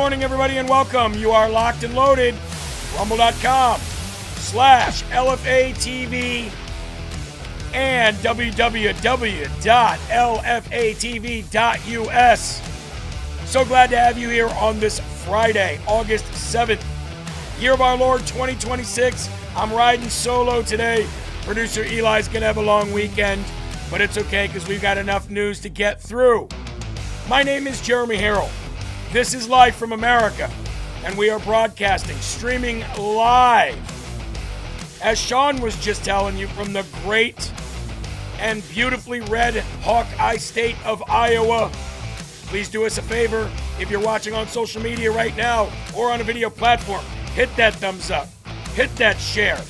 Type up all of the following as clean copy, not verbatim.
morning, everybody, and welcome. You are locked and loaded. Rumble.com/LFATV and www.lfatv.us. So glad to have you here on this Friday, August 7th, year of our Lord 2026. I'm riding solo today. Producer Eli's going to have a long weekend, but it's okay because we've got enough news to get through. My name is Jeremy Herrell. This is Live from America, and we are broadcasting, streaming live, as Sean was just telling you, from the great and beautifully red Hawkeye state of Iowa. Please do us a favor, if you're watching on social media right now or on a video platform, hit that thumbs up, hit that share.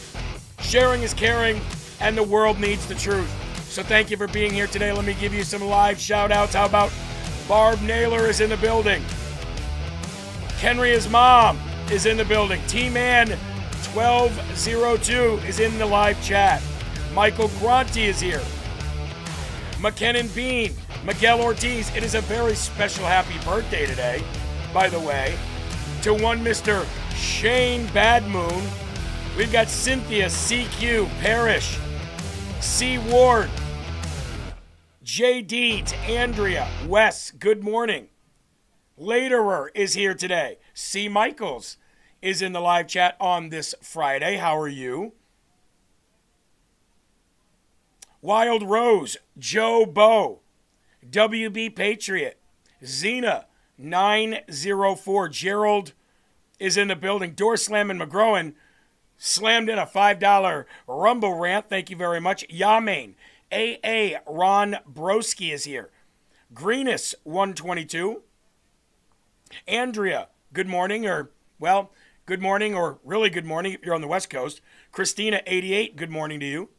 Sharing is caring, and the world needs the truth. So thank you for being here today. Let me give you some live shout-outs. How about Barb Naylor is in the building. Kenria's mom is in the building. T-Man 1202 is in the live chat. Michael Granti is here. McKinnon Bean, Miguel Ortiz. It is a very special happy birthday today, by the way, to one Mr. Shane Badmoon. We've got Cynthia CQ Parrish, C. Ward, JD, to Andrea, Wes, good morning. Laterer is here today. C. Michaels is in the live chat on this Friday. How are you? Wild Rose, Joe Bow, WB Patriot, Xena 904, Gerald is in the building. Door slamming McGrowan slammed in a $5 Rumble rant. Thank you very much. Yamain, AA, Ron Broski is here. Greenus 122. Andrea, good morning, or good morning, or really good morning if you're on the West Coast. Christina 88, good morning to you.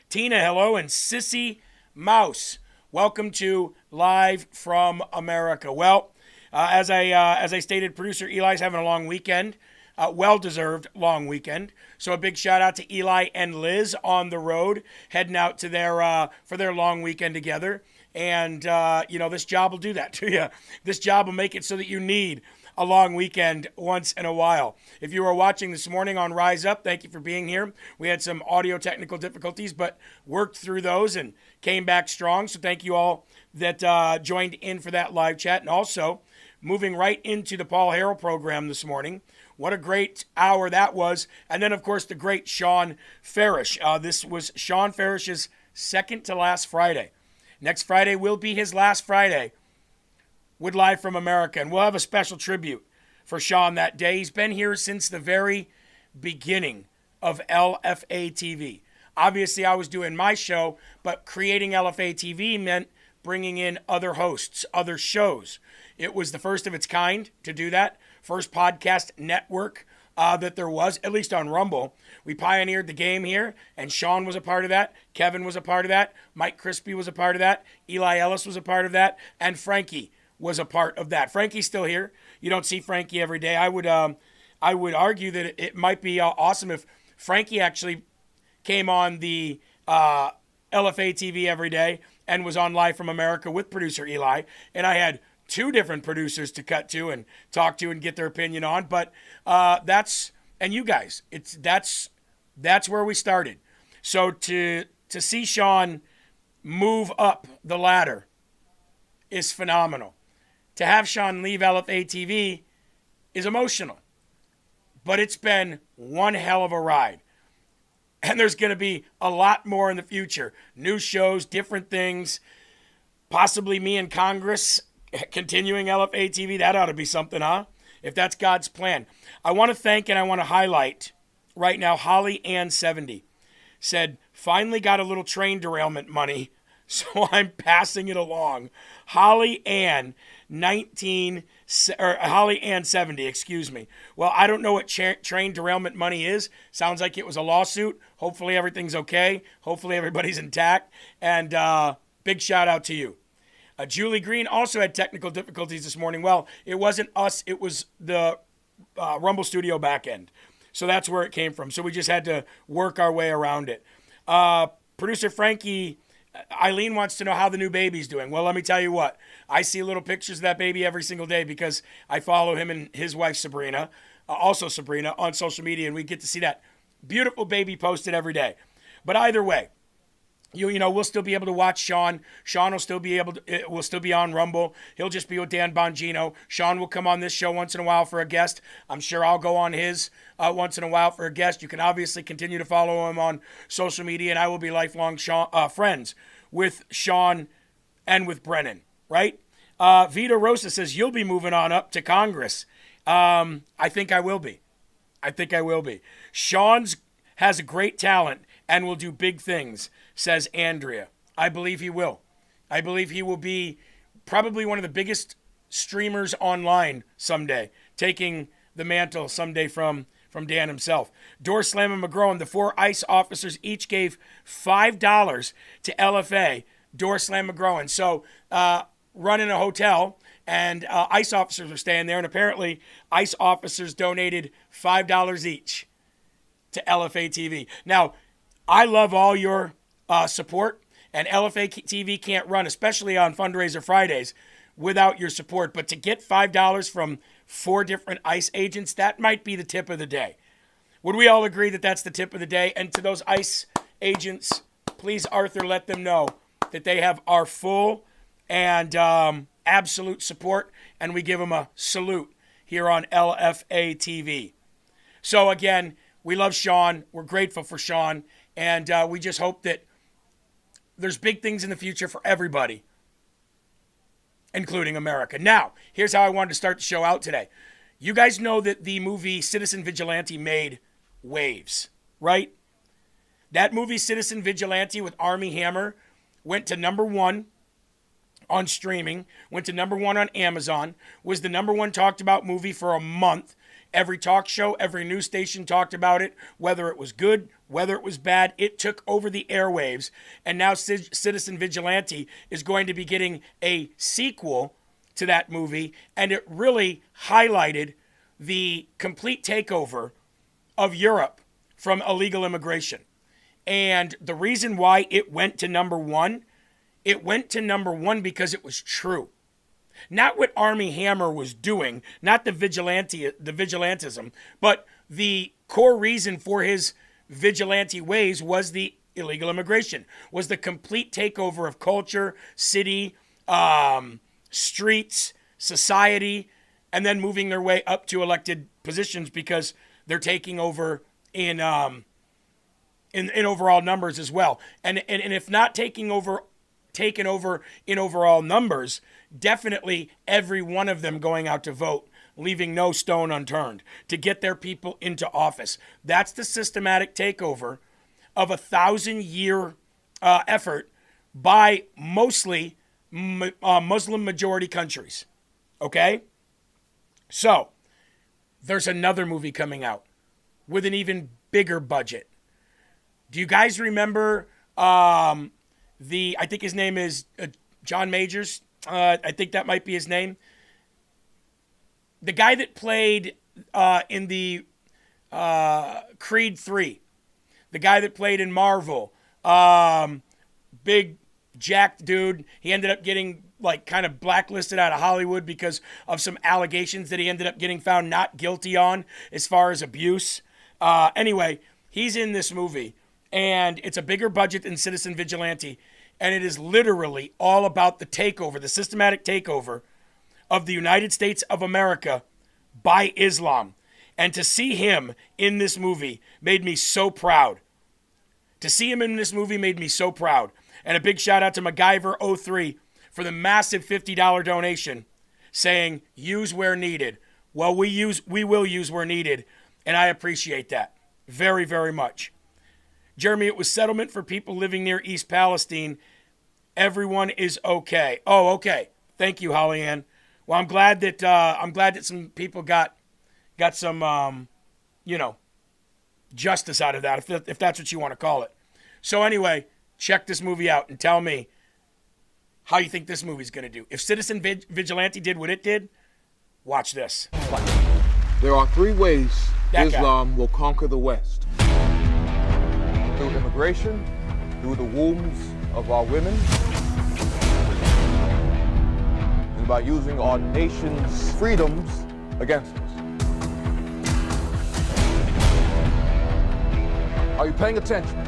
Tina, hello, and Sissy Mouse, welcome to Live from America. Well, as I stated, producer Eli's having a long weekend. Well-deserved long weekend. So a big shout out to Eli and Liz on the road, heading out to for their long weekend together. And, this job will do that to you. This job will make it so that you need a long weekend once in a while. If you were watching this morning on Rise Up, thank you for being here. We had some audio technical difficulties, but worked through those and came back strong. So thank you all that joined in for that live chat. And also, moving right into the Paul Herrell program this morning. What a great hour that was. And then, of course, the great Sean Farish. This was Sean Farish's second to last Friday. Next Friday will be his last Friday with Live from America. And we'll have a special tribute for Sean that day. He's been here since the very beginning of LFA TV. Obviously, I was doing my show, but creating LFA TV meant bringing in other hosts, other shows. It was the first of its kind to do that. First podcast network that there was, at least on Rumble. We pioneered the game here, and Sean was a part of that. Kevin was a part of that. Mike Crispy was a part of that. Eli Ellis was a part of that. And Frankie was a part of that. Frankie's still here. You don't see Frankie every day. I would argue that it might be awesome if Frankie actually came on the LFA TV every day and was on Live from America with producer Eli, and I had two different producers to cut to and talk to and get their opinion on. But that's where we started. So to see Sean move up the ladder is phenomenal. To have Sean leave LFA TV is emotional. But it's been one hell of a ride. And there's going to be a lot more in the future. New shows, different things. Possibly me in Congress continuing LFA TV. That ought to be something, huh? If that's God's plan. I want to thank and I want to highlight right now Holly Ann 70 said, finally got a little train derailment money, so I'm passing it along. Holly Ann 70, excuse me. Well, I don't know what train derailment money is. Sounds like it was a lawsuit. Hopefully everything's okay. Hopefully everybody's intact. And big shout out to you. Julie Green also had technical difficulties this morning. Well, it wasn't us. It was the Rumble Studio back end. So that's where it came from. So we just had to work our way around it. Producer Frankie Eileen wants to know how the new baby's doing. Well, let me tell you what. I see little pictures of that baby every single day because I follow him and his wife Sabrina, also Sabrina, on social media, and we get to see that beautiful baby posted every day. But either way, you know, we'll still be able to watch Sean. Sean will still be on Rumble. He'll just be with Dan Bongino. Sean will come on this show once in a while for a guest. I'm sure I'll go on his once in a while for a guest. You can obviously continue to follow him on social media, and I will be lifelong friends with Sean and with Brennan, right? Vita Rosa says, you'll be moving on up to Congress. I think I will be. Sean's has a great talent and will do big things, says Andrea. I believe he will. I believe he will be probably one of the biggest streamers online someday, taking the mantle someday from Dan himself. Door Slammer McGrowan, the 4 ICE officers each gave $5 to LFA. Door Slammer McGrowan. So running a hotel, and ICE officers were staying there, and apparently ICE officers donated $5 each to LFA TV. Now, I love all your support, and LFA TV can't run, especially on Fundraiser Fridays, without your support. But to get $5 from 4 different ICE agents, that might be the tip of the day. Would we all agree that that's the tip of the day? And to those ICE agents, please, Arthur, let them know that they have our full and absolute support, and we give them a salute here on LFA TV. So again, we love Sean. We're grateful for Sean. And we just hope that there's big things in the future for everybody, including America. Now, here's how I wanted to start the show out today. You guys know that the movie Citizen Vigilante made waves, right? That movie Citizen Vigilante with Armie Hammer went to #1 on streaming, went to #1 on Amazon, was the #1 talked about movie for a month. Every talk show, every news station talked about it, whether it was good, whether it was bad. It took over the airwaves, and now Citizen Vigilante is going to be getting a sequel to that movie, and it really highlighted the complete takeover of Europe from illegal immigration. And the reason why it went to #1, it went to #1 because it was true. Not what Armie Hammer was doing, not the vigilantism, but the core reason for his vigilante ways was the illegal immigration, was the complete takeover of culture, city, streets, society, and then moving their way up to elected positions because they're taking over in overall numbers as well. And if not taken over in overall numbers, definitely every one of them going out to vote, leaving no stone unturned to get their people into office. That's the systematic takeover of a 1,000-year effort by mostly Muslim majority countries. Okay? So, there's another movie coming out with an even bigger budget. Do you guys remember I think his name is John Majors? I think that might be his name. The guy that played in the Creed 3. The guy that played in Marvel. Big jacked dude. He ended up getting kind of blacklisted out of Hollywood because of some allegations that he ended up getting found not guilty on as far as abuse. Anyway, he's in this movie, and it's a bigger budget than Citizen Vigilante. And it is literally all about the takeover, the systematic takeover of the United States of America by Islam. And to see him in this movie made me so proud. And a big shout out to MacGyver03 for the massive $50 donation saying, use where needed. Well, we will use where needed. And I appreciate that very, very much. Jeremy, it was settlement for people living near East Palestine. Everyone is okay. Oh, okay. Thank you, Holly Ann. Well, I'm glad that some people got some justice out of that, if that's what you want to call it. So anyway, check this movie out and tell me how you think this movie's going to do. If Citizen Vigilante did what it did, watch this. There are 3 ways Islam will conquer the West. Through immigration, through the wombs, of our women and by using our nation's freedoms against us. Are you paying attention?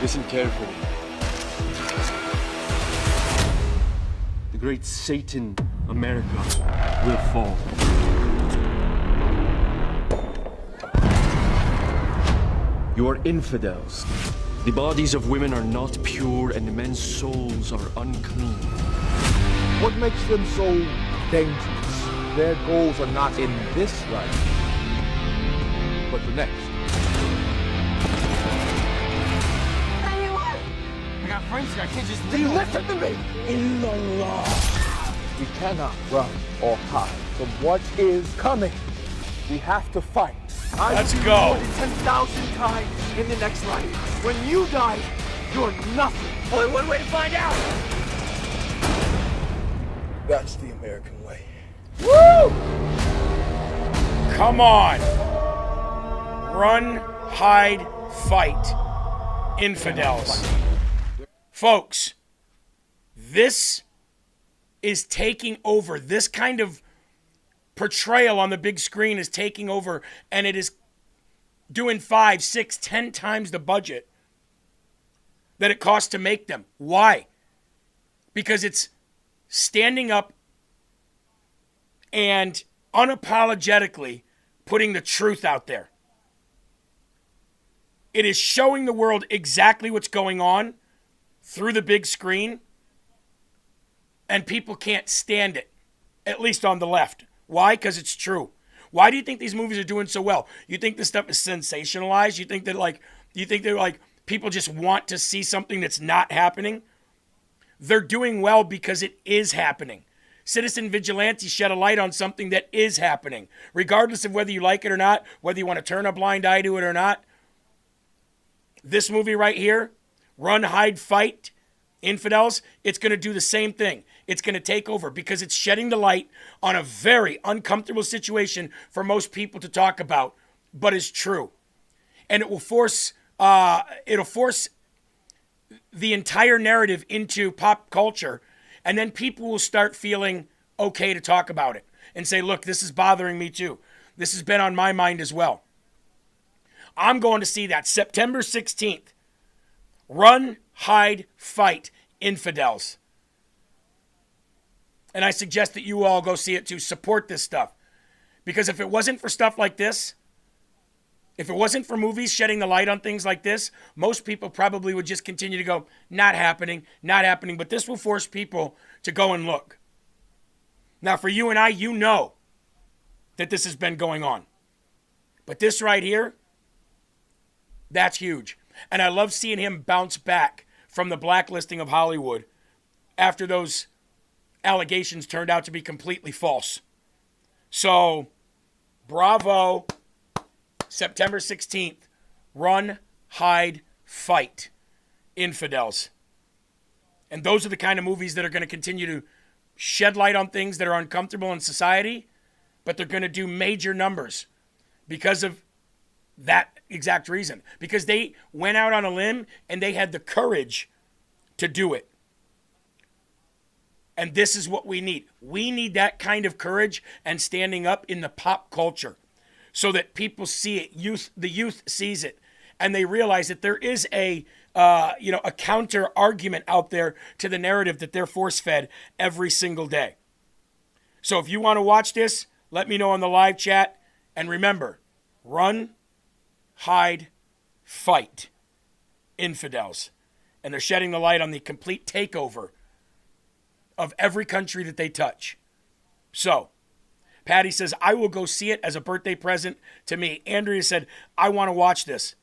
Listen carefully. The great Satan, America, will fall. You are infidels. The bodies of women are not pure, and the men's souls are unclean. What makes them so dangerous? Their goals are not in this life, but the next. I got friends here. I can't just Do you listen to me? In the law. We cannot run or hide from what is coming. We have to fight. Let's go. More than 10,000 times in the next life. When you die, you're nothing. Only one way to find out. That's the American way. Woo! Come on. Run, hide, fight. Infidels. Folks, this is taking over. This kind of portrayal on the big screen is taking over, and it is doing 5, 6, 10 times the budget that it costs to make them. Why? Because it's standing up and unapologetically putting the truth out there. It is showing the world exactly what's going on through the big screen, and people can't stand it, at least on the left. Why? Because it's true. Why do you think these movies are doing so well? You think this stuff is sensationalized? You think that people just want to see something that's not happening? They're doing well because it is happening. Citizen Vigilante shed a light on something that is happening, regardless of whether you like it or not, whether you want to turn a blind eye to it or not. This movie right here, Run, Hide, Fight, Infidels, it's going to do the same thing. It's going to take over because it's shedding the light on a very uncomfortable situation for most people to talk about, but is true. And it will force the entire narrative into pop culture, and then people will start feeling okay to talk about it and say, look, this is bothering me too. This has been on my mind as well. I'm going to see that September 16th. Run, Hide, Fight, Infidels. And I suggest that you all go see it too. Support this stuff. Because if it wasn't for stuff like this, if it wasn't for movies shedding the light on things like this, most people probably would just continue to go, not happening, not happening. But this will force people to go and look. Now, for you and I, you know that this has been going on. But this right here, that's huge. And I love seeing him bounce back from the blacklisting of Hollywood after those allegations turned out to be completely false. So, bravo. September 16th. Run, Hide, Fight. Infidels. And those are the kind of movies that are going to continue to shed light on things that are uncomfortable in society, but they're going to do major numbers because of that exact reason. Because they went out on a limb and they had the courage to do it. And this is what we need. We need that kind of courage and standing up in the pop culture so that people see it. The youth sees it, and they realize that there is a counter argument out there to the narrative that they're force-fed every single day. So if you want to watch this, let me know on the live chat. And remember, Run, Hide, Fight. Infidels. And they're shedding the light on the complete takeover of every country that they touch. So, Patty says, I will go see it as a birthday present to me. Andrea said, I want to watch this.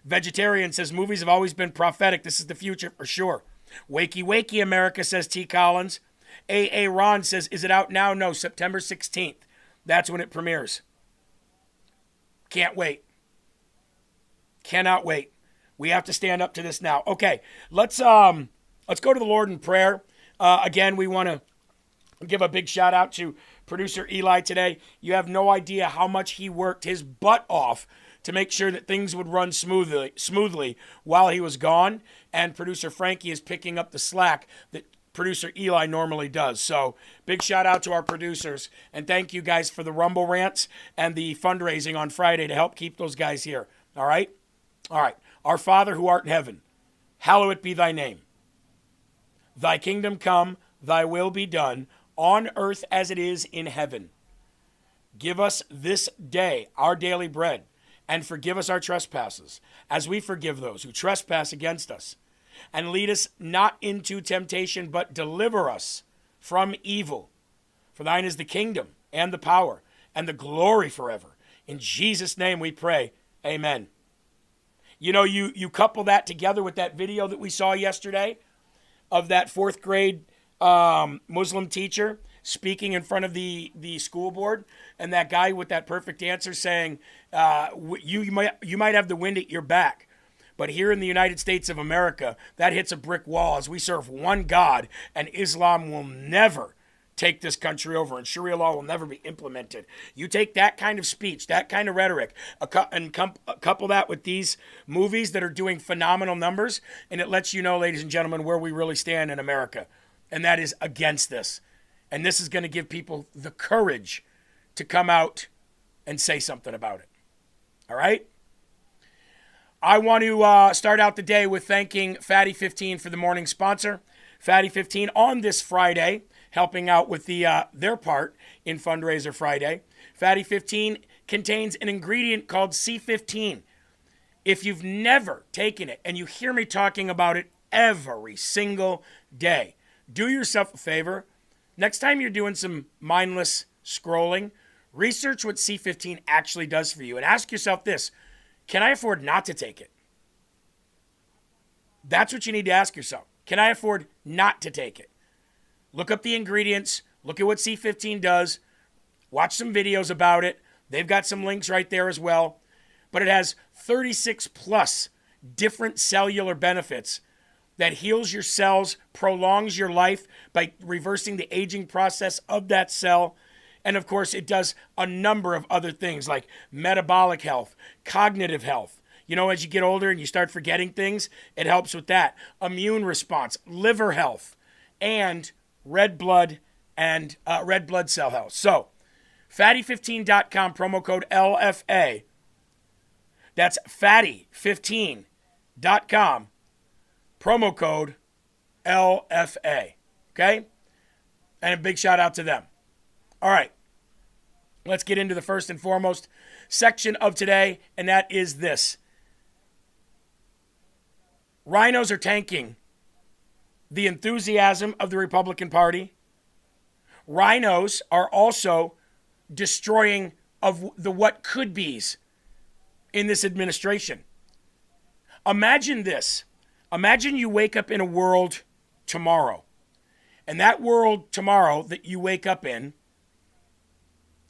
Vegetarian says, movies have always been prophetic. This is the future for sure. Wakey, wakey, America, says T. Collins. A.A. Ron says, is it out now? No, September 16th. That's when it premieres. Can't wait. Cannot wait. We have to stand up to this now. Okay, let's go to the Lord in prayer. Again, we want to give a big shout out to producer Eli today. You have no idea how much he worked his butt off to make sure that things would run smoothly while he was gone. And producer Frankie is picking up the slack that producer Eli normally does. So big shout out to our producers. And thank you guys for the Rumble rants and the fundraising on Friday to help keep those guys here. All right? All right. Our Father who art in heaven, hallowed be thy name. Thy kingdom come, thy will be done, on earth as it is in heaven. Give us this day our daily bread, and forgive us our trespasses, as we forgive those who trespass against us. And lead us not into temptation, but deliver us from evil. For thine is the kingdom, and the power, and the glory forever. In Jesus' name we pray, amen. You know, you couple that together with that video that we saw yesterday of that fourth grade Muslim teacher speaking in front of the school board, and that guy with that perfect answer saying, you might have the wind at your back, but here in the United States of America, that hits a brick wall as we serve one God, and Islam will never take this country over, and Sharia law will never be implemented. You take that kind of speech, that kind of rhetoric, and couple that with these movies that are doing phenomenal numbers, and it lets you know, ladies and gentlemen, where we really stand in America. And that is against this. And this is going to give people the courage to come out and say something about it. All right? I want to start out the day with thanking Fatty 15 for the morning sponsor. Fatty 15 on this Friday, helping out with their part in Fundraiser Friday. Fatty 15 contains an ingredient called C15. If you've never taken it, and you hear me talking about it every single day, do yourself a favor. Next time you're doing some mindless scrolling, research what C15 actually does for you and ask yourself this: can I afford not to take it? That's what you need to ask yourself. Can I afford not to take it? Look up the ingredients. Look at what C15 does. Watch some videos about it. They've got some links right there as well. But it has 36 plus different cellular benefits that heals your cells, prolongs your life by reversing the aging process of that cell. And of course, it does a number of other things like metabolic health, cognitive health. You know, as you get older and you start forgetting things, it helps with that. Immune response, liver health, and red blood and red blood cell health. So, fatty15.com, promo code LFA. That's fatty15.com. Promo code LFA. Okay? And a big shout out to them. All right. Let's get into the first and foremost section of today, and that is this. Rhinos are tanking the enthusiasm of the Republican Party. Rhinos are also destroying of the what could be's in this administration. Imagine this. Imagine you wake up in a world tomorrow, and that world tomorrow that you wake up in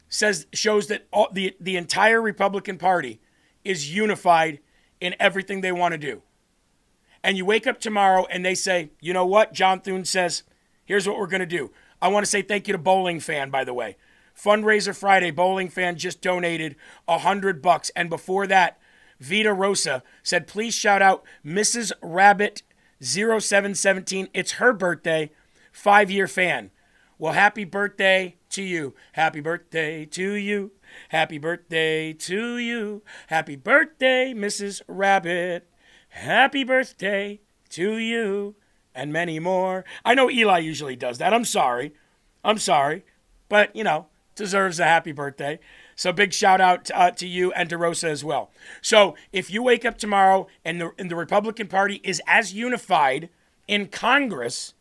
shows that the entire Republican Party is unified in everything they want to do. And you wake up tomorrow and they say, you know what? John Thune says, here's what we're going to do. I want to say thank you to Bowling Fan, by the way. Fundraiser Friday, Bowling Fan just donated $100. And before that, Vita Rosa said, please shout out Mrs. Rabbit 0717. It's her birthday, 5-year fan. Well, happy birthday to you. Happy birthday to you. Happy birthday to you. Happy birthday, Mrs. Rabbit. Happy birthday to you. And many more. I know Eli usually does that. I'm sorry. But, you know, deserves a happy birthday. So big shout out to you and to Rosa as well. So if you wake up tomorrow and the Republican Party is as unified in Congress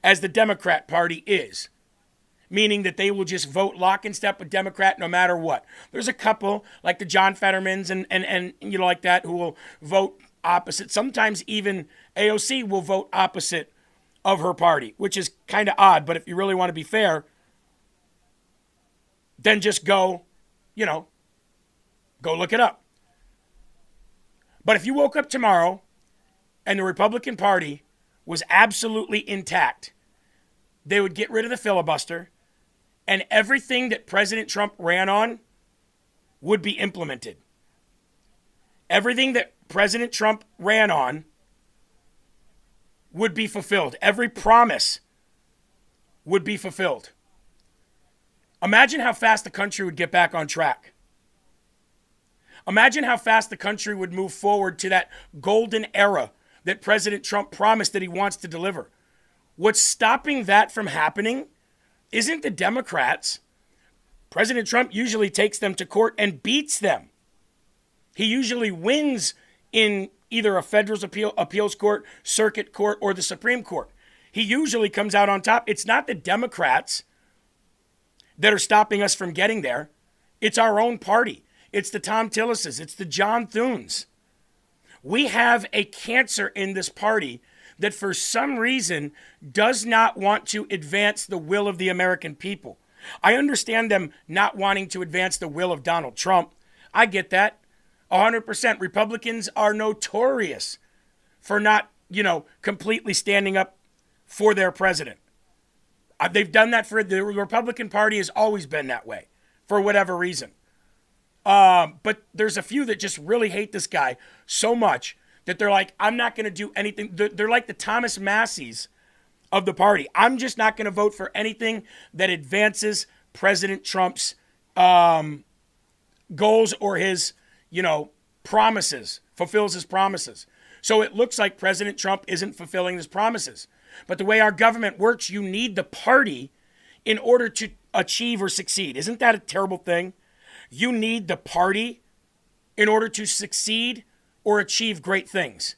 as the Democrat Party is, meaning that they will just vote lock and step with Democrat no matter what. There's a couple like the John Fettermans and you know, like that, who will vote opposite. Sometimes even AOC will vote opposite of her party, which is kind of odd. But if you really want to be fair, then just go look it up. But if you woke up tomorrow and the Republican Party was absolutely intact, they would get rid of the filibuster and everything that President Trump ran on would be implemented. Everything that President Trump ran on would be fulfilled. Every promise would be fulfilled. Imagine how fast the country would get back on track. Imagine how fast the country would move forward to that golden era that President Trump promised that he wants to deliver. What's stopping that from happening isn't the Democrats. President Trump usually takes them to court and beats them. He usually wins in either a federal appeals court, circuit court, or the Supreme Court. He usually comes out on top. It's not the Democrats that are stopping us from getting there. It's our own party. It's the Tom Tillises. It's the John Thunes. We have a cancer in this party that for some reason does not want to advance the will of the American people. I understand them not wanting to advance the will of Donald Trump. I get that. 100%. Republicans are notorious for not, completely standing up for their president. They've done that for the Republican Party has always been that way for whatever reason. But there's a few that just really hate this guy so much that they're like, I'm not going to do anything. They're like the Thomas Masseys of the party. I'm just not going to vote for anything that advances President Trump's goals or his, promises, fulfills his promises. So it looks like President Trump isn't fulfilling his promises. But the way our government works, you need the party in order to achieve or succeed. Isn't that a terrible thing? You need the party in order to succeed or achieve great things.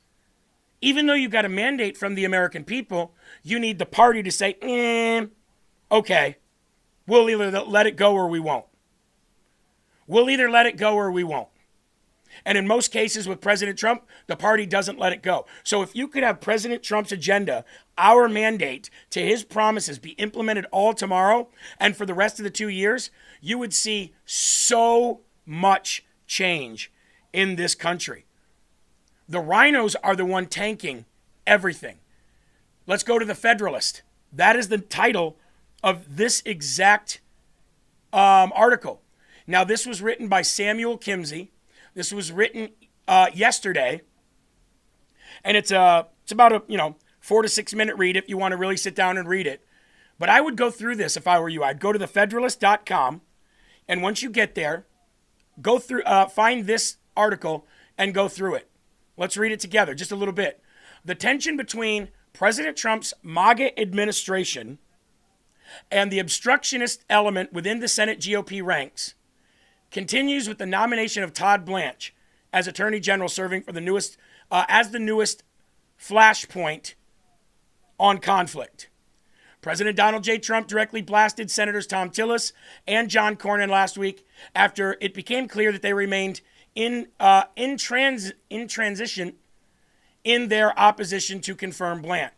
Even though you got a mandate from the American people, you need the party to say, okay, we'll either let it go or we won't. We'll either let it go or we won't. And in most cases with President Trump, the party doesn't let it go. So if you could have President Trump's agenda, our mandate to his promises be implemented all tomorrow and for the rest of the 2 years, you would see so much change in this country. The rhinos are the one tanking everything. Let's go to the Federalist. That is the title of this exact article. Now, this was written by Samuel Kimsey. This was written yesterday, and it's about a 4 to 6 minute read if you want to really sit down and read it. But I would go through this if I were you. I'd go to thefederalist.com, and once you get there, go through, find this article and go through it. Let's read it together, just a little bit. The tension between President Trump's MAGA administration and the obstructionist element within the Senate GOP ranks continues with the nomination of Todd Blanche as Attorney General, serving for the newest flashpoint on conflict. President Donald J. Trump directly blasted Senators Tom Tillis and John Cornyn last week after it became clear that they remained in transition in their opposition to confirm Blanche.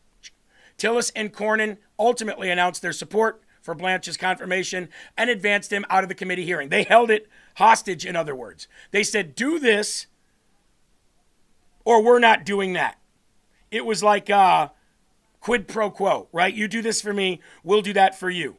Tillis and Cornyn ultimately announced their support for Blanche's confirmation and advanced him out of the committee hearing. They held it hostage, in other words. They said, do this or we're not doing that. It was like quid pro quo, right? You do this for me, we'll do that for you.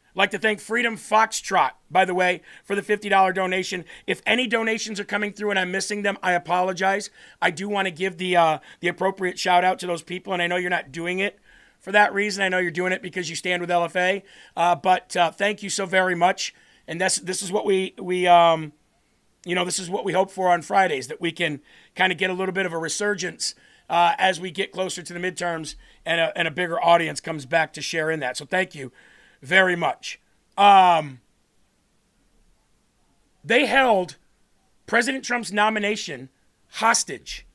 I'd like to thank Freedom Foxtrot, by the way, for the $50 donation. If any donations are coming through and I'm missing them, I apologize. I do want to give the appropriate shout out to those people, and I know you're not doing it for that reason. I know you're doing it because you stand with LFA, but thank you so very much. And this is what we this is what we hope for on Fridays, that we can kind of get a little bit of a resurgence as we get closer to the midterms and a bigger audience comes back to share in that. So thank you very much. They held President Trump's nomination hostage.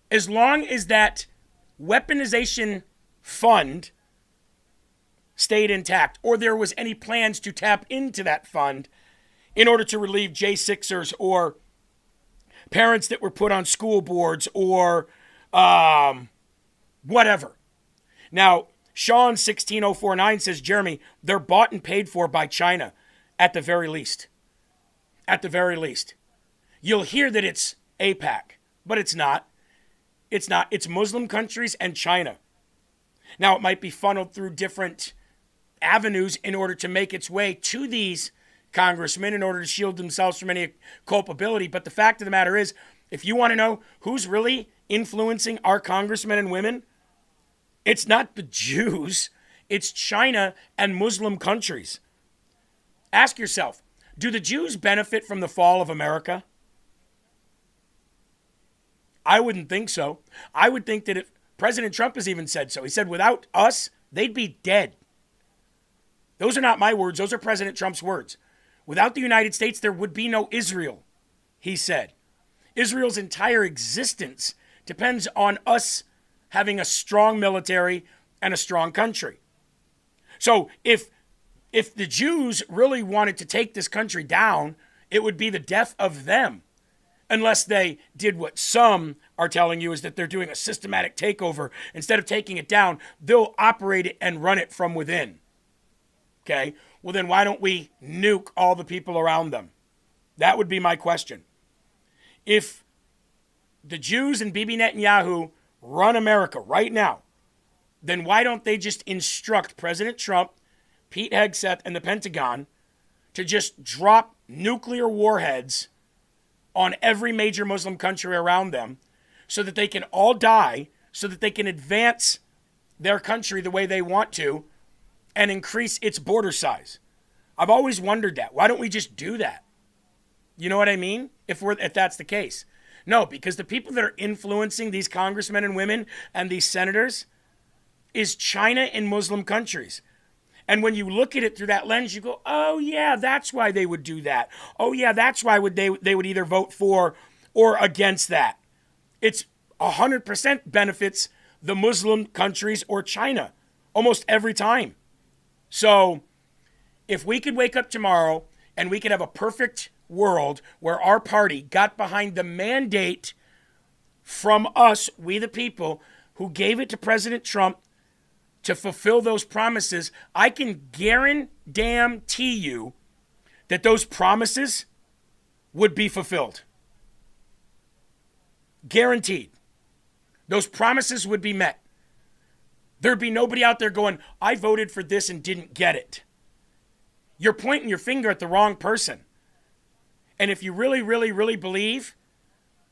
As long as that weaponization fund stayed intact, or there was any plans to tap into that fund in order to relieve J6ers or parents that were put on school boards or whatever. Now, Sean 16049 says, Jeremy, they're bought and paid for by China at the very least. At the very least. You'll hear that it's APAC, but it's not. It's not. It's Muslim countries and China. Now, it might be funneled through different avenues in order to make its way to these congressmen in order to shield themselves from any culpability. But the fact of the matter is, if you want to know who's really influencing our congressmen and women, it's not the Jews, it's China and Muslim countries. Ask yourself, do the Jews benefit from the fall of America? I wouldn't think so. I would think that if President Trump has even said so. He said without us, they'd be dead. Those are not my words. Those are President Trump's words. Without the United States, there would be no Israel, he said. Israel's entire existence depends on us having a strong military and a strong country. So if the Jews really wanted to take this country down, it would be the death of them. Unless they did what some are telling you is that they're doing a systematic takeover. Instead of taking it down, they'll operate it and run it from within. Okay? Well, then why don't we nuke all the people around them? That would be my question. If the Jews and Bibi Netanyahu run America right now, then why don't they just instruct President Trump, Pete Hegseth, and the Pentagon to just drop nuclear warheads on every major Muslim country around them so that they can all die, so that they can advance their country the way they want to and increase its border size? I've always wondered that. Why don't we just do that? You know what I mean? If that's the case. No, because the people that are influencing these congressmen and women and these senators is China and Muslim countries. And when you look at it through that lens, you go, oh, yeah, that's why they would do that. Oh, yeah, that's why they would either vote for or against that. It's 100% benefits the Muslim countries or China almost every time. So if we could wake up tomorrow and we could have a perfect world where our party got behind the mandate from us, we the people, who gave it to President Trump to fulfill those promises, I can guarantee you that those promises would be fulfilled. Guaranteed. Those promises would be met. There'd be nobody out there going, I voted for this and didn't get it. You're pointing your finger at the wrong person. And if you really, really, really believe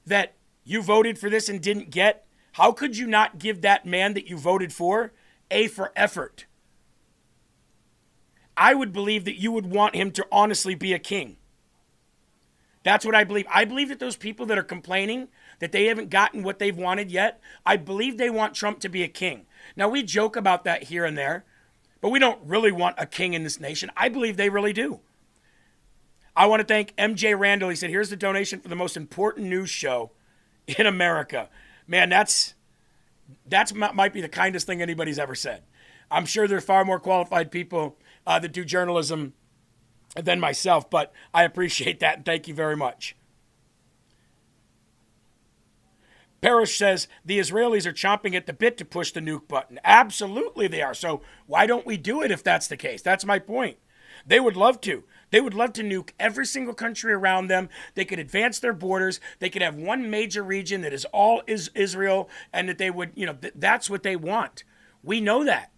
that you voted for this and didn't get, how could you not give that man that you voted for A for effort? I would believe that you would want him to honestly be a king. That's what I believe. I believe that those people that are complaining that they haven't gotten what they've wanted yet, I believe they want Trump to be a king. Now, we joke about that here and there, but we don't really want a king in this nation. I believe they really do. I want to thank MJ Randall. He said, here's the donation for the most important news show in America. Man, that's might be the kindest thing anybody's ever said. I'm sure there are far more qualified people that do journalism than myself, but I appreciate that, and thank you very much. Parrish says, the Israelis are chomping at the bit to push the nuke button. Absolutely they are. So why don't we do it if that's the case? That's my point. They would love to. They would love to nuke every single country around them. They could advance their borders. They could have one major region that is all Israel, and that they would, that's what they want. We know that.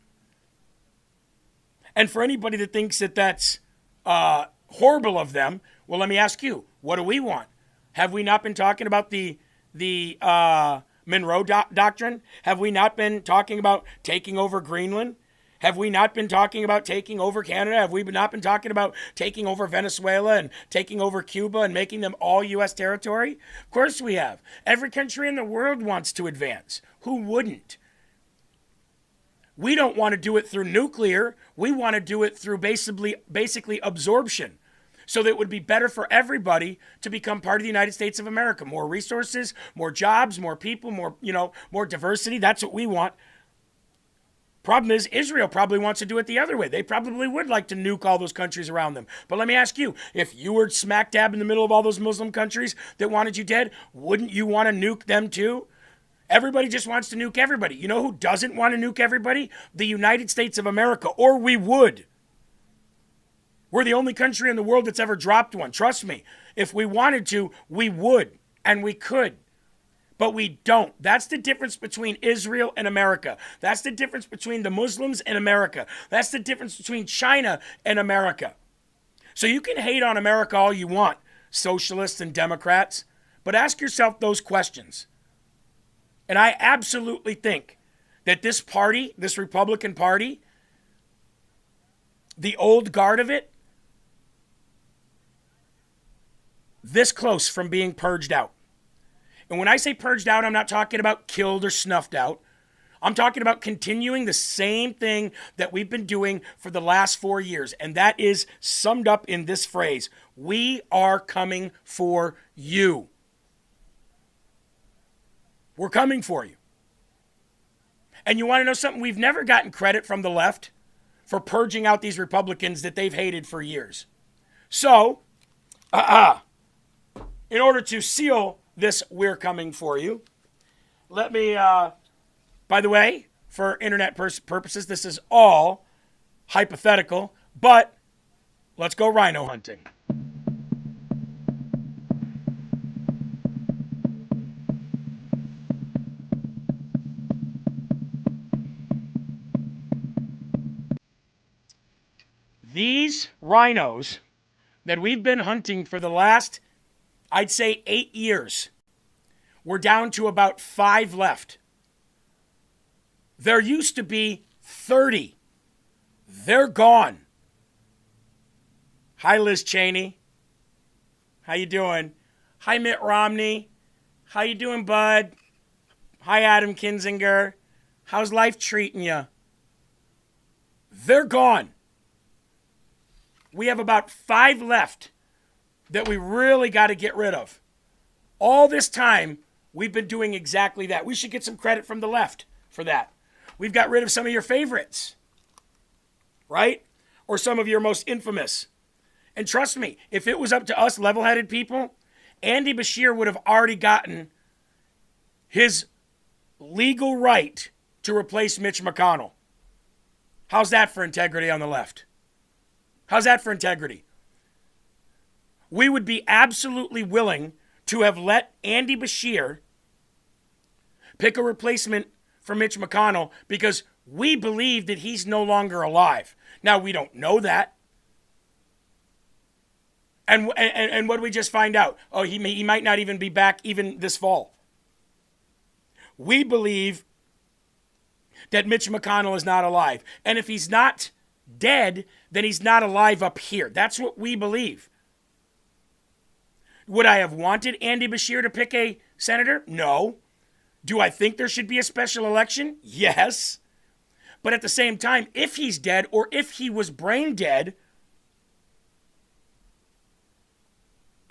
And for anybody that thinks that that's horrible of them, well, let me ask you, what do we want? Have we not been talking about the Monroe Doctrine? Have we not been talking about taking over Greenland? Have we not been talking about taking over Canada? Have we not been talking about taking over Venezuela and taking over Cuba and making them all U.S. territory? Of course we have. Every country in the world wants to advance. Who wouldn't? We don't want to do it through nuclear. We want to do it through basically absorption, so that it would be better for everybody to become part of the United States of America. More resources, more jobs, more people, more diversity. That's what we want. Problem is, Israel probably wants to do it the other way. They probably would like to nuke all those countries around them. But let me ask you, if you were smack dab in the middle of all those Muslim countries that wanted you dead, wouldn't you want to nuke them too? Everybody just wants to nuke everybody. You know who doesn't want to nuke everybody? The United States of America, or we would. We're the only country in the world that's ever dropped one. Trust me, if we wanted to, we would, and we could. But we don't. That's the difference between Israel and America. That's the difference between the Muslims and America. That's the difference between China and America. So you can hate on America all you want, socialists and Democrats, but ask yourself those questions. And I absolutely think that this party, this Republican Party, the old guard of it, this close from being purged out. And when I say purged out, I'm not talking about killed or snuffed out. I'm talking about continuing the same thing that we've been doing for the last 4 years. And that is summed up in this phrase: we are coming for you. We're coming for you. And you want to know something? We've never gotten credit from the left for purging out these Republicans that they've hated for years. So, in order to seal this "we're coming for you," let me, by the way, for internet purposes, this is all hypothetical, but let's go rhino hunting. These rhinos that we've been hunting for the last, I'd say, 8 years, we're down to about 5 left. There used to be 30. They're gone. Hi, Liz Cheney. How you doing? Hi, Mitt Romney. How you doing, bud? Hi, Adam Kinzinger. How's life treating you? They're gone. We have about 5 left that we really got to get rid of. All this time, we've been doing exactly that. We should get some credit from the left for that. We've got rid of some of your favorites, right? Or some of your most infamous. And trust me, if it was up to us level-headed people, Andy Bashir would have already gotten his legal right to replace Mitch McConnell. How's that for integrity on the left? How's that for integrity? We would be absolutely willing to have let Andy Bashir pick a replacement for Mitch McConnell because we believe that he's no longer alive. Now, we don't know that. And what did we just find out? Oh, he might not even be back even this fall. We believe that Mitch McConnell is not alive. And if he's not dead, then he's not alive up here. That's what we believe. Would I have wanted Andy Bashir to pick a senator? No. Do I think there should be a special election? Yes. But at the same time, if he's dead or if he was brain dead,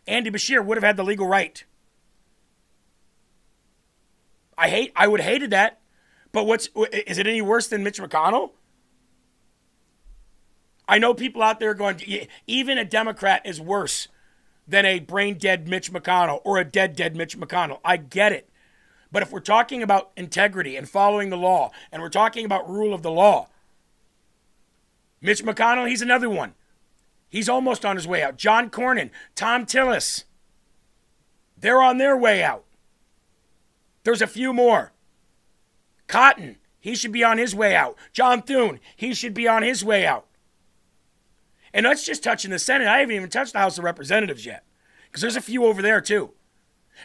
Andy Bashir would have had the legal right. I would have hated that. But is it any worse than Mitch McConnell? I know people out there going, even a Democrat is worse than a brain-dead Mitch McConnell or a dead Mitch McConnell. I get it. But if we're talking about integrity and following the law, and we're talking about rule of the law, Mitch McConnell, he's another one. He's almost on his way out. John Cornyn, Tom Tillis, they're on their way out. There's a few more. Cotton, he should be on his way out. John Thune, he should be on his way out. And that's just touching the Senate. I haven't even touched the House of Representatives yet. Because there's a few over there too.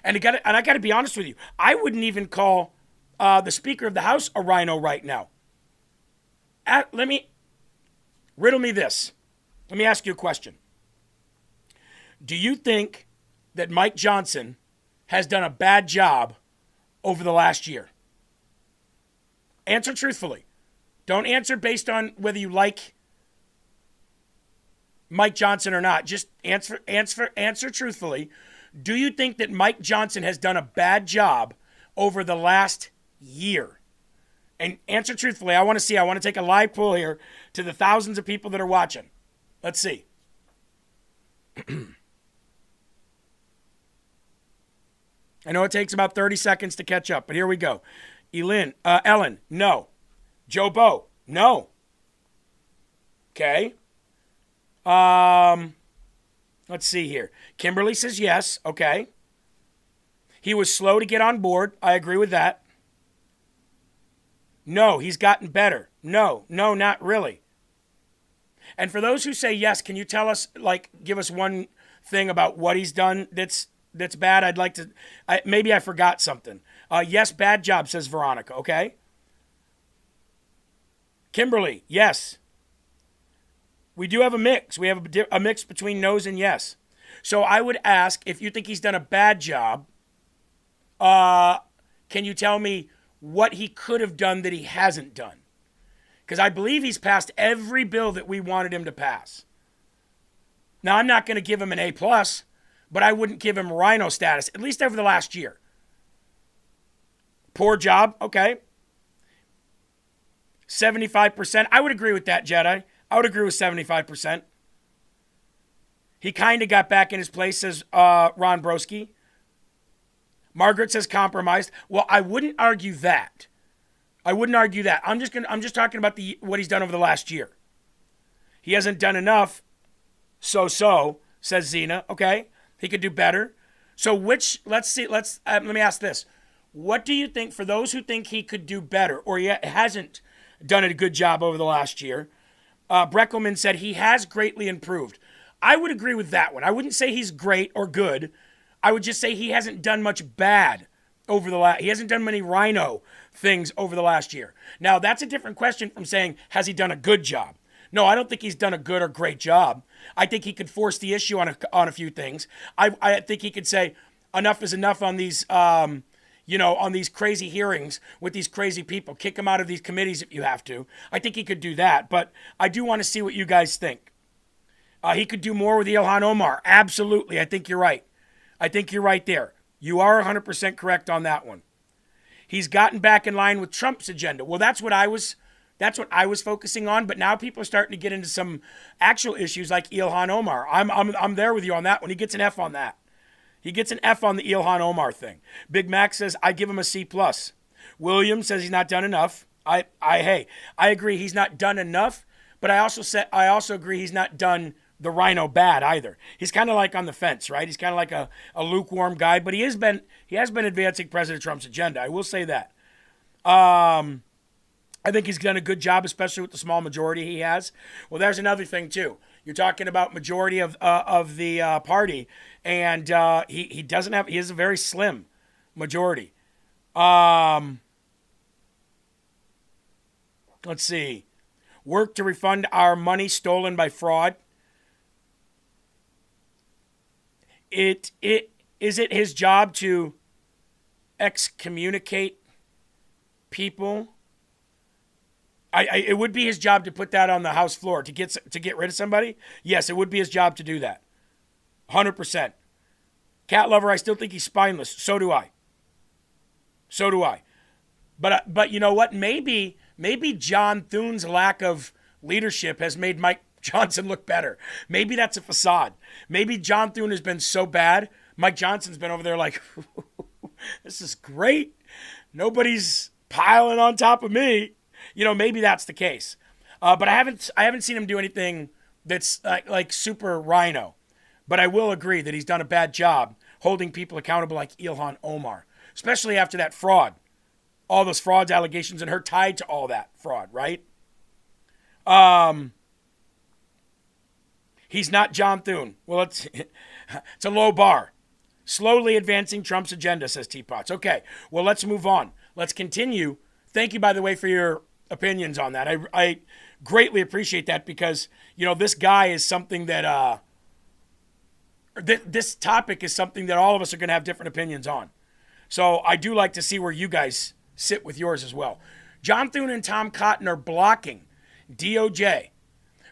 And I got to be honest with you. I wouldn't even call the Speaker of the House a rhino right now. Riddle me this. Let me ask you a question. Do you think that Mike Johnson has done a bad job over the last year? Answer truthfully. Don't answer based on whether you like Mike Johnson or not. Just answer truthfully. Do you think that Mike Johnson has done a bad job over the last year? And answer truthfully. I want to take a live poll here to the thousands of people that are watching. Let's see. I know it takes about 30 seconds to catch up, but here we go. Ellen, no. Joe Bo, no. Okay. Let's see here. Kimberly says yes. Okay. He was slow to get on board. I agree with that. No, he's gotten better. No, not really. And for those who say yes, can you tell us, give us one thing about what he's done that's bad? I'd like to, maybe I forgot something. Yes, bad job, says Veronica, okay? Kimberly, yes. We do have a mix. We have a mix between no's and yes. So I would ask, if you think he's done a bad job, can you tell me what he could have done that he hasn't done? Because I believe he's passed every bill that we wanted him to pass. Now, I'm not going to give him an A+, but I wouldn't give him rhino status, at least over the last year. Poor job, okay. 75%. I would agree with that, Jedi. I would agree with 75%. He kind of got back in his place, says Ron Broski. Margaret says compromised. Well, I wouldn't argue that. I'm just talking about what he's done over the last year. He hasn't done enough. So, says Zena. Okay, he could do better. So let me ask this. What do you think, for those who think he could do better or he hasn't done a good job over the last year? Breckelman said he has greatly improved. I would agree with that one. I wouldn't say he's great or good. I would just say he hasn't done much bad over the last. He hasn't done many rhino things over the last year. Now, that's a different question from saying, has he done a good job? No, I don't think he's done a good or great job. I think he could force the issue on a few things. I think he could say enough is enough on these, on these crazy hearings with these crazy people. Kick them out of these committees if you have to. I think he could do that, but I do want to see what you guys think. He could do more with Ilhan Omar. Absolutely. I think you're right. I think you're right there. You are 100% correct on that one. He's gotten back in line with Trump's agenda. Well, that's what I was focusing on, but now people are starting to get into some actual issues like Ilhan Omar. I'm there with you on that one. He gets an F on that. He gets an F on the Ilhan Omar thing. Big Mac says, I give him a C+. William says he's not done enough. I agree he's not done enough, but I also agree he's not done the rhino bad either. He's kind of like on the fence, right? He's kind of like a lukewarm guy, but he has been advancing President Trump's agenda. I will say that. I think he's done a good job, especially with the small majority he has. Well, there's another thing too. You're talking about majority of the party, and he has a very slim majority. Let's see. Work to refund our money stolen by fraud. Is it his job to excommunicate people? It would be his job to put that on the House floor to get rid of somebody. Yes, it would be his job to do that. 100%. Cat lover, I still think he's spineless. So do I. But you know what? Maybe John Thune's lack of leadership has made Mike Johnson look better. Maybe that's a facade. Maybe John Thune has been so bad, Mike Johnson's been over there like, this is great. Nobody's piling on top of me. Maybe that's the case. But I haven't seen him do anything that's like super rhino. But I will agree that he's done a bad job holding people accountable like Ilhan Omar, especially after that fraud. All those frauds, allegations, and her tied to all that fraud, right? He's not John Thune. Well, it's a low bar. Slowly advancing Trump's agenda, says Teapots. Okay, well, let's move on. Let's continue. Thank you, by the way, for your opinions on that. I greatly appreciate that because, this guy is something that, this topic is something that all of us are going to have different opinions on. So I do like to see where you guys sit with yours as well. John Thune and Tom Cotton are blocking DOJ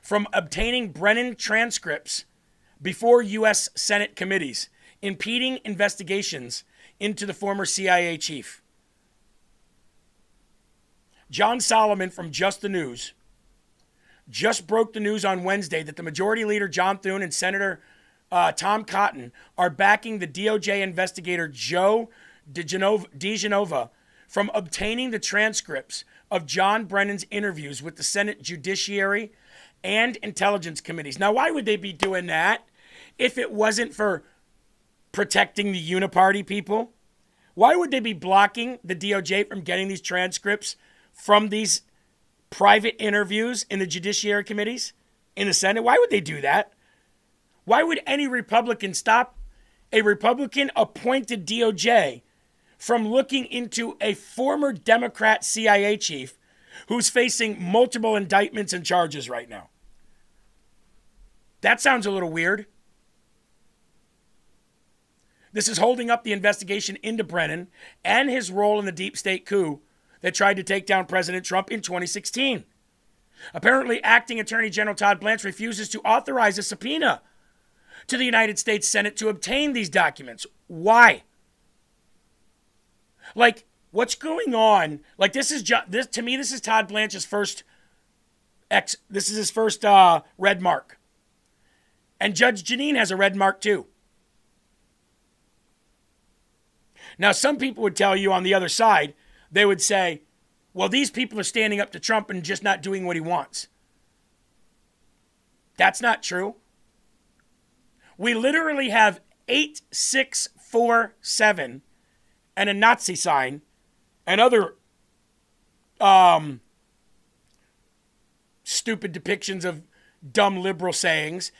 from obtaining Brennan transcripts before U.S. Senate committees, impeding investigations into the former CIA chief. John Solomon from Just the News just broke the news on Wednesday that the Majority Leader John Thune and Senator Tom Cotton are backing the DOJ investigator Joe DeGenova from obtaining the transcripts of John Brennan's interviews with the Senate Judiciary and Intelligence Committees. Now, why would they be doing that if it wasn't for protecting the Uniparty people? Why would they be blocking the DOJ from getting these transcripts from these private interviews in the judiciary committees in the Senate? Why would they do that? Why would any Republican stop a Republican appointed DOJ from looking into a former Democrat CIA chief who's facing multiple indictments and charges right now? That sounds a little weird. This is holding up the investigation into Brennan and his role in the deep state coup that tried to take down President Trump in 2016. Apparently, Acting Attorney General Todd Blanche refuses to authorize a subpoena to the United States Senate to obtain these documents. Why? Like, what's going on? Like, this is to me, this is Todd Blanche's first this is his first red mark. And Judge Jeanine has a red mark too. Now, some people would tell you on the other side, they would say, well, these people are standing up to Trump and just not doing what he wants. That's not true. We literally have 8647 and a Nazi sign and other stupid depictions of dumb liberal sayings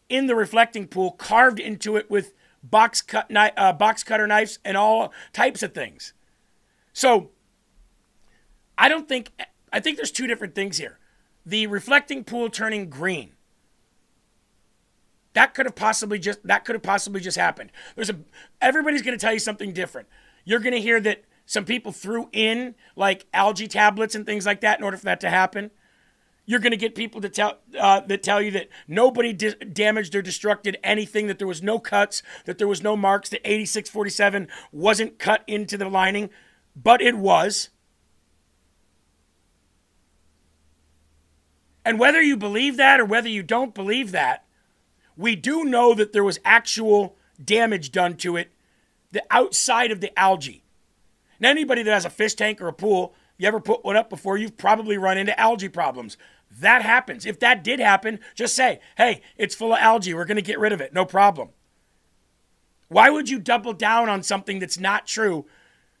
in the reflecting pool, carved into it with box cutter knives and all types of things. So I think there's two different things here. The reflecting pool turning green. That could have possibly just happened. Everybody's going to tell you something different. You're going to hear that some people threw in like algae tablets and things like that in order for that to happen. You're going to get people to tell you that nobody damaged or destructed anything, that there was no cuts, that there was no marks, that 8647 wasn't cut into the lining, but it was. And whether you believe that or whether you don't believe that, we do know that there was actual damage done to it, the outside of the algae. Now, anybody that has a fish tank or a pool, you ever put one up before, you've probably run into algae problems. That happens. If that did happen, just say, hey, it's full of algae. We're going to get rid of it. No problem. Why would you double down on something that's not true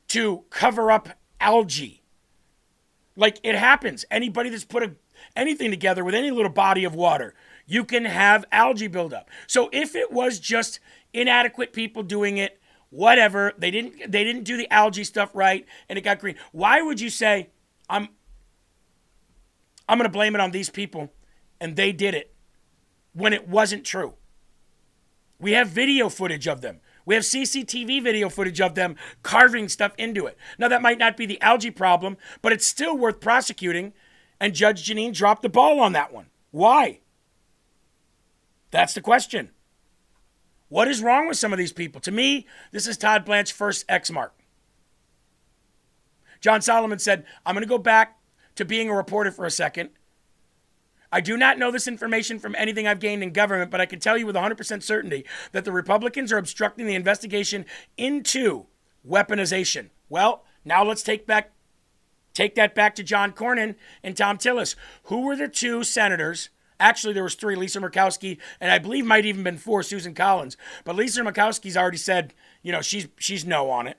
to cover up algae? Like, it happens. Anybody that's put anything together with any little body of water, you can have algae buildup. So if it was just inadequate people doing it, whatever, they didn't do the algae stuff right and it got green, why would you say, I'm going to blame it on these people and they did it when it wasn't true? We have video footage of them. We have CCTV video footage of them carving stuff into it. Now, that might not be the algae problem, but it's still worth prosecuting, and Judge Jeanine dropped the ball on that one. Why? That's the question. What is wrong with some of these people? To me, this is Todd Blanche's first X mark. John Solomon said, I'm going to go back to being a reporter for a second. I do not know this information from anything I've gained in government, but I can tell you with 100% certainty that the Republicans are obstructing the investigation into weaponization. Well, now let's take that back to John Cornyn and Tom Tillis. Who were the two senators? Actually, there was three, Lisa Murkowski, and I believe might even been four, Susan Collins. But Lisa Murkowski's already said, she's no on it.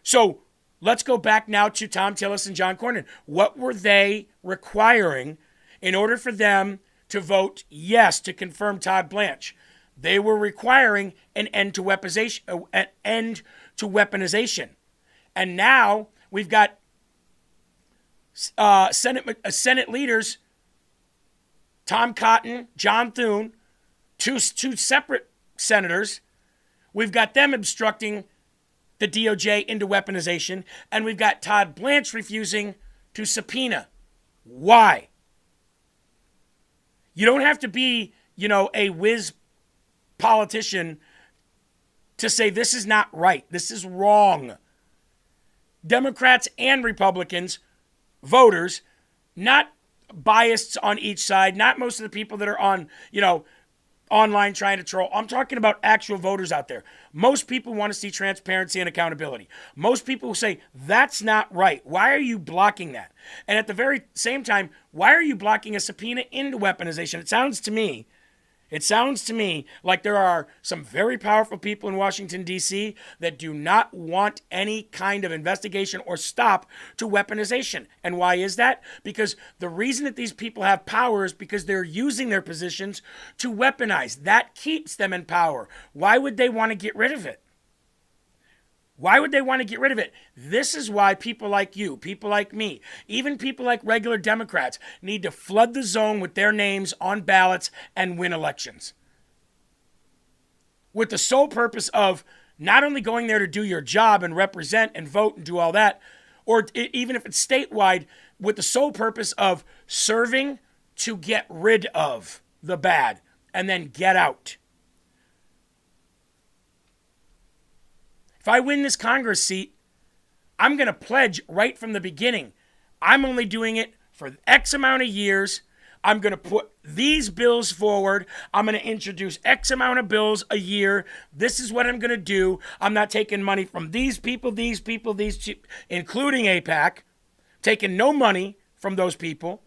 So let's go back now to Tom Tillis and John Cornyn. What were they requiring in order for them to vote yes to confirm Todd Blanche? They were requiring an end to weaponization. And now we've got Senate leaders, Tom Cotton, John Thune, two separate senators. We've got them obstructing the DOJ into weaponization, and we've got Todd Blanche refusing to subpoena. Why? You don't have to be, a whiz politician to say this is not right. This is wrong. Democrats and Republicans, voters, not biased on each side, not most of the people that are on, online trying to troll. I'm talking about actual voters out there. Most people want to see transparency and accountability. Most people will say, that's not right. Why are you blocking that? And at the very same time, why are you blocking a subpoena into weaponization? It sounds to me It sounds to me like there are some very powerful people in Washington, D.C. that do not want any kind of investigation or stop to weaponization. And why is that? Because the reason that these people have power is because they're using their positions to weaponize. That keeps them in power. Why would they want to get rid of it? Why would they want to get rid of it? This is why people like you, people like me, even people like regular Democrats need to flood the zone with their names on ballots and win elections. With the sole purpose of not only going there to do your job and represent and vote and do all that, or even if it's statewide, with the sole purpose of serving to get rid of the bad and then get out. If I win this Congress seat, I'm going to pledge right from the beginning. I'm only doing it for X amount of years. I'm going to put these bills forward. I'm going to introduce X amount of bills a year. This is what I'm going to do. I'm not taking money from these people, including AIPAC. Taking no money from those people.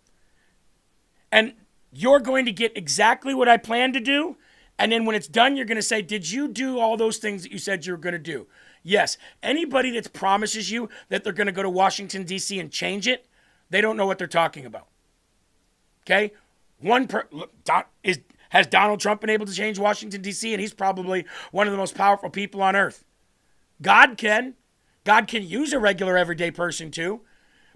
And you're going to get exactly what I plan to do. And then when it's done, you're going to say, did you do all those things that you said you were going to do? Yes. Anybody that promises you that they're going to go to Washington, D.C. and change it, they don't know what they're talking about. Okay? Has Donald Trump been able to change Washington, D.C.? And he's probably one of the most powerful people on earth. God can. God can use a regular, everyday person too.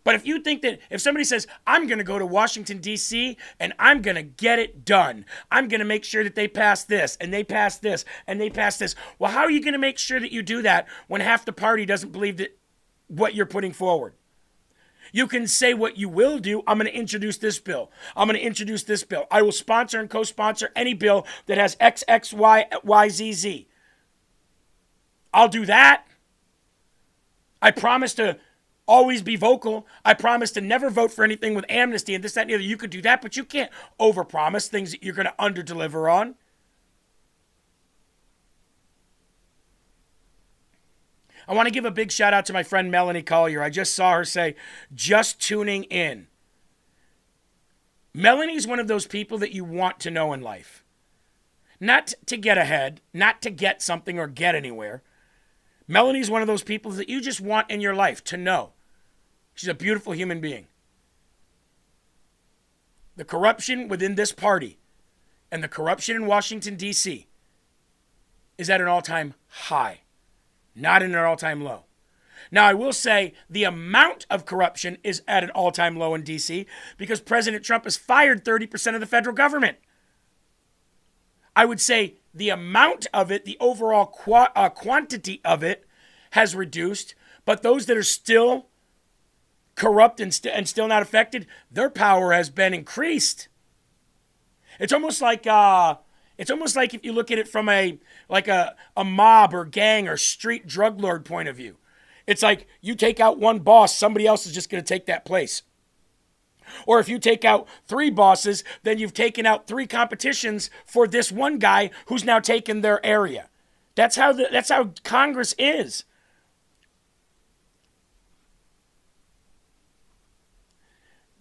But if you think that if somebody says, I'm going to go to Washington, D.C., and I'm going to get it done, I'm going to make sure that they pass this, and they pass this, and they pass this. Well, how are you going to make sure that you do that when half the party doesn't believe that what you're putting forward? You can say what you will do. I'm going to introduce this bill. I'm going to introduce this bill. I will sponsor and co-sponsor any bill that has X, X, Y, Y, Z, Z. I'll do that. I promise to always be vocal. I promise to never vote for anything with amnesty and this, that, and the other. You could do that, but you can't overpromise things that you're going to underdeliver on. I want to give a big shout out to my friend Melanie Collier. I just saw her say, just tuning in. Melanie's one of those people that you want to know in life. Not to get ahead, not to get something or get anywhere. Melanie's one of those people that you just want in your life to know. She's a beautiful human being. The corruption within this party and the corruption in Washington, D.C. is at an all-time high, not in an all-time low. Now, I will say the amount of corruption is at an all-time low in D.C. because President Trump has fired 30% of the federal government. I would say the amount of it, the overall quantity of it has reduced, but those that are still corrupt and still not affected, their power has been increased. It's almost like if you look at it from a mob or gang or street drug lord point of view. It's like you take out one boss, somebody else is just going to take that place. Or if you take out 3 bosses, then you've taken out 3 competitions for this one guy who's now taken their area. That's how Congress is.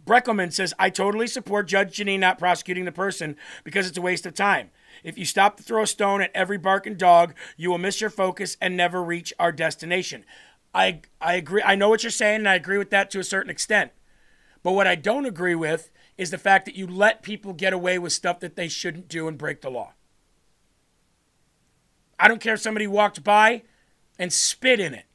Breckelman says, I totally support Judge Janine not prosecuting the person because it's a waste of time. If you stop to throw a stone at every barking dog, you will miss your focus and never reach our destination. I agree. I know what you're saying, and I agree with that to a certain extent. But what I don't agree with is the fact that you let people get away with stuff that they shouldn't do and break the law. I don't care if somebody walked by and spit in it.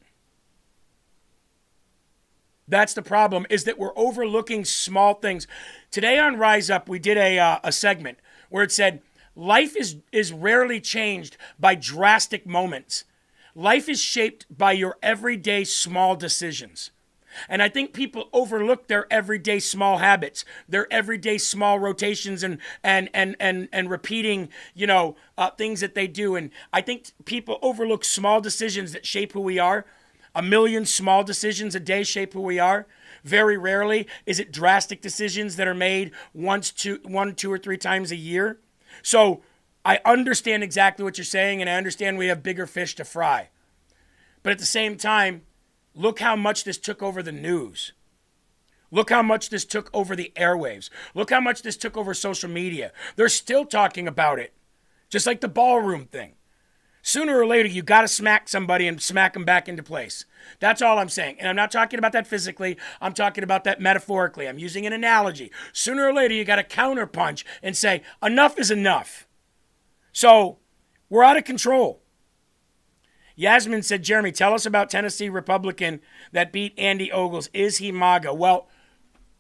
That's the problem, is that we're overlooking small things. Today on Rise Up, we did a segment where it said, life is rarely changed by drastic moments. Life is shaped by your everyday small decisions. And I think people overlook their everyday small habits, their everyday small rotations and repeating, things that they do. And I think people overlook small decisions that shape who we are. 1 million small decisions a day shape who we are. Very rarely is it drastic decisions that are made 1, 2, or 3 times a year. So I understand exactly what you're saying, and I understand we have bigger fish to fry. But at the same time, look how much this took over the news. Look how much this took over the airwaves. Look how much this took over social media. They're still talking about it Just like the ballroom thing. Sooner or later, you got to smack somebody and smack them back into place. That's all I'm saying. And I'm not talking about that physically. I'm talking about that metaphorically. I'm using an analogy. Sooner or later, you got to counterpunch and say, enough is enough. So we're out of control. Yasmin said, Jeremy, tell us about Tennessee Republican that beat Andy Ogles. Is he MAGA? Well,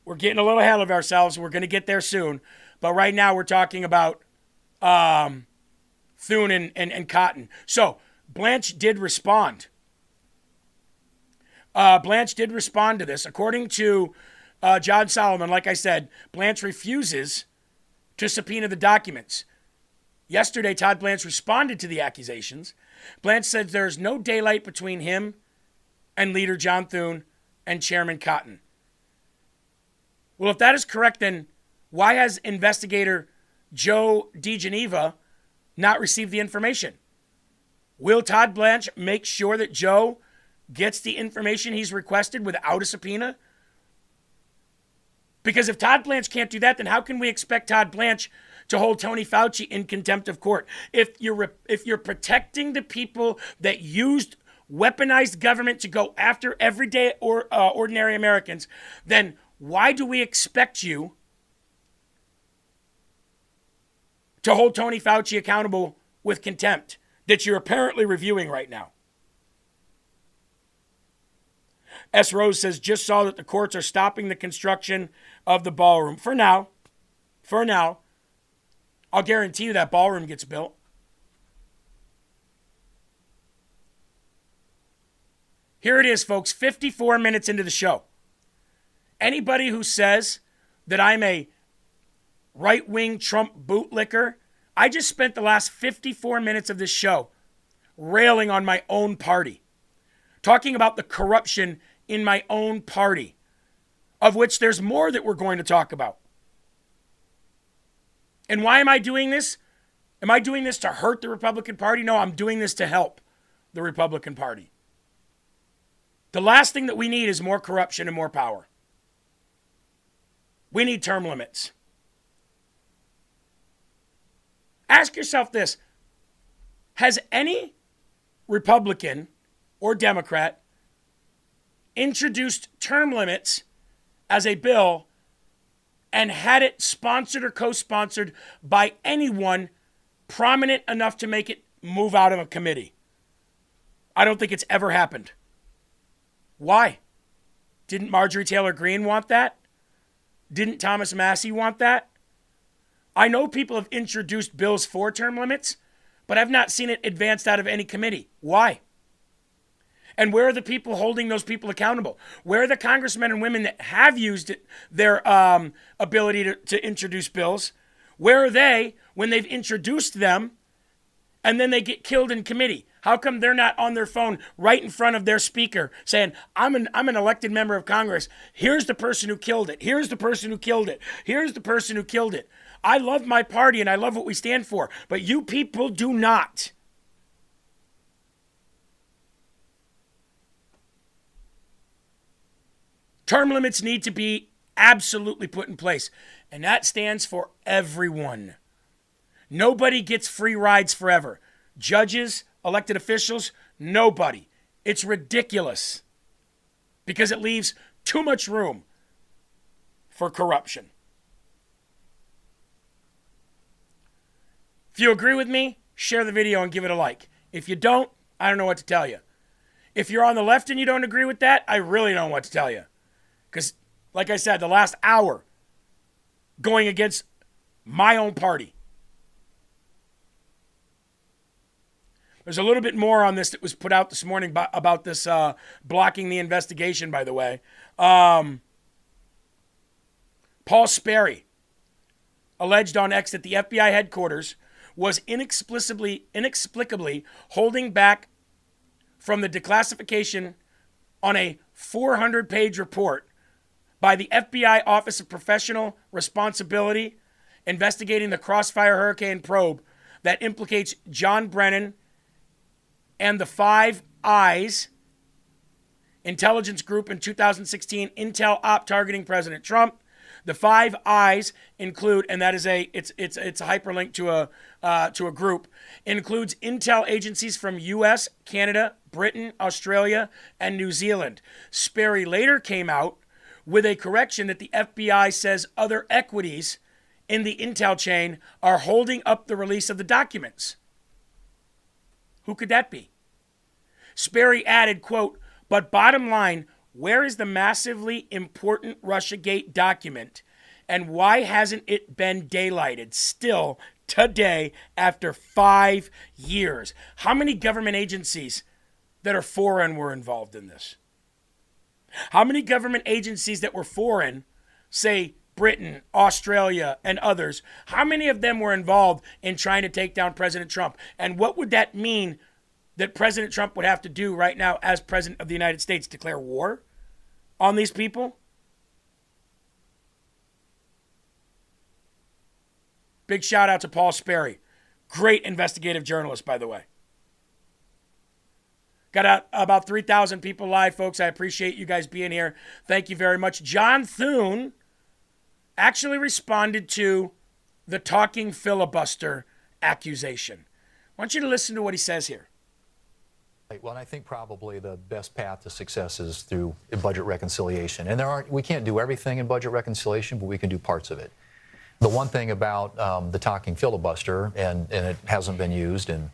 we're getting a little ahead of ourselves. We're going to get there soon. But right now we're talking about Thune and Cotton. So Blanche did respond. Blanche did respond to this. According to John Solomon, like I said, Blanche refuses to subpoena the documents. Yesterday, Todd Blanche responded to the accusations. Blanche said there's no daylight between him and leader John Thune and Chairman Cotton. Well, if that is correct, then why has investigator Joe DeGeneva not received the information? Will Todd Blanche make sure that Joe gets the information he's requested without a subpoena? Because if Todd Blanche can't do that, then how can we expect Todd Blanche to hold Tony Fauci in contempt of court? If you're protecting the people that used weaponized government to go after everyday or ordinary Americans, then why do we expect you to hold Tony Fauci accountable with contempt that you're apparently reviewing right now? S. Rose says, just saw that the courts are stopping the construction of the ballroom. For now. I'll guarantee you that ballroom gets built. Here it is, folks, 54 minutes into the show. Anybody who says that I'm a right-wing Trump bootlicker, I just spent the last 54 minutes of this show railing on my own party, talking about the corruption in my own party, of which there's more that we're going to talk about. And why am I doing this? Am I doing this to hurt the Republican Party? No, I'm doing this to help the Republican Party. The last thing that we need is more corruption and more power. We need term limits. Ask yourself this. Has any Republican or Democrat introduced term limits as a bill and had it sponsored or co-sponsored by anyone prominent enough to make it move out of a committee? I don't think it's ever happened. Why? Didn't Marjorie Taylor Greene want that? Didn't Thomas Massie want that? I know people have introduced bills for term limits, but I've not seen it advanced out of any committee. Why? And where are the people holding those people accountable? Where are the congressmen and women that have used their ability to introduce bills? Where are they when they've introduced them and then they get killed in committee? How come they're not on their phone right in front of their speaker saying, I'm an elected member of Congress. Here's the person who killed it. Here's the person who killed it. Here's the person who killed it. I love my party and I love what we stand for, but you people do not. Term limits need to be absolutely put in place, and that stands for everyone. Nobody gets free rides forever. Judges, elected officials, nobody. It's ridiculous because it leaves too much room for corruption. If you agree with me, share the video and give it a like. If you don't, I don't know what to tell you. If you're on the left and you don't agree with that, I really don't know what to tell you. Because, like I said, the last hour going against my own party. There's a little bit more on this that was put out this morning about this blocking the investigation, by the way. Paul Sperry alleged on X that the FBI headquarters was inexplicably holding back from the declassification on a 400-page report by the FBI Office of Professional Responsibility investigating the Crossfire Hurricane probe that implicates John Brennan and the Five Eyes intelligence group in 2016 intel op targeting President Trump. The 5 Eyes include, and that is it's a hyperlink to a group, includes intel agencies from U.S., Canada, Britain, Australia, and New Zealand. Sperry later came out with a correction that the FBI says other equities in the intel chain are holding up the release of the documents. Who could that be? Sperry added, quote, "But bottom line, where is the massively important Russiagate document, and why hasn't it been daylighted still today after 5 years?" How many government agencies that are foreign were involved in this? How many government agencies that were foreign, say Britain, Australia, and others, how many of them were involved in trying to take down President Trump? And what would that mean that President Trump would have to do right now as President of the United States? Declare war on these people? Big shout out to Paul Sperry. Great investigative journalist, by the way. Got about 3,000 people live, folks. I appreciate you guys being here. Thank you very much. John Thune actually responded to the talking filibuster accusation. I want you to listen to what he says here. Well, and I think probably the best path to success is through budget reconciliation. And we can't do everything in budget reconciliation, but we can do parts of it. The one thing about the talking filibuster, and it hasn't been used in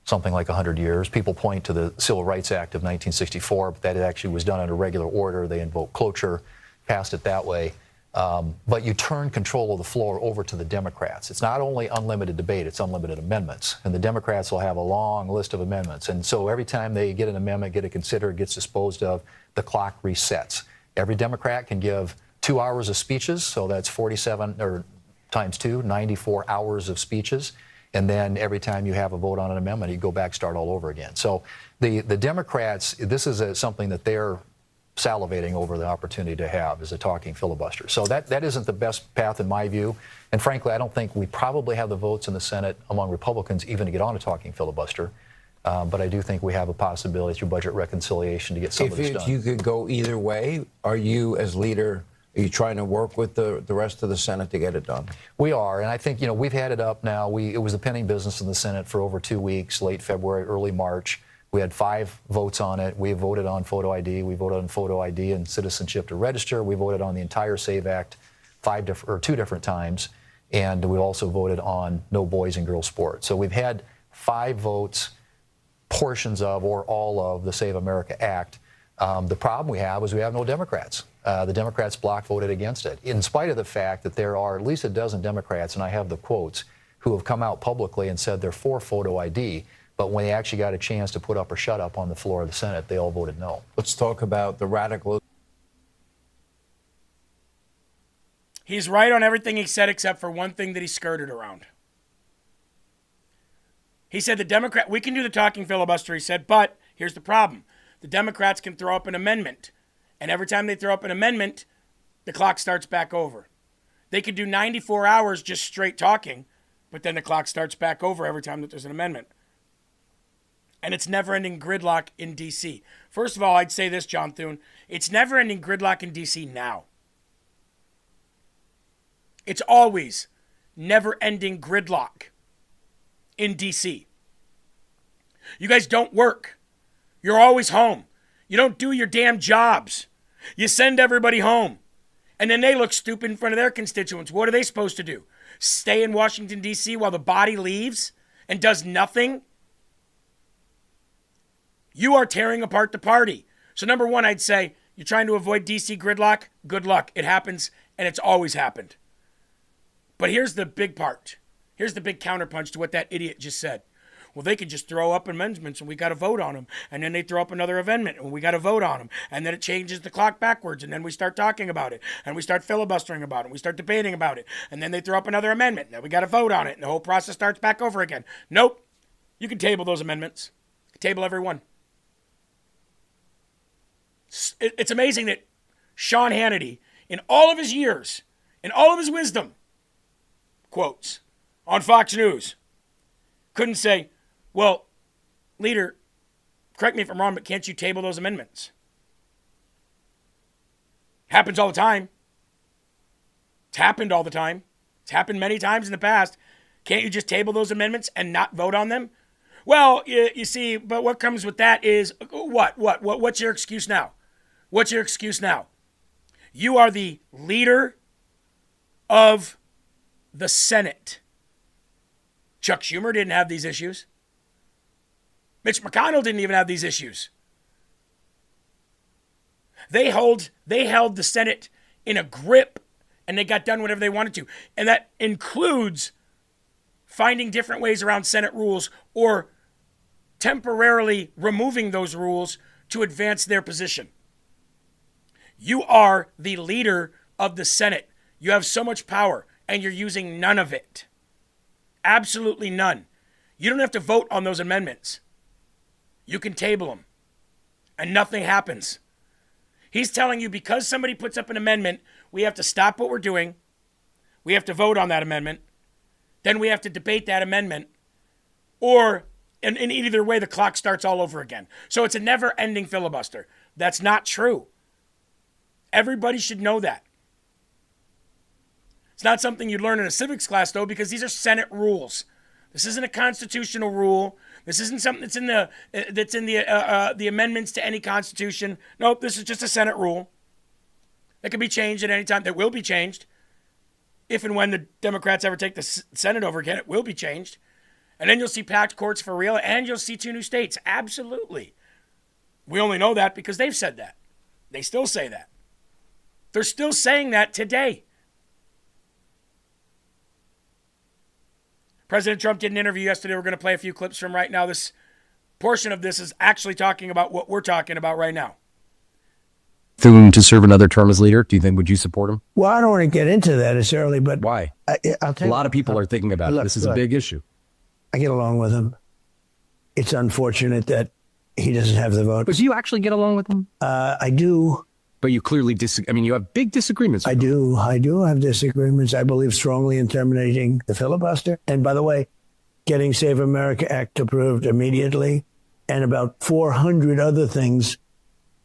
something like 100 years, people point to the Civil Rights Act of 1964, but that it actually was done under regular order. They invoked cloture, passed it that way. But you turn control of the floor over to the Democrats. It's not only unlimited debate, it's unlimited amendments. And the Democrats will have a long list of amendments. And so every time they get an amendment, get it considered, gets disposed of, the clock resets. Every Democrat can give 2 hours of speeches, so that's 47, or times 2, 94 hours of speeches. And then every time you have a vote on an amendment, you go back, start all over again. So the Democrats, this is something that they're salivating over the opportunity to have, is a talking filibuster. So that isn't the best path in my view. And frankly, I don't think we probably have the votes in the Senate among Republicans even to get on a talking filibuster. But I do think we have a possibility through budget reconciliation to get some of this done. If you could go either way, are you, as leader, are you trying to work with the rest of the Senate to get it done? We are, and I think, we've had it up now. It was a pending business in the Senate for over 2 weeks, late February, early March. We had 5 votes on it. We voted on photo ID. We voted on photo ID and citizenship to register. We voted on the entire SAVE Act 2 different times. And we also voted on no boys and girls sports. So we've had 5 votes, portions of or all of the Save America Act. The problem we have is we have no Democrats. The Democrats block voted against it, in spite of the fact that there are at least a dozen Democrats, and I have the quotes, who have come out publicly and said they're for photo ID. But when they actually got a chance to put up or shut up on the floor of the Senate, they all voted no. Let's talk about the radical. He's right on everything he said except for one thing that he skirted around. He said we can do the talking filibuster, he said, but here's the problem. The Democrats can throw up an amendment. And every time they throw up an amendment, the clock starts back over. They could do 94 hours just straight talking, but then the clock starts back over every time that there's an amendment. And it's never-ending gridlock in D.C. First of all, I'd say this, John Thune. It's never-ending gridlock in D.C. now. It's always never-ending gridlock in D.C. You guys don't work. You're always home. You don't do your damn jobs. You send everybody home. And then they look stupid in front of their constituents. What are they supposed to do? Stay in Washington, D.C. while the body leaves and does nothing? You are tearing apart the party. So number one, I'd say, you're trying to avoid D.C. gridlock? Good luck. It happens, and it's always happened. But here's the big part. Here's the big counterpunch to what that idiot just said. Well, they could just throw up amendments, and we got to vote on them. And then they throw up another amendment, and we got to vote on them. And then it changes the clock backwards, and then we start talking about it. And we start filibustering about it. And we start debating about it. And then they throw up another amendment, and then we got to vote on it. And the whole process starts back over again. Nope. You can table those amendments. Table every one. It's amazing that Sean Hannity, in all of his years, in all of his wisdom, quotes, on Fox News, couldn't say, well, leader, correct me if I'm wrong, but can't you table those amendments? Happens all the time. It's happened all the time. It's happened many times in the past. Can't you just table those amendments and not vote on them? Well, you see, but what comes with that is what's your excuse now? What's your excuse now? You are the leader of the Senate. Chuck Schumer didn't have these issues. Mitch McConnell didn't even have these issues. They held the Senate in a grip, and they got done whatever they wanted to. And that includes finding different ways around Senate rules or temporarily removing those rules to advance their position. You are the leader of the Senate. You have so much power, and you're using none of it. Absolutely none. You don't have to vote on those amendments. You can table them, and nothing happens. He's telling you because somebody puts up an amendment, we have to stop what we're doing. We have to vote on that amendment. Then we have to debate that amendment. Or in either way, the clock starts all over again. So it's a never-ending filibuster. That's not true. Everybody should know that. It's not something you learn in a civics class, though, because these are Senate rules. This isn't a constitutional rule. This isn't something that's in the amendments to any constitution. Nope, this is just a Senate rule. That can be changed at any time. That will be changed. If and when the Democrats ever take the Senate over again, it will be changed. And then you'll see packed courts for real, and you'll see 2 new states. Absolutely. We only know that because they've said that. They still say that. They're still saying that today. President Trump did an interview yesterday. We're going to play a few clips from right now. This portion of this is actually talking about what we're talking about right now. To serve another term as leader, do you think, would you support him? Well, I don't want to get into that necessarily, but Why? I'll tell A you, lot of people are thinking about it. This is a big issue. I get along with him. It's unfortunate that he doesn't have the vote. But do you actually get along with him? I do. But you clearly disagree. I mean, you have big disagreements. I do have disagreements. I believe strongly in terminating the filibuster. And by the way, getting Save America Act approved immediately and about 400 other things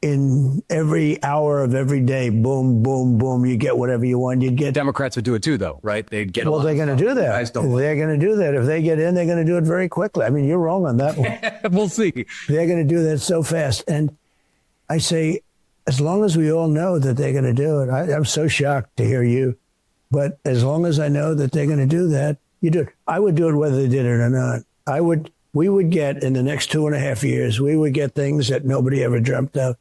in every hour of every day. Boom, boom, boom. You get whatever you want. You get. Democrats would do it too, though, right? They'd get. Well, they're going to do that. They're going to do that. If they get in, they're going to do it very quickly. I mean, you're wrong on that one. We'll see. They're going to do that so fast. And I say, as long as we all know that they're going to do it, I'm so shocked to hear you. But as long as I know that they're going to do that, you do it. I would do it whether they did it or not. We would get in the next 2.5 years, we would get things that nobody ever dreamt of.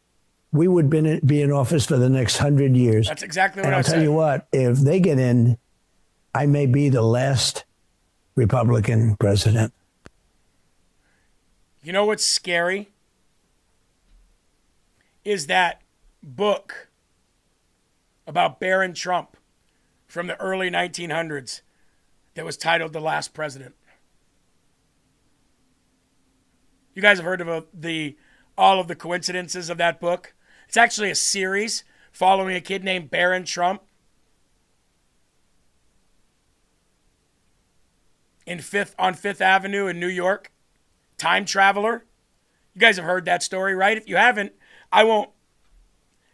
We would be in office for the next 100 years. That's exactly what and I I'll said. tell you what, if they get in, I may be the last Republican president. You know what's scary? Is that book about Barron Trump from the early 1900s that was titled The Last President. You guys have heard of all of the coincidences of that book? It's actually a series following a kid named Barron Trump on Fifth Avenue in New York. Time traveler. You guys have heard that story, right? If you haven't, I won't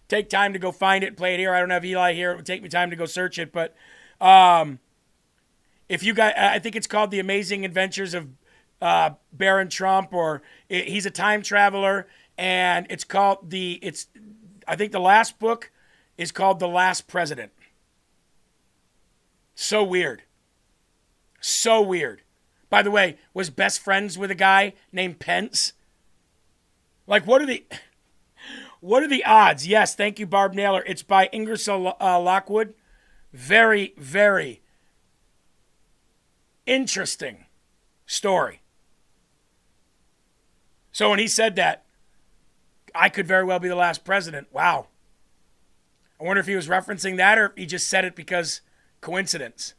take time to go find it and play it here. I don't have Eli here. It would take me time to go search it. But if you guys, I think it's called The Amazing Adventures of Barron Trump, or he's a time traveler, and it's called I think the last book is called The Last President. So weird. So weird. By the way, was best friends with a guy named Pence. Like, what are the odds? Yes, thank you, Barb Naylor. It's by Ingersoll Lockwood. Very, very interesting story. So when he said that, I could very well be the last president. Wow. I wonder if he was referencing that or if he just said it because coincidence.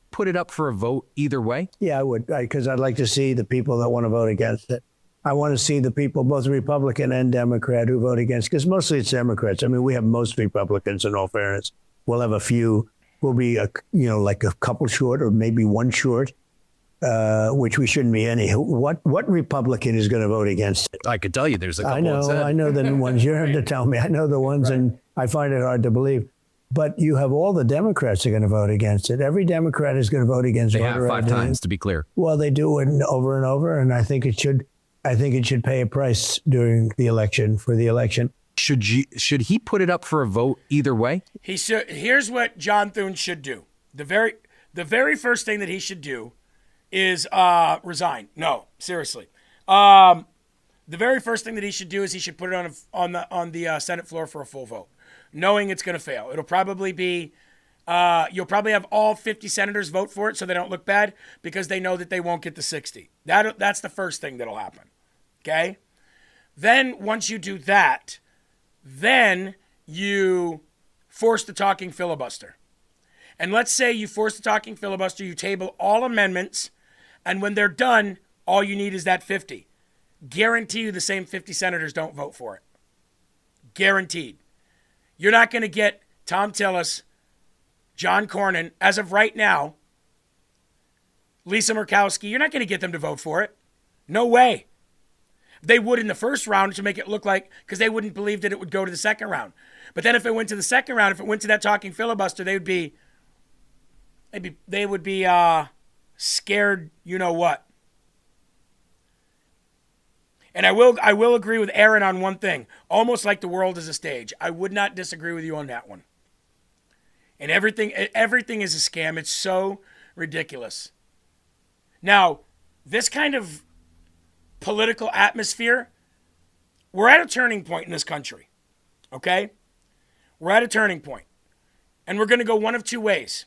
Put it up for a vote either way? Yeah, I would, because I'd like to see the people that want to vote against it. I want to see the people, both Republican and Democrat, who vote against, because mostly it's Democrats. I mean, we have most Republicans, in all fairness. We'll have a few. We'll be, like a couple short or maybe one short, which we shouldn't be any. What Republican is going to vote against it? I could tell you there's a couple. I know the ones. You don't have to tell me. I know the ones, right. And I find it hard to believe. But you have all the Democrats are going to vote against it. Every Democrat is going to vote against They have voter 5 ID. times, to be clear. Well, they do it over and over, and I think it should. I think it should pay a price during the election for the election. Should he put it up for a vote either way? He should. Here's what John Thune should do. The very first thing that he should do is resign. No, seriously. The very first thing that he should do is he should put it on the Senate floor for a full vote, knowing it's going to fail. It'll probably be. You'll probably have all 50 senators vote for it so they don't look bad because they know that they won't get the 60. That's the first thing that'll happen. Okay? Then once you do that, then you force the talking filibuster. And let's say you force the talking filibuster, you table all amendments, and when they're done, all you need is that 50. Guarantee you the same 50 senators don't vote for it. Guaranteed. You're not going to get Tom Tillis, John Cornyn, as of right now, Lisa Murkowski, you're not going to get them to vote for it. No way. They would in the first round to make it look like, because they wouldn't believe that it would go to the second round. But then if it went to the second round, if it went to that talking filibuster, they would be scared, you know what. And I will agree with Aaron on one thing. Almost like the world is a stage. I would not disagree with you on that one. And everything is a scam. It's so ridiculous. Now, this kind of political atmosphere, we're at a turning point in this country. Okay? We're at a turning point. And we're going to go one of two ways.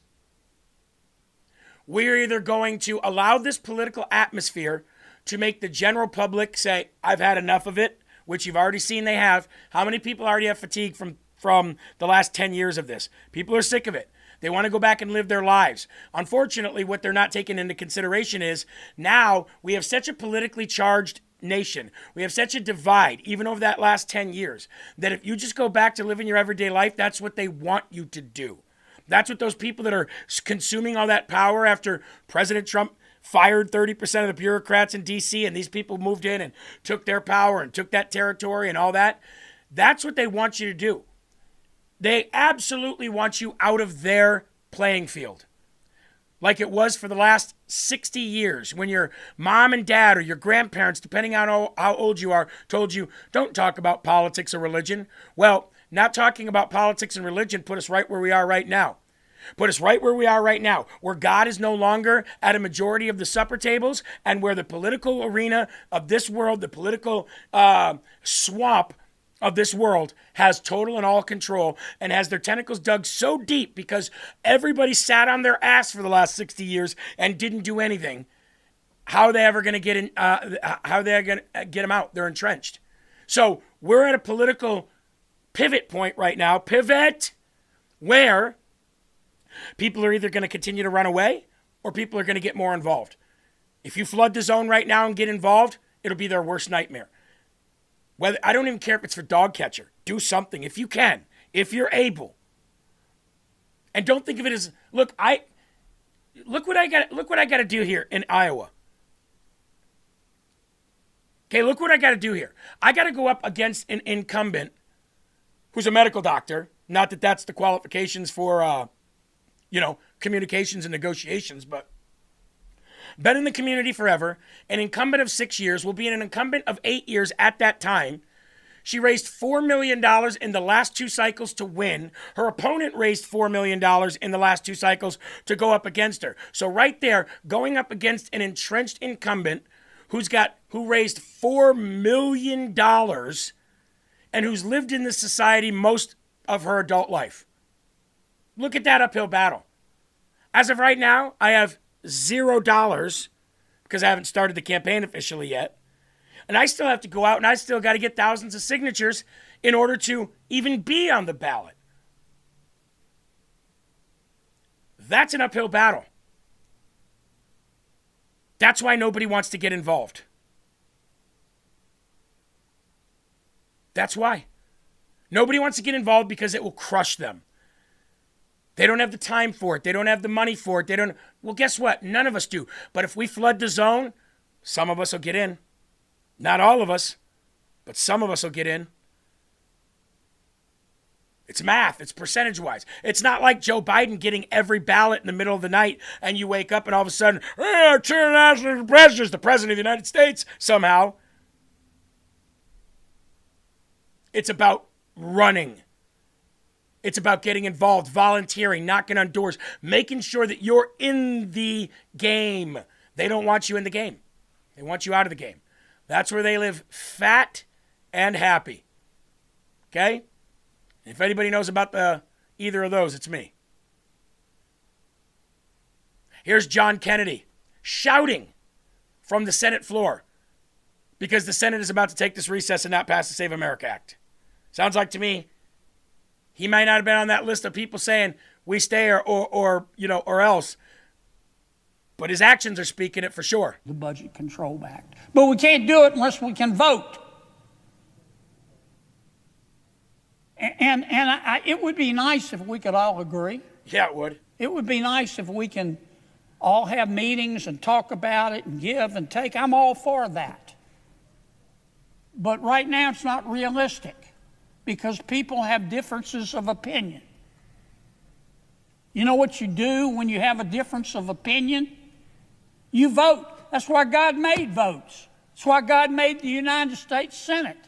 We're either going to allow this political atmosphere to make the general public say, I've had enough of it, which you've already seen they have. How many people already have fatigue from the last 10 years of this? People are sick of it. They want to go back and live their lives. Unfortunately, what they're not taking into consideration is now we have such a politically charged nation. We have such a divide, even over that last 10 years, that if you just go back to living your everyday life, that's what they want you to do. That's what those people that are consuming all that power after President Trump fired 30% of the bureaucrats in D.C. and these people moved in and took their power and took that territory and all that. That's what they want you to do. They absolutely want you out of their playing field. Like it was for the last 60 years when your mom and dad or your grandparents, depending on how old you are, told you, don't talk about politics or religion. Well, not talking about politics and religion put us right where we are right now. Put us right where we are right now, where God is no longer at a majority of the supper tables and where the political arena of this world, the political swamp of this world has total and all control and has their tentacles dug so deep because everybody sat on their ass for the last 60 years and didn't do anything. How are they ever going to get in? How are they going to get them out? They're entrenched. So we're at a political pivot point right now, where people are either going to continue to run away or people are going to get more involved. If you flood the zone right now and get involved, it'll be their worst nightmare. I don't even care if it's for dog catcher. Do something if you can, if you're able. And don't think of it as, look what I got to do here in Iowa. Okay, look what I got to do here. I got to go up against an incumbent who's a medical doctor. Not that that's the qualifications for communications and negotiations, but been in the community forever, an incumbent of 6 years, will be an incumbent of 8 years at that time. She raised $4 million in the last 2 cycles to win. Her opponent raised $4 million in the last 2 cycles to go up against her. So right there, going up against an entrenched incumbent who raised $4 million and who's lived in this society most of her adult life. Look at that uphill battle. As of right now, I have $0 because I haven't started the campaign officially yet. And I still have to go out and I still got to get thousands of signatures in order to even be on the ballot. That's an uphill battle. That's why nobody wants to get involved. That's why. Nobody wants to get involved because it will crush them. They don't have the time for it. They don't have the money for it. Well, guess what? None of us do. But if we flood the zone, some of us will get in. Not all of us, but some of us will get in. It's math. It's percentage-wise. It's not like Joe Biden getting every ballot in the middle of the night and you wake up and all of a sudden, our international president is the president of the United States somehow. It's about running. It's about getting involved, volunteering, knocking on doors, making sure that you're in the game. They don't want you in the game. They want you out of the game. That's where they live fat and happy. Okay? If anybody knows about either of those, it's me. Here's John Kennedy shouting from the Senate floor because the Senate is about to take this recess and not pass the Save America Act. Sounds like to me he might not have been on that list of people saying we stay or else. But his actions are speaking it for sure. The Budget Control Act. But we can't do it unless we can vote. And it would be nice if we could all agree. Yeah, it would. It would be nice if we can all have meetings and talk about it and give and take. I'm all for that. But right now it's not realistic because people have differences of opinion. You know what you do when you have a difference of opinion? You vote. That's why God made votes. That's why God made the United States Senate.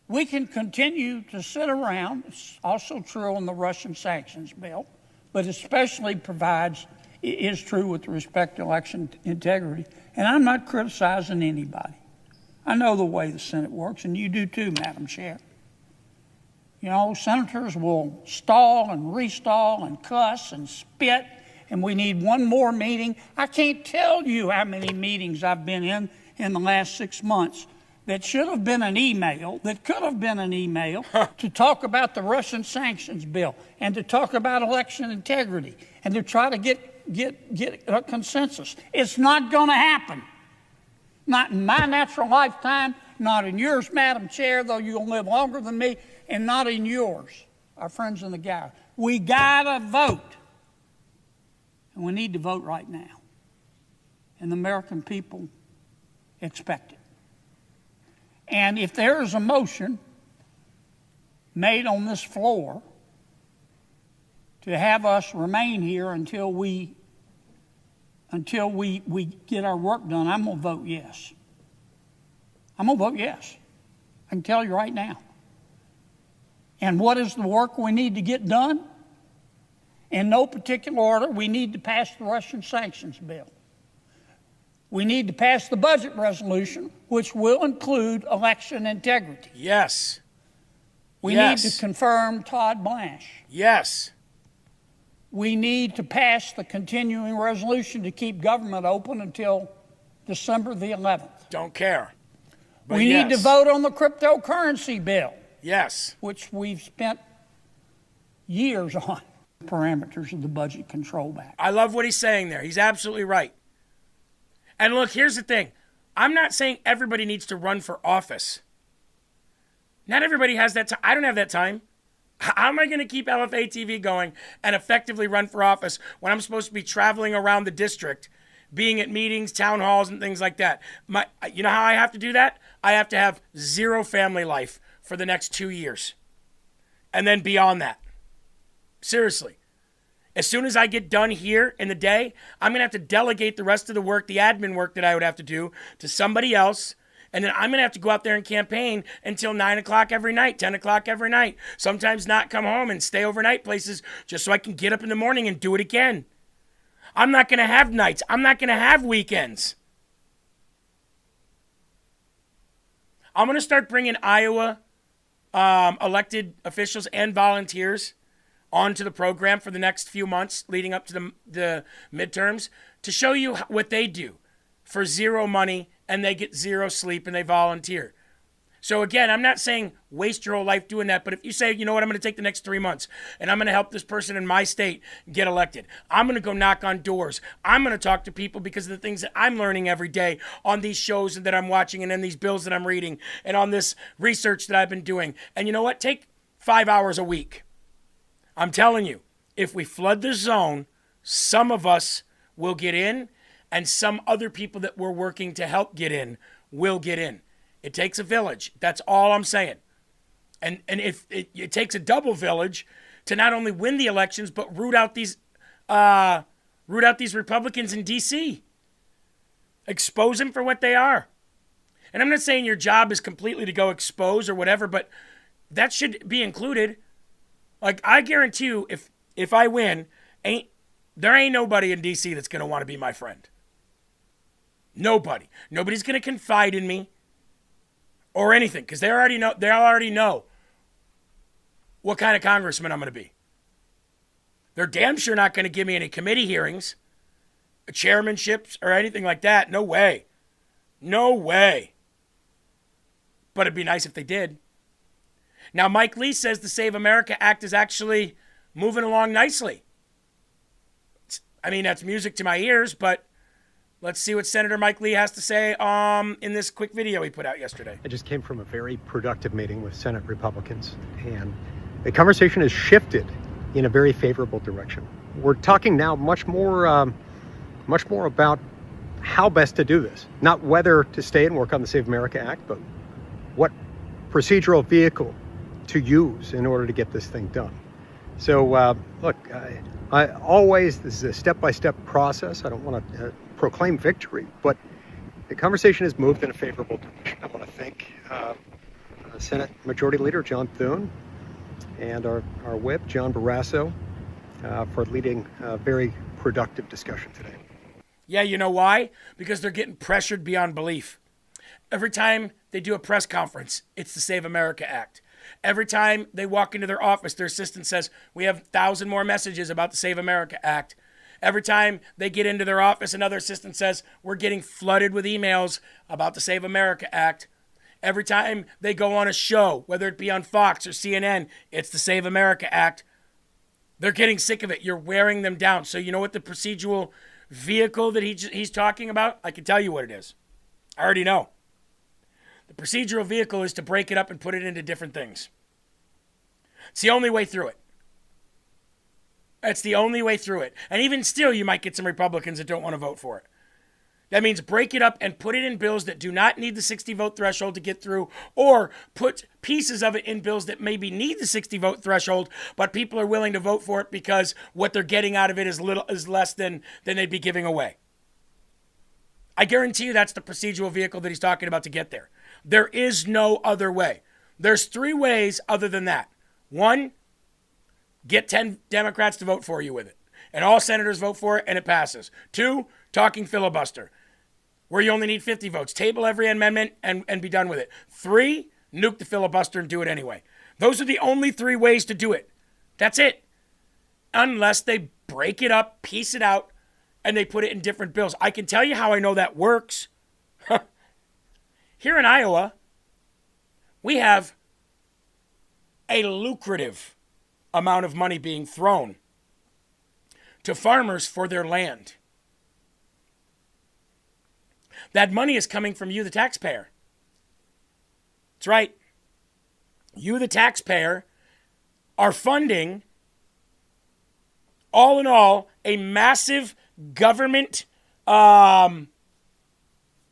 We can continue to sit around. It's also true on the Russian sanctions bill, but especially is true with respect to election integrity. And I'm not criticizing anybody. I know the way the Senate works, and you do too, Madam Chair. You know, senators will stall and restall and cuss and spit, and we need one more meeting. I can't tell you how many meetings I've been in the last 6 months that should have been an email, that could have been an email, to talk about the Russian sanctions bill and to talk about election integrity and to try to get a consensus. It's not going to happen. Not in my natural lifetime, not in yours, Madam Chair, though you'll live longer than me, and not in yours, our friends in the gallery. We got to vote. And we need to vote right now. And the American people expect it. And if there is a motion made on this floor to have us remain here until we get our work done, I'm going to vote yes. I'm going to vote yes. I can tell you right now. And what is the work we need to get done? In no particular order, we need to pass the Russian sanctions bill. We need to pass the budget resolution, which will include election integrity. Yes. We need to confirm Todd Blanche. Yes. We need to pass the continuing resolution to keep government open until December the 11th. Don't care. But we need to vote on the cryptocurrency bill. Yes. Which we've spent years on. Parameters of the Budget Control Act. I love what he's saying there. He's absolutely right. And look, here's the thing. I'm not saying everybody needs to run for office. Not everybody has that time. I don't have that time. How am I going to keep LFA TV going and effectively run for office when I'm supposed to be traveling around the district, being at meetings, town halls, and things like that? You know how I have to do that? I have to have zero family life for the next 2 years. And then beyond that. Seriously. As soon as I get done here in the day, I'm going to have to delegate the rest of the work, the admin work that I would have to do, to somebody else. And then I'm going to have to go out there and campaign until 9 o'clock every night, 10 o'clock every night. Sometimes not come home and stay overnight places just so I can get up in the morning and do it again. I'm not going to have nights. I'm not going to have weekends. I'm going to start bringing Iowa elected officials and volunteers onto the program for the next few months leading up to the midterms to show you what they do for zero money, and they get zero sleep and they volunteer. So again, I'm not saying waste your whole life doing that, but if you say, you know what, I'm going to take the next 3 months and I'm going to help this person in my state get elected. I'm going to go knock on doors. I'm going to talk to people because of the things that I'm learning every day on these shows that I'm watching and in these bills that I'm reading and on this research that I've been doing. And you know what? Take 5 hours a week. I'm telling you, if we flood the zone, some of us will get in, and some other people that we're working to help get in will get in. It takes a village. That's all I'm saying. And if it takes a double village to not only win the elections, but root out these Republicans in D.C. Expose them for what they are. And I'm not saying your job is completely to go expose or whatever, but that should be included. Like, I guarantee you, if I win, there ain't nobody in D.C. that's going to want to be my friend. Nobody. Nobody's going to confide in me or anything, because they already know what kind of congressman I'm going to be. They're damn sure not going to give me any committee hearings, chairmanships, or anything like that. No way. No way. But it'd be nice if they did. Now, Mike Lee says the Save America Act is actually moving along nicely. I mean, that's music to my ears, but let's see what Senator Mike Lee has to say in this quick video he put out yesterday. I just came from a very productive meeting with Senate Republicans, and the conversation has shifted in a very favorable direction. We're talking now much more about how best to do this. Not whether to stay and work on the Save America Act, but what procedural vehicle to use in order to get this thing done. So, look, I always, this is a step-by-step process. I don't want to proclaim victory, but the conversation has moved in a favorable direction. I want to thank Senate Majority Leader John Thune and our whip, John Barrasso, for leading a very productive discussion today. Yeah, you know why? Because they're getting pressured beyond belief. Every time they do a press conference, it's the Save America Act. Every time they walk into their office, their assistant says, we have 1,000 more messages about the Save America Act. Every time they get into their office, another assistant says, we're getting flooded with emails about the Save America Act. Every time they go on a show, whether it be on Fox or CNN, it's the Save America Act. They're getting sick of it. You're wearing them down. So you know what the procedural vehicle that he's talking about? I can tell you what it is. I already know. The procedural vehicle is to break it up and put it into different things. It's the only way through it. It's the only way through it. And even still, you might get some Republicans that don't want to vote for it. That means break it up and put it in bills that do not need the 60-vote threshold to get through, or put pieces of it in bills that maybe need the 60-vote threshold, but people are willing to vote for it because what they're getting out of it is less than they'd be giving away. I guarantee you that's the procedural vehicle that he's talking about to get there. There is no other way. There's 3 ways other than that. 1, get 10 Democrats to vote for you with it, and all senators vote for it, and it passes. 2, talking filibuster, where you only need 50 votes. Table every amendment and be done with it. 3, nuke the filibuster and do it anyway. Those are the only 3 ways to do it. That's it. Unless they break it up, piece it out, and they put it in different bills. I can tell you how I know that works. Here in Iowa, we have a lucrative amount of money being thrown to farmers for their land. That money is coming from you, the taxpayer. That's right. You, the taxpayer, are funding, all in all, a massive government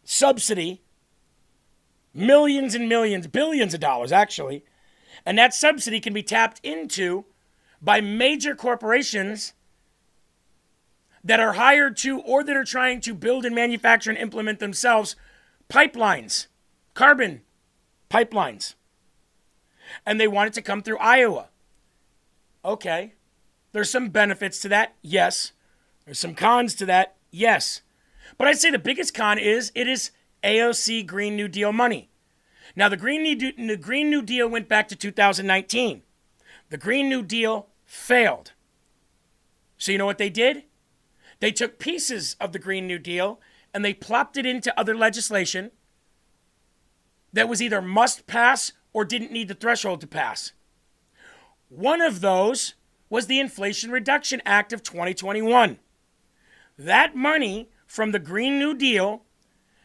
subsidy, millions and millions, billions of dollars, actually. And that subsidy can be tapped into by major corporations that are hired to, or that are trying to build and manufacture and implement themselves, pipelines, carbon pipelines. And they want it to come through Iowa. Okay. There's some benefits to that, yes. There's some cons to that, yes. But I'd say the biggest con is it is AOC Green New Deal money. Now, the Green New Deal went back to 2019. The Green New Deal failed. So you know what they did? They took pieces of the Green New Deal and they plopped it into other legislation that was either must pass or didn't need the threshold to pass. One of those was the Inflation Reduction Act of 2021. That money from the Green New Deal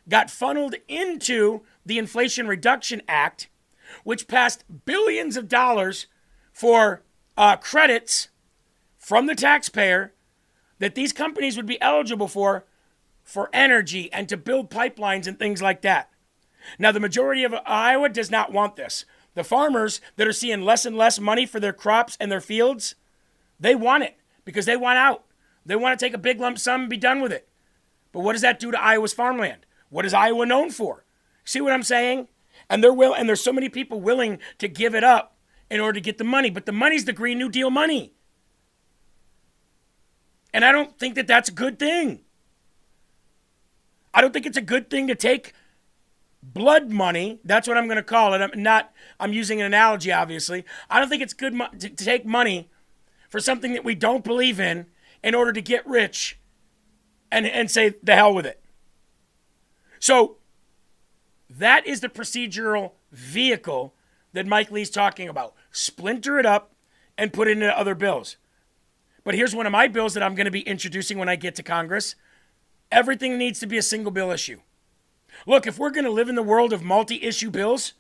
got funneled into the Inflation Reduction Act, which passed billions of dollars for credits from the taxpayer that these companies would be eligible for energy and to build pipelines and things like that. Now, the majority of Iowa does not want this. The farmers that are seeing less and less money for their crops and their fields, they want it because they want out. They want to take a big lump sum and be done with it. But what does that do to Iowa's farmland? What is Iowa known for? See what I'm saying? And there's so many people willing to give it up in order to get the money. But the money's the Green New Deal money. And I don't think that that's a good thing. I don't think it's a good thing to take blood money. That's what I'm going to call it. I'm using an analogy, obviously. I don't think it's good to take money for something that we don't believe in order to get rich and say the hell with it. So that is the procedural vehicle that Mike Lee's talking about. Splinter it up and put it into other bills. But here's one of my bills that I'm going to be introducing when I get to Congress. Everything needs to be a single bill issue. Look, if we're going to live in the world of multi-issue bills,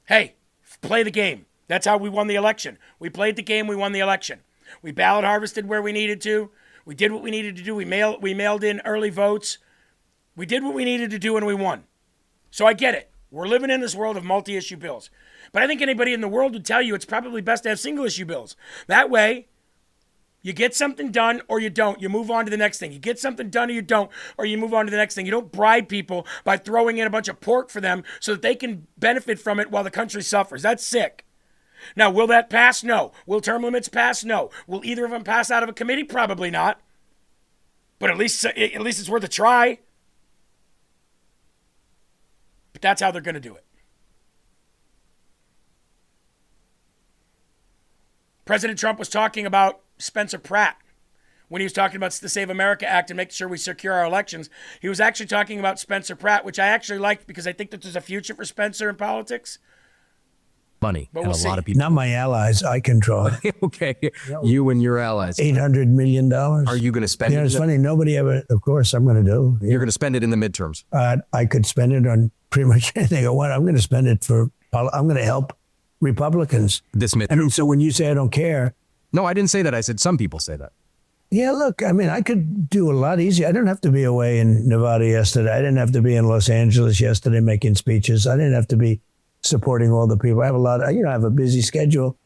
hey, play the game. That's how we won the election. We played the game, we won the election. We ballot harvested where we needed to. We did what we needed to do. We mailed in early votes. We did what we needed to do and we won. So I get it. We're living in this world of multi-issue bills. But I think anybody in the world would tell you it's probably best to have single-issue bills. That way, you get something done or you don't. You move on to the next thing. You get something done or you don't, or you move on to the next thing. You don't bribe people by throwing in a bunch of pork for them so that they can benefit from it while the country suffers. That's sick. Now, will that pass? No. Will term limits pass? No. Will either of them pass out of a committee? Probably not. But at least it's worth a try. But that's how they're going to do it. President Trump was talking about Spencer Pratt when he was talking about the Save America Act and making sure we secure our elections. He was actually talking about Spencer Pratt, which I actually liked because I think that there's a future for Spencer in politics. Money. But And we'll a lot see. of people. Not my allies. I control it. Okay. You and your allies. $800 million. Are you going to spend You know, it? it's funny. Nobody ever, of course, I'm going to do. You're going to spend it in the midterms. I could spend it on pretty much anything I want. I'm going to spend it I'm going to help Republicans. This midterm. And so when you say I don't care, No, I didn't say that. I said some people say that. yeah, look, I mean, I could do a lot easier. I didn't have to be away in Nevada yesterday. I didn't have to be in Los Angeles yesterday making speeches. I didn't have to be supporting all the people. I have I have a busy schedule.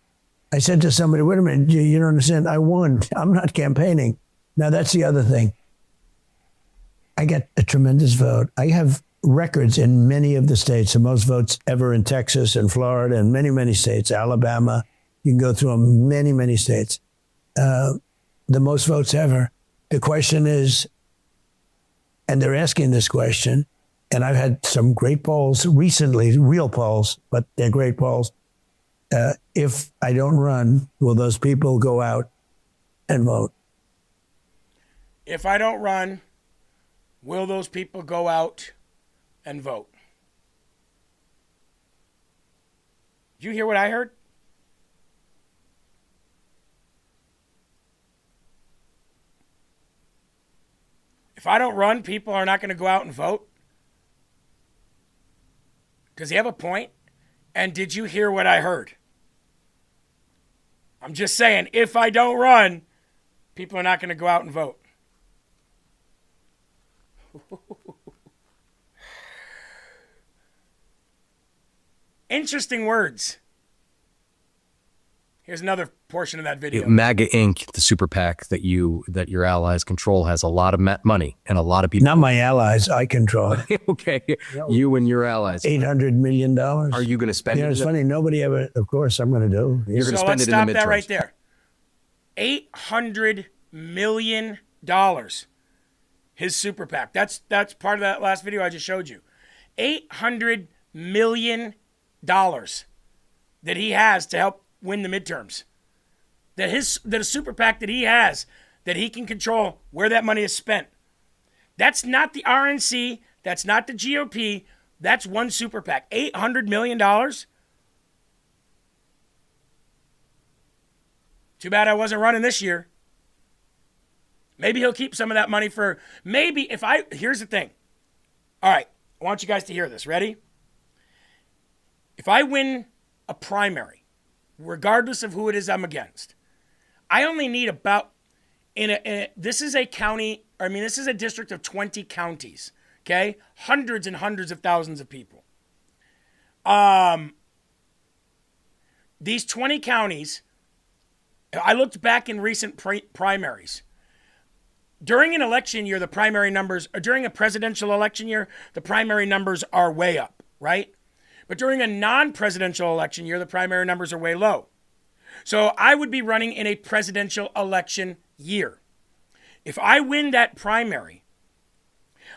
I said to somebody, wait a minute, you don't understand. I won. I'm not campaigning. Now, that's the other thing. I get a tremendous vote. I have records in many of the states, the most votes ever in Texas and Florida and many, many states, Alabama. You can go through them, many, many states. The most votes ever. The question is, and they're asking this question, and I've had some great polls recently, real polls, but they're great polls. If I don't run, will those people go out and vote? If I don't run, will those people go out and vote? Did you hear what I heard? If I don't run, people are not going to go out and vote? Does he have a point? And did you hear what I heard? I'm just saying, if I don't run, people are not going to go out and vote. Interesting words. Here's another portion of that video. MAGA Inc., the super PAC that your allies control, has a lot of money and a lot of people. Not my allies. I control it. Okay. You and your allies. $800 million. Are you going to spend You know, it? it's funny. Nobody ever, of course, I'm going to do. You're going to So spend let's it stop in the midterms. that right there. $800 million. His super PAC. That's part of that last video I just showed you. $800 million that he has to help win the midterms. That a super PAC that he has, that he can control where that money is spent. That's not the RNC. That's not the GOP. That's one super PAC. $800 million. Too bad I wasn't running this year. Maybe he'll keep some of that money for, here's the thing. All right, I want you guys to hear this. Ready? If I win a primary, regardless of who it is I'm against, I only need about, this is a county, this is a district of 20 counties, okay? Hundreds and hundreds of thousands of people. these 20 counties, I looked back in recent primaries. During an election year, the primary numbers, or during a presidential election year, the primary numbers are way up, right? But during a non-presidential election year, the primary numbers are way low. So I would be running in a presidential election year. If I win that primary,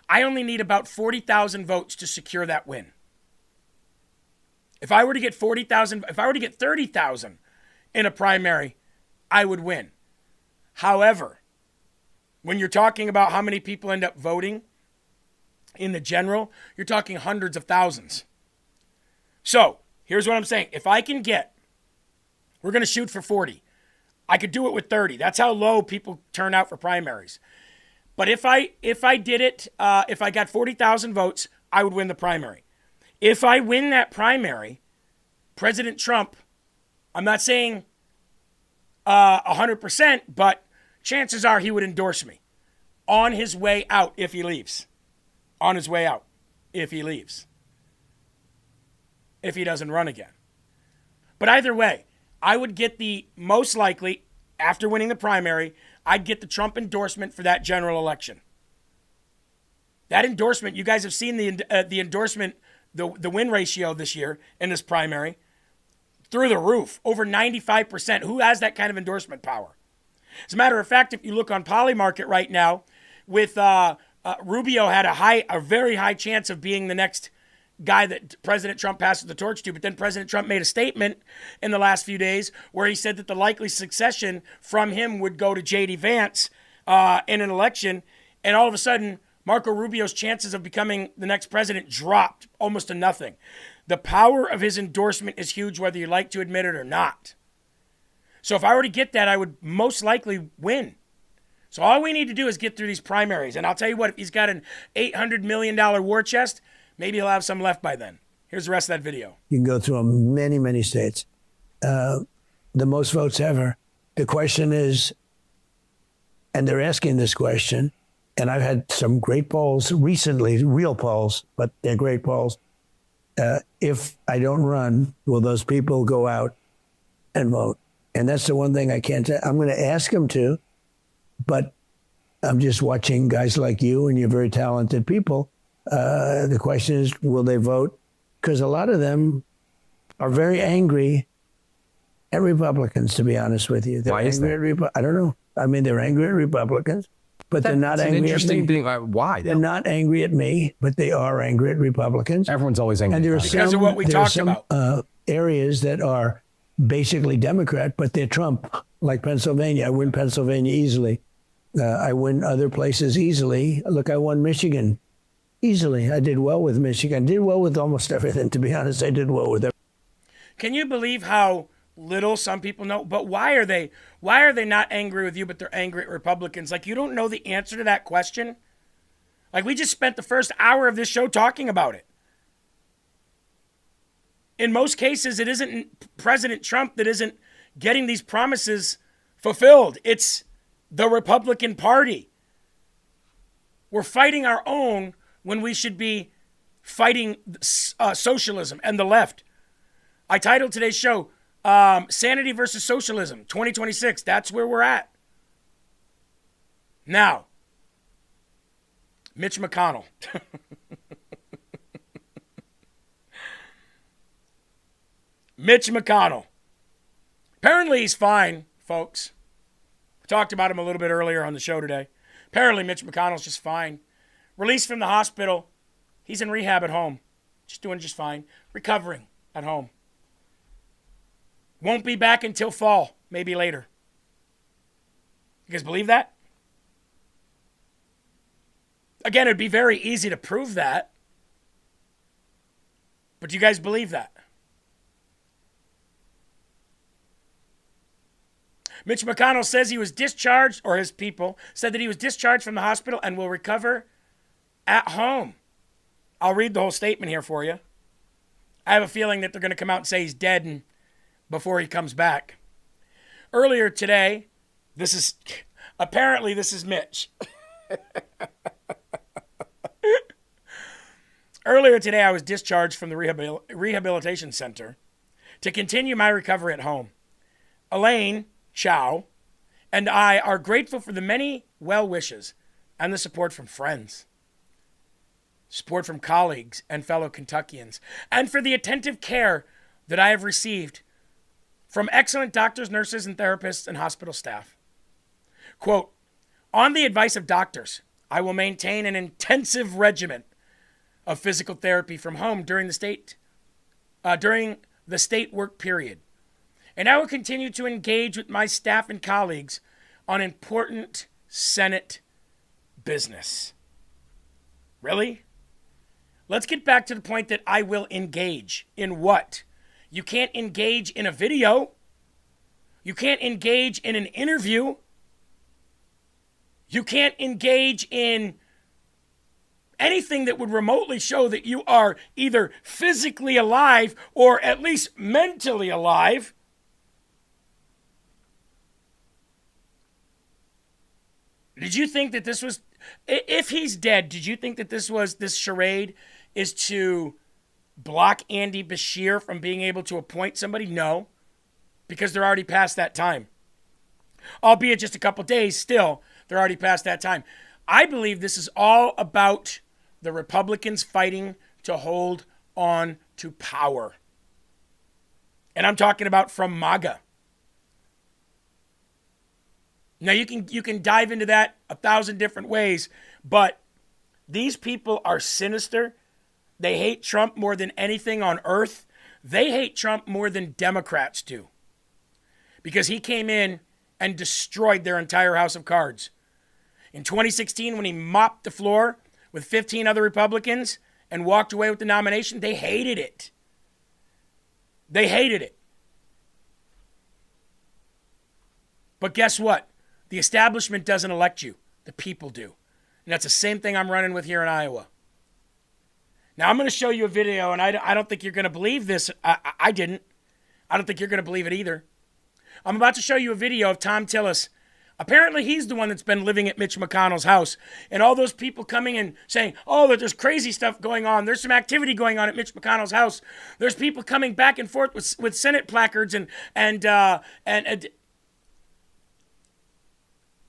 I only need about 40,000 votes to secure that win. If I were to get 40,000, if I were to get 30,000 in a primary, I would win. However, when you're talking about how many people end up voting in the general, you're talking hundreds of thousands. So here's what I'm saying. If I can get, we're going to shoot for 40. I could do it with 30. That's how low people turn out for primaries. But if I did it, if I got 40,000 votes, I would win the primary. If I win that primary, President Trump, I'm not saying 100%, but chances are he would endorse me on his way out if he leaves. On his way out if he leaves. If he doesn't run again. But either way, I would get the most likely, after winning the primary, I'd get the Trump endorsement for that general election. That endorsement, you guys have seen the endorsement, the win ratio this year in this primary, through the roof, over 95%. Who has that kind of endorsement power? As a matter of fact, if you look on Polymarket right now, with Rubio had a very high chance of being the next guy that President Trump passes the torch to, but then President Trump made a statement in the last few days where he said that the likely succession from him would go to J.D. Vance in an election, and all of a sudden, Marco Rubio's chances of becoming the next president dropped almost to nothing. The power of his endorsement is huge, whether you like to admit it or not. So if I were to get that, I would most likely win. So all we need to do is get through these primaries. And I'll tell you what, if he's got an $800 million war chest, maybe he'll have some left by then. Here's the rest of that video. You can go through many, many states. The most votes ever. The question is, and they're asking this question, and I've had some great polls recently, real polls, but they're great polls. If I don't run, will those people go out and vote? And that's the one thing I can't say. I'm going to ask them to, but I'm just watching guys like you, and you're very talented people. The question is, will they vote? Because a lot of them are very angry at Republicans, to be honest with you. They're Why is angry that? I don't know. I mean, they're angry at Republicans, but they're not angry at me. Thing. Why? They're not angry at me, but they are angry at Republicans. Everyone's always angry. And there are Because some, of what we there are talked some, about. Areas that are basically Democrat, but they're Trump, like Pennsylvania. I win Pennsylvania easily. I win other places easily. Look, I won Michigan easily. I did well with Michigan. I did well with almost everything, to be honest. I did well with everything. Can you believe how little some people know? But why are they not angry with you, but they're angry at Republicans? Like, you don't know the answer to that question? Like, we just spent the first hour of this show talking about it. In most cases, it isn't President Trump that isn't getting these promises fulfilled. It's the Republican Party. We're fighting our own when we should be fighting socialism and the left. I titled today's show, Sanity versus Socialism, 2026. That's where we're at. Now, Mitch McConnell. Mitch McConnell. Apparently he's fine, folks. We talked about him a little bit earlier on the show today. Apparently Mitch McConnell's just fine. Released from the hospital. He's in rehab at home. Just doing just fine. Recovering at home. Won't be back until fall, maybe later. You guys believe that? Again, it'd be very easy to prove that. But do you guys believe that? Mitch McConnell says he was discharged, or his people said that he was discharged from the hospital and will recover at home. I'll read the whole statement here for you. I have a feeling that they're going to come out and say he's dead and before he comes back. Earlier today, this is Mitch. Earlier today, I was discharged from the rehabilitation center to continue my recovery at home. Elaine Chow and I are grateful for the many well wishes and the support from friends, support from colleagues and fellow Kentuckians, and for the attentive care that I have received from excellent doctors, nurses, and therapists and hospital staff. Quote, on the advice of doctors, I will maintain an intensive regimen of physical therapy from home during the state work period. And I will continue to engage with my staff and colleagues on important Senate business. Really? Let's get back to the point that I will engage in what? You can't engage in a video. You can't engage in an interview. You can't engage in anything that would remotely show that you are either physically alive or at least mentally alive. Did you think that this was, if he's dead, did you think that this charade is to block Andy Beshear from being able to appoint somebody? No, because they're already past that time. Albeit just a couple days, still, they're already past that time. I believe this is all about the Republicans fighting to hold on to power. And I'm talking about from MAGA. Now, you can dive into that 1,000 different ways, but these people are sinister. They hate Trump more than anything on earth. They hate Trump more than Democrats do, because he came in and destroyed their entire house of cards. In 2016, when he mopped the floor with 15 other Republicans and walked away with the nomination, they hated it. They hated it. But guess what? The establishment doesn't elect you. The people do. And that's the same thing I'm running with here in Iowa. Now, I'm going to show you a video, and I don't think you're going to believe this. I didn't. I don't think you're going to believe it either. I'm about to show you a video of Tom Tillis. Apparently, he's the one that's been living at Mitch McConnell's house. And all those people coming and saying, oh, that there's crazy stuff going on. There's some activity going on at Mitch McConnell's house. There's people coming back and forth with Senate placards and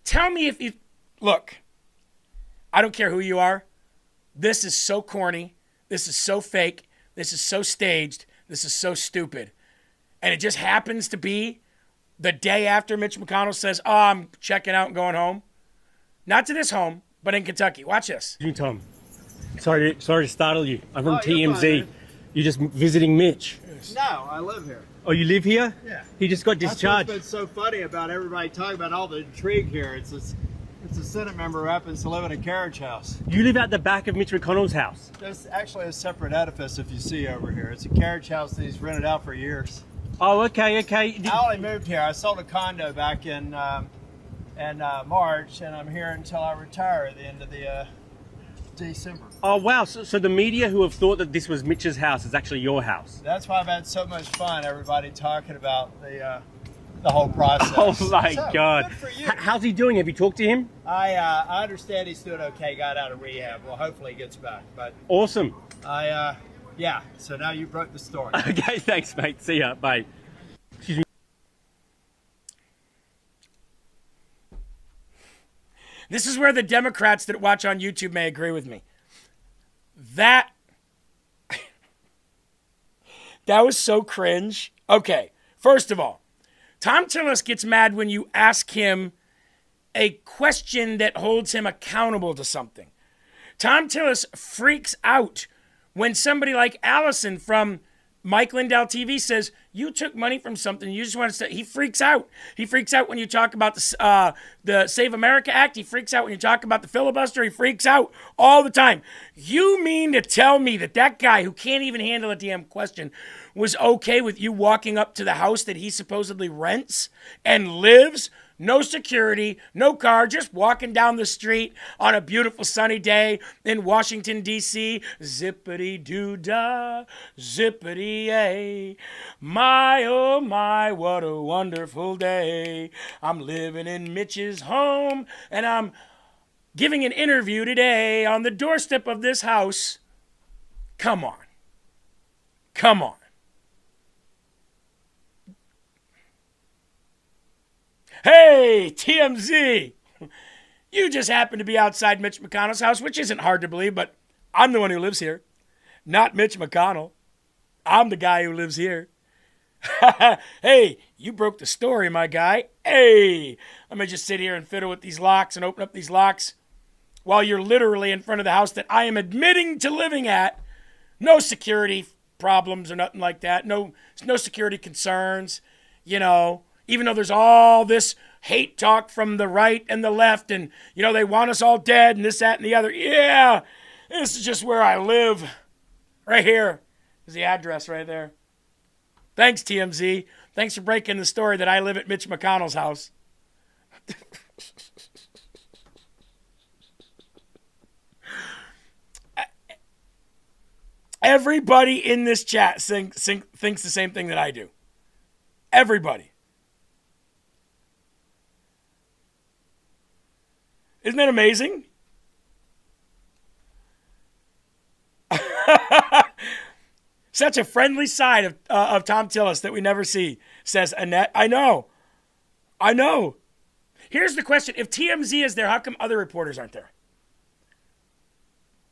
tell me if you... Look, I don't care who you are. This is so corny. This is so fake. This is so staged. This is so stupid. And it just happens to be the day after Mitch McConnell says, oh, I'm checking out and going home. Not to this home, but in Kentucky. Watch this. You, Tom. Sorry to startle you. I'm from TMZ. You're just visiting Mitch. No, I live here. Oh, you live here? Yeah. He just got discharged. That's what's been so funny about everybody talking about all the intrigue here. It's a Senate member who happens to live in a carriage house. You live out the back of Mitch McConnell's house? There's actually a separate edifice if you see over here. It's a carriage house that he's rented out for years. Oh, okay. I only moved here. I sold a condo back in March, and I'm here until I retire at the end of the December. Oh, wow. So the media who have thought that this was Mitch's house is actually your house? That's why I've had so much fun, everybody talking about the whole process. Oh, my God. Good for you. How's he doing? Have you talked to him? I understand he's doing okay, got out of rehab. Well, hopefully he gets back. But awesome. Yeah, so now you broke the story. Okay, thanks, mate. See ya. Bye. Excuse me. This is where the Democrats that watch on YouTube may agree with me. That was so cringe. Okay, first of all, Tom Tillis gets mad when you ask him a question that holds him accountable to something. Tom Tillis freaks out when somebody like Allison from Mike Lindell TV says, you took money from something, you just want to say, he freaks out. He freaks out when you talk about the Save America Act. He freaks out when you talk about the filibuster. He freaks out all the time. You mean to tell me that guy who can't even handle a damn question was okay with you walking up to the house that he supposedly rents and lives? No security, no car, just walking down the street on a beautiful sunny day in Washington, D.C. Zippity-doo-dah, zippity-yay. My, oh my, what a wonderful day. I'm living in Mitch's home, and I'm giving an interview today on the doorstep of this house. Come on. Come on. Hey, TMZ. You just happen to be outside Mitch McConnell's house, which isn't hard to believe, but I'm the one who lives here, not Mitch McConnell. I'm the guy who lives here. Hey, you broke the story, my guy. Hey, I'm going to just sit here and fiddle with these locks and open up these locks while you're literally in front of the house that I am admitting to living at. No security problems or nothing like that. No security concerns, you know, even though there's all this hate talk from the right and the left and, you know, they want us all dead and this, that, and the other. Yeah, this is just where I live. Right here is the address right there. Thanks, TMZ. Thanks for breaking the story that I live at Mitch McConnell's house. Everybody in this chat thinks the same thing that I do. Everybody. Isn't that amazing? Such a friendly side of Tom Tillis that we never see, says Annette. I know. Here's the question. If TMZ is there, how come other reporters aren't there?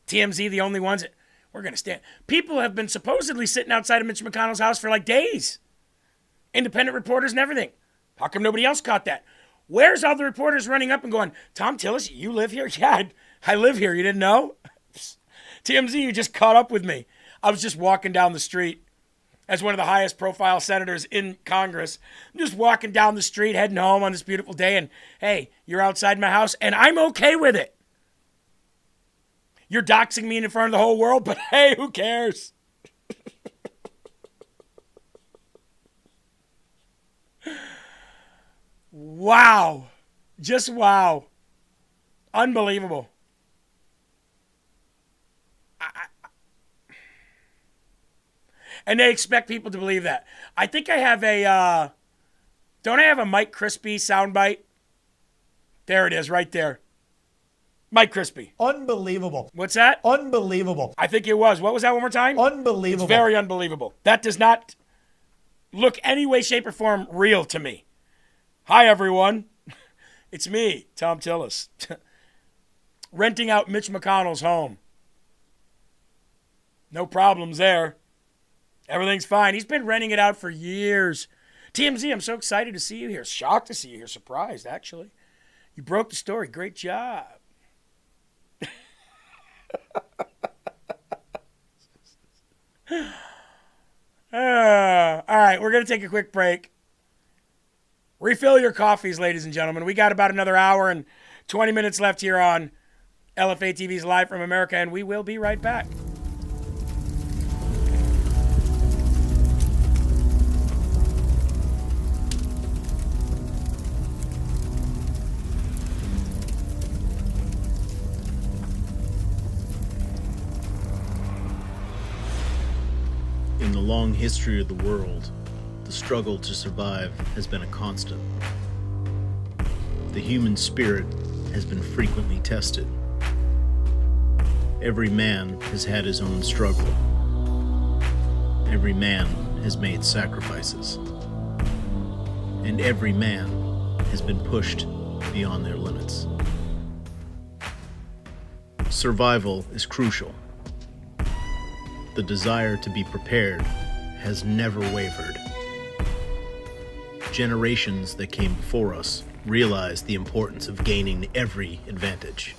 TMZ the only ones that we're going to stand. People have been supposedly sitting outside of Mitch McConnell's house for like days. Independent reporters and everything. How come nobody else caught that? Where's all the reporters running up and going, Tom Tillis, you live here? Yeah, I live here. You didn't know? TMZ, you just caught up with me. I was just walking down the street as one of the highest profile senators in Congress. I'm just walking down the street, heading home on this beautiful day, and hey, you're outside my house, and I'm okay with it. You're doxing me in front of the whole world, but hey, who cares? Wow. Just wow. Unbelievable. And they expect people to believe that. I think I have don't I have a Mike Crispy soundbite? There it is, right there. Mike Crispy. Unbelievable. What's that? Unbelievable. I think it was. What was that one more time? Unbelievable. It's very unbelievable. That does not look any way, shape, or form real to me. Hi, everyone. It's me, Tom Tillis. Renting out Mitch McConnell's home. No problems there. Everything's fine. He's been renting it out for years. TMZ, I'm so excited to see you here. Shocked to see you here. Surprised, actually. You broke the story. Great job. All right, we're going to take a quick break. Refill your coffees, ladies and gentlemen. We got about another hour and 20 minutes left here on LFA TV's Live from America, and we will be right back. In the long history of the world, the struggle to survive has been a constant. The human spirit has been frequently tested. Every man has had his own struggle. Every man has made sacrifices. And every man has been pushed beyond their limits. Survival is crucial. The desire to be prepared has never wavered. Generations that came before us realized the importance of gaining every advantage.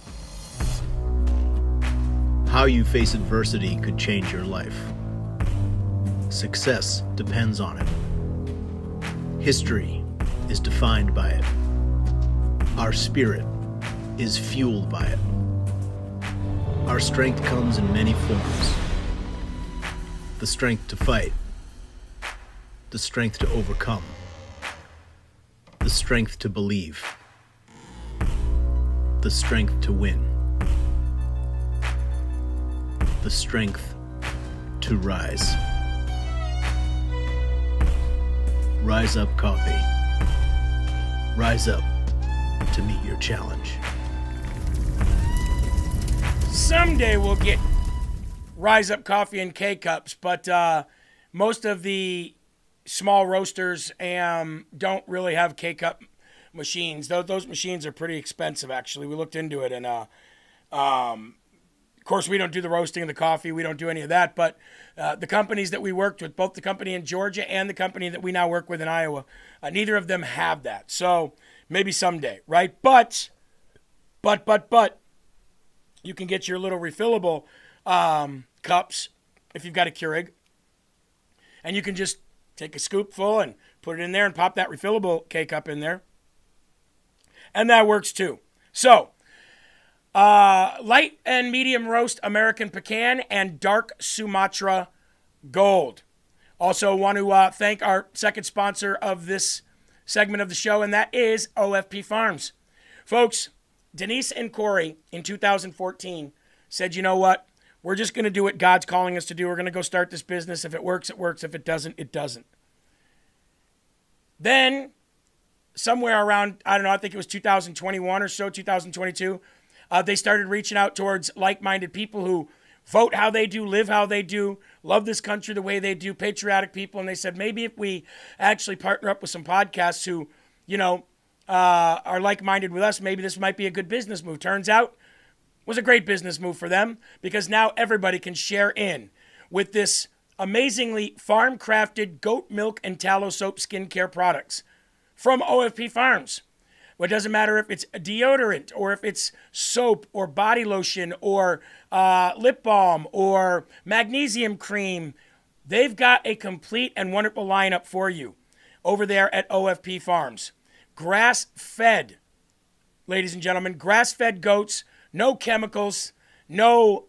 How you face adversity could change your life. Success depends on it. History is defined by it. Our spirit is fueled by it. Our strength comes in many forms. The strength to fight, the strength to overcome, the strength to believe, the strength to win, the strength to rise. Rise up, coffee. Rise up to meet your challenge. Someday we'll get Rise Up Coffee and K-Cups, but most of the small roasters don't really have K-Cup machines. Those machines are pretty expensive, actually. We looked into it, and of course, we don't do the roasting of the coffee. We don't do any of that. But the companies that we worked with, both the company in Georgia and the company that we now work with in Iowa, neither of them have that. So maybe someday, right? But, you can get your little refillable cups if you've got a Keurig. And you can just take a scoopful and put it in there and pop that refillable K-Cup in there. And that works too. So, light and medium roast American pecan and dark Sumatra gold. Also want to thank our second sponsor of this segment of the show, and that is OFP Farms. Folks, Denise and Corey in 2014 said, you know what? We're just going to do what God's calling us to do. We're going to go start this business. If it works, it works. If it doesn't, it doesn't. Then, somewhere around, I don't know, I think it was 2021 or so, 2022, they started reaching out towards like-minded people who vote how they do, live how they do, love this country the way they do, patriotic people. And they said, maybe if we actually partner up with some podcasts who, are like-minded with us, maybe this might be a good business move. Turns out, was a great business move for them because now everybody can share in with this amazingly farm-crafted goat milk and tallow soap skincare products from OFP Farms. Well, it doesn't matter if it's a deodorant or if it's soap or body lotion or lip balm or magnesium cream. They've got a complete and wonderful lineup for you over there at OFP Farms. Grass-fed, ladies and gentlemen, grass-fed goats. No chemicals, no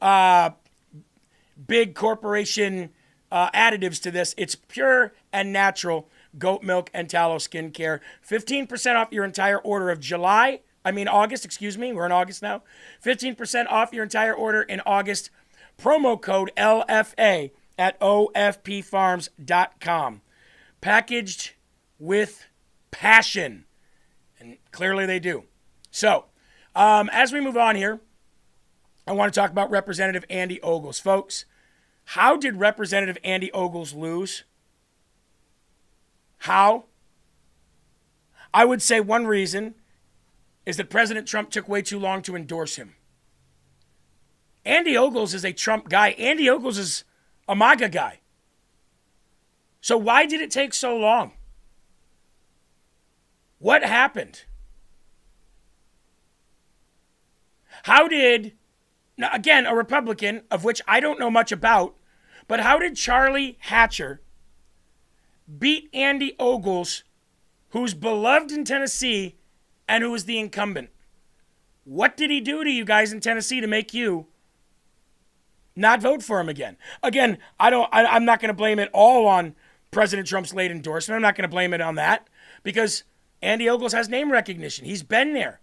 big corporation additives to this. It's pure and natural goat milk and tallow skincare. 15% off your entire order of August, excuse me. We're in August now. 15% off your entire order in August. Promo code LFA at ofpfarms.com. Packaged with passion. And clearly they do. So, as we move on here, I want to talk about Representative Andy Ogles. Folks, how did Representative Andy Ogles lose? How? I would say one reason is that President Trump took way too long to endorse him. Andy Ogles is a Trump guy. Andy Ogles is a MAGA guy. So why did it take so long? What happened? How did, now again, a Republican, of which I don't know much about, but how did Charlie Hatcher beat Andy Ogles, who's beloved in Tennessee and who is the incumbent? What did he do to you guys in Tennessee to make you not vote for him again? Again, I'm not going to blame it all on President Trump's late endorsement. I'm not going to blame it on that because Andy Ogles has name recognition. He's been there.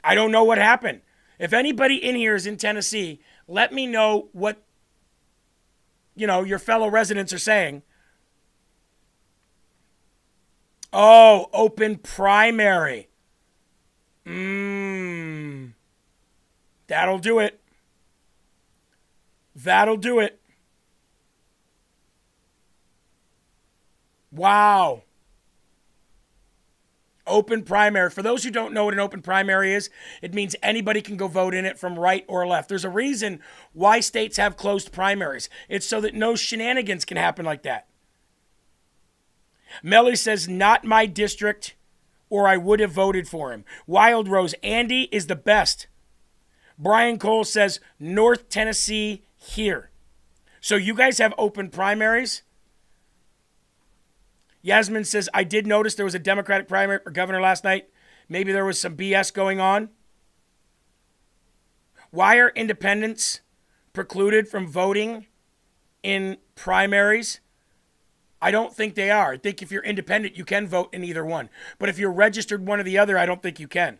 I don't know what happened. If anybody in here is in Tennessee, let me know what, your fellow residents are saying. Oh, open primary. That'll do it. That'll do it. Wow. Open primary. For those who don't know what an open primary is, it means anybody can go vote in it from right or left. There's a reason why states have closed primaries. It's so that no shenanigans can happen like that. Melly says, not my district, or I would have voted for him. Wild Rose, Andy is the best. Brian Cole says, North Tennessee here. So you guys have open primaries? Yasmin says, I did notice there was a Democratic primary for governor last night. Maybe there was some BS going on. Why are independents precluded from voting in primaries? I don't think they are. I think if you're independent, you can vote in either one. But if you're registered one or the other, I don't think you can.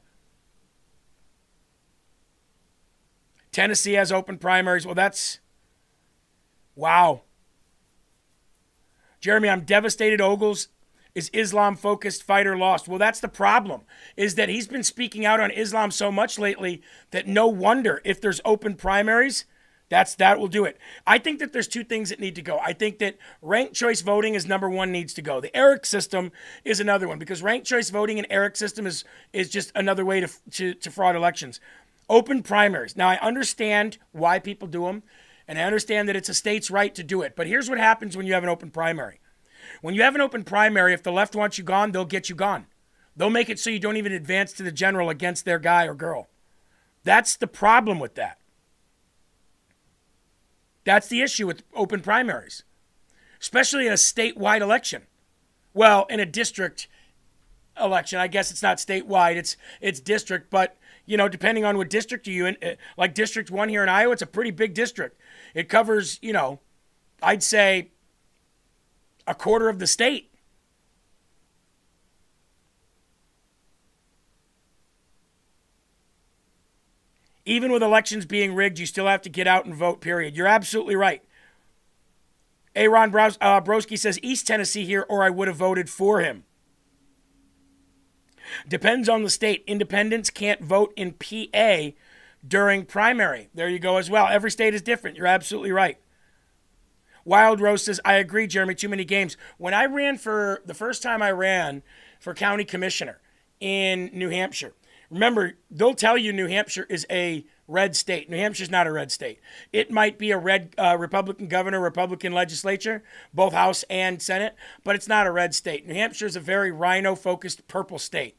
Tennessee has open primaries. Well, that's... wow. Jeremy, I'm devastated Ogles is Islam-focused fighter lost. Well, that's the problem, is that he's been speaking out on Islam so much lately that no wonder if there's open primaries That will do it. I think that there's two things that need to go. I think that ranked choice voting is number one, needs to go. The ERIC system is another one, because ranked choice voting and ERIC system is just another way to fraud elections. Open primaries. Now, I understand why people do them, and I understand that it's a state's right to do it. But here's what happens when you have an open primary. When you have an open primary, if the left wants you gone, they'll get you gone. They'll make it so you don't even advance to the general against their guy or girl. That's the problem with that. That's the issue with open primaries, especially in a statewide election. Well, in a district election, I guess it's not statewide, it's district, but depending on what district you're in, like District 1 here in Iowa, it's a pretty big district. It covers, I'd say a quarter of the state. Even with elections being rigged, you still have to get out and vote, period. You're absolutely right. Aaron Broski says, East Tennessee here, or I would have voted for him. Depends on the state. Independents can't vote in PA during primary. There you go as well. Every state is different. You're absolutely right. Wild Rose says, I agree, Jeremy, too many games. When I ran the first time I ran for county commissioner in New Hampshire, remember, they'll tell you New Hampshire is a red state. New Hampshire's not a red state. It might be a red Republican governor, Republican legislature, both House and Senate, but it's not a red state. New Hampshire is a very rhino-focused purple state.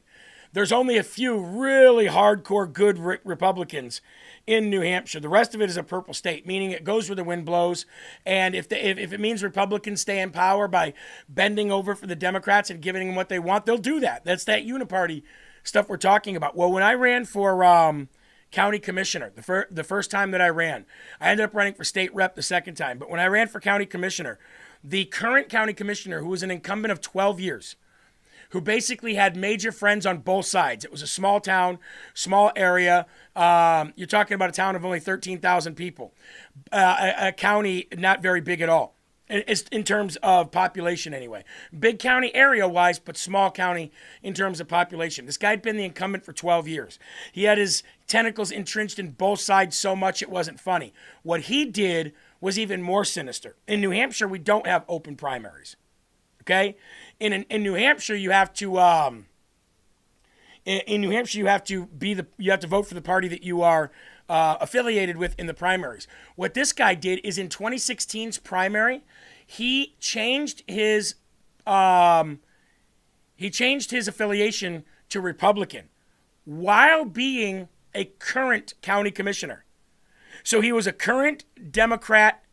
There's only a few really hardcore good Republicans in New Hampshire. The rest of it is a purple state, meaning it goes where the wind blows. And if it means Republicans stay in power by bending over for the Democrats and giving them what they want, they'll do that. That's that uniparty stuff we're talking about. Well, when I ran for county commissioner, the first time that I ran, I ended up running for state rep the second time. But when I ran for county commissioner, the current county commissioner, who was an incumbent of 12 years, who basically had major friends on both sides. It was a small town, small area. You're talking about a town of only 13,000 people. A county not very big at all, in terms of population anyway. Big county area-wise, but small county in terms of population. This guy had been the incumbent for 12 years. He had his tentacles entrenched in both sides so much it wasn't funny. What he did was even more sinister. In New Hampshire, we don't have open primaries. Okay? In New Hampshire, you have to in New Hampshire you have to vote for the party that you are affiliated with in the primaries. What this guy did is in 2016's primary, he changed his affiliation to Republican while being a current county commissioner. So he was a current Democrat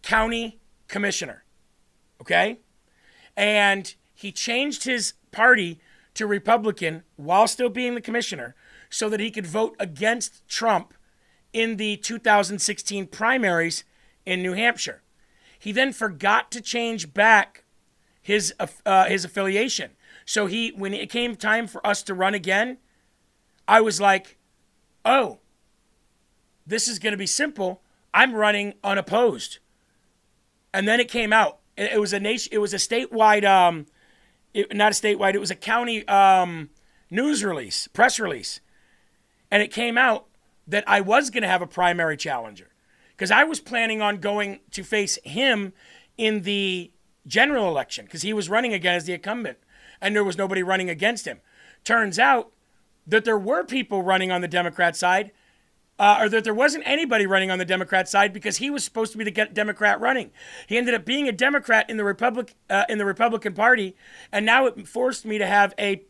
county commissioner. Okay? And he changed his party to Republican while still being the commissioner so that he could vote against Trump in the 2016 primaries in New Hampshire. He then forgot to change back his affiliation. So when it came time for us to run again, I was like, oh, this is going to be simple. I'm running unopposed. And then it came out. It was a statewide, not a statewide, it was a county press release. And it came out that I was going to have a primary challenger because I was planning on going to face him in the general election because he was running again as the incumbent and there was nobody running against him. Turns out that there were people running on the Democrat side, or that there wasn't anybody running on the Democrat side because he was supposed to be the Democrat running. He ended up being a Democrat in the Republican Party, and now it forced me to have a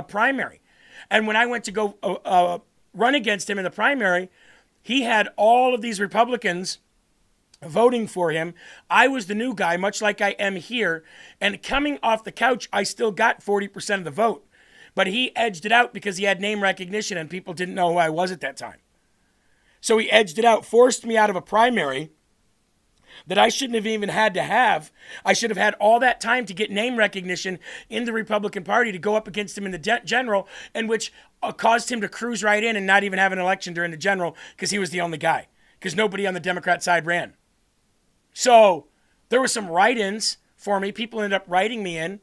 primary. And when I went to go run against him in the primary, he had all of these Republicans voting for him. I was the new guy, much like I am here, and coming off the couch, I still got 40% of the vote. But he edged it out because he had name recognition and people didn't know who I was at that time. So he edged it out, forced me out of a primary that I shouldn't have even had to have. I should have had all that time to get name recognition in the Republican Party to go up against him in the general, and which caused him to cruise right in and not even have an election during the general because he was the only guy, because nobody on the Democrat side ran. So there were some write-ins for me. People ended up writing me in,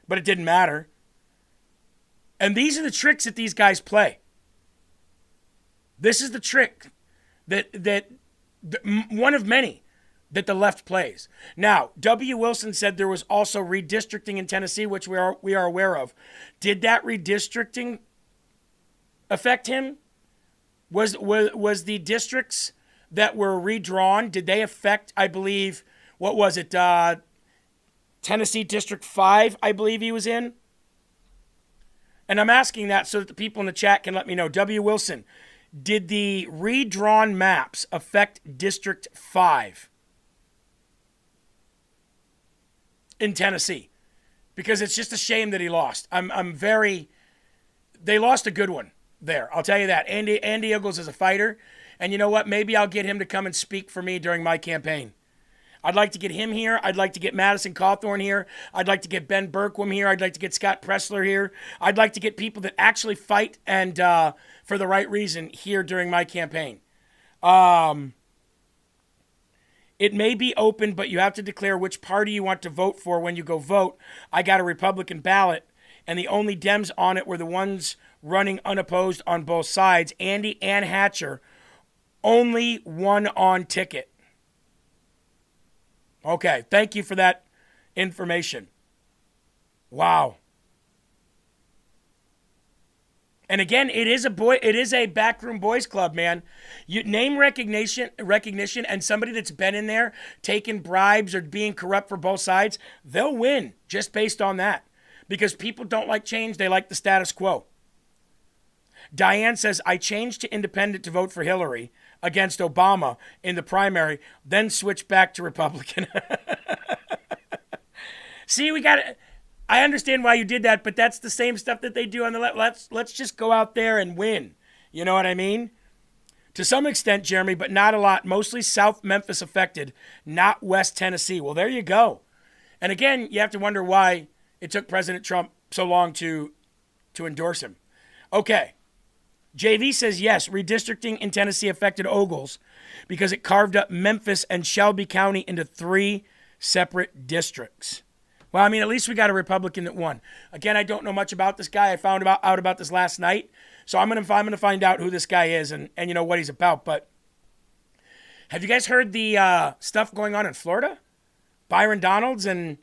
but it didn't matter. And these are the tricks that these guys play. This is the trick that One of many that the left plays. Now, W. Wilson said there was also redistricting in Tennessee, which we are aware of. Did that redistricting affect him? Was the districts that were redrawn, did they affect, I believe, what was it, Tennessee District 5, I believe he was in? And I'm asking that so that the people in the chat can let me know. W. Wilson, did the redrawn maps affect District 5 in Tennessee? Because it's just a shame that he lost. They lost a good one there. I'll tell you that. Andy Eagles is a fighter. And you know what? Maybe I'll get him to come and speak for me during my campaign. I'd like to get him here. I'd like to get Madison Cawthorn here. I'd like to get Ben Berkwam here. I'd like to get Scott Pressler here. I'd like to get people that actually fight and for the right reason here during my campaign. It may be open, but you have to declare which party you want to vote for when you go vote. I got a Republican ballot, and the only Dems on it were the ones running unopposed on both sides. Andy and Hatcher, only one on ticket. Okay, thank you for that information. Wow. And again, it is a backroom boys club, man. You name recognition, and somebody that's been in there taking bribes or being corrupt for both sides, they'll win just based on that. Because people don't like change, they like the status quo. Diane says, I changed to independent to vote for Hillary against Obama in the primary, then switched back to Republican. See, I understand why you did that, but that's the same stuff that they do on the left. Let's just go out there and win. You know what I mean? To some extent, Jeremy, but not a lot. Mostly South Memphis affected, not West Tennessee. Well, there you go. And again, you have to wonder why it took President Trump so long to endorse him. Okay. JV says, yes, redistricting in Tennessee affected Ogles because it carved up Memphis and Shelby County into 3 separate districts. Well, I mean, at least we got a Republican that won. Again, I don't know much about this guy. I found out about this last night. So I'm gonna find out who this guy is and you know what he's about. But have you guys heard the stuff going on in Florida? Byron Donalds and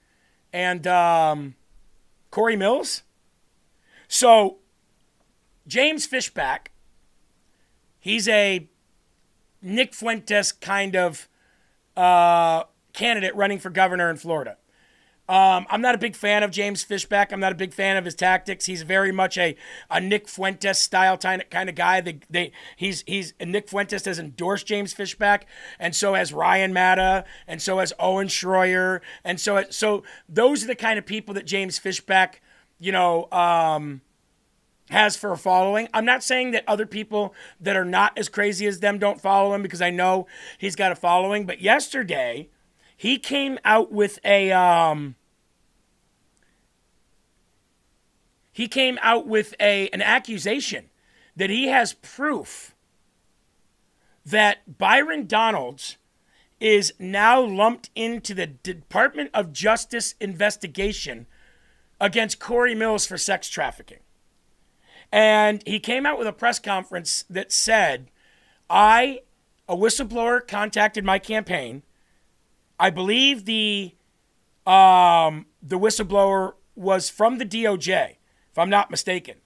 Corey Mills? So James Fishback, he's a Nick Fuentes kind of candidate running for governor in Florida. I'm not a big fan of James Fishback. I'm not a big fan of his tactics. He's very much a Nick Fuentes style kind of guy. Nick Fuentes has endorsed James Fishback, and so has Ryan Matta, and so has Owen Schroyer, and so those are the kind of people that James Fishback, has for a following. I'm not saying that other people that are not as crazy as them don't follow him, because I know he's got a following. But yesterday, he came out with an accusation that he has proof that Byron Donalds is now lumped into the Department of Justice investigation against Corey Mills for sex trafficking. And he came out with a press conference that said, a whistleblower contacted my campaign. I believe the whistleblower was from the DOJ, if I'm not mistaken.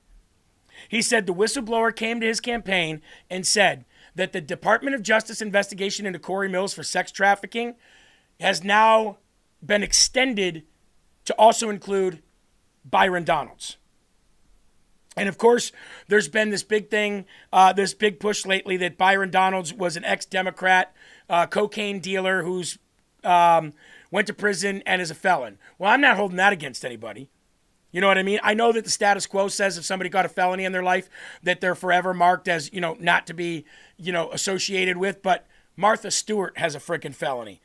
He said the whistleblower came to his campaign and said that the Department of Justice investigation into Corey Mills for sex trafficking has now been extended to also include Byron Donalds. And of course, there's been this big thing, this big push lately that Byron Donalds was an ex-Democrat cocaine dealer who's went to prison and is a felon. Well, I'm not holding that against anybody. You know what I mean? I know that the status quo says if somebody got a felony in their life that they're forever marked as, not to be, associated with. But Martha Stewart has a freaking felony.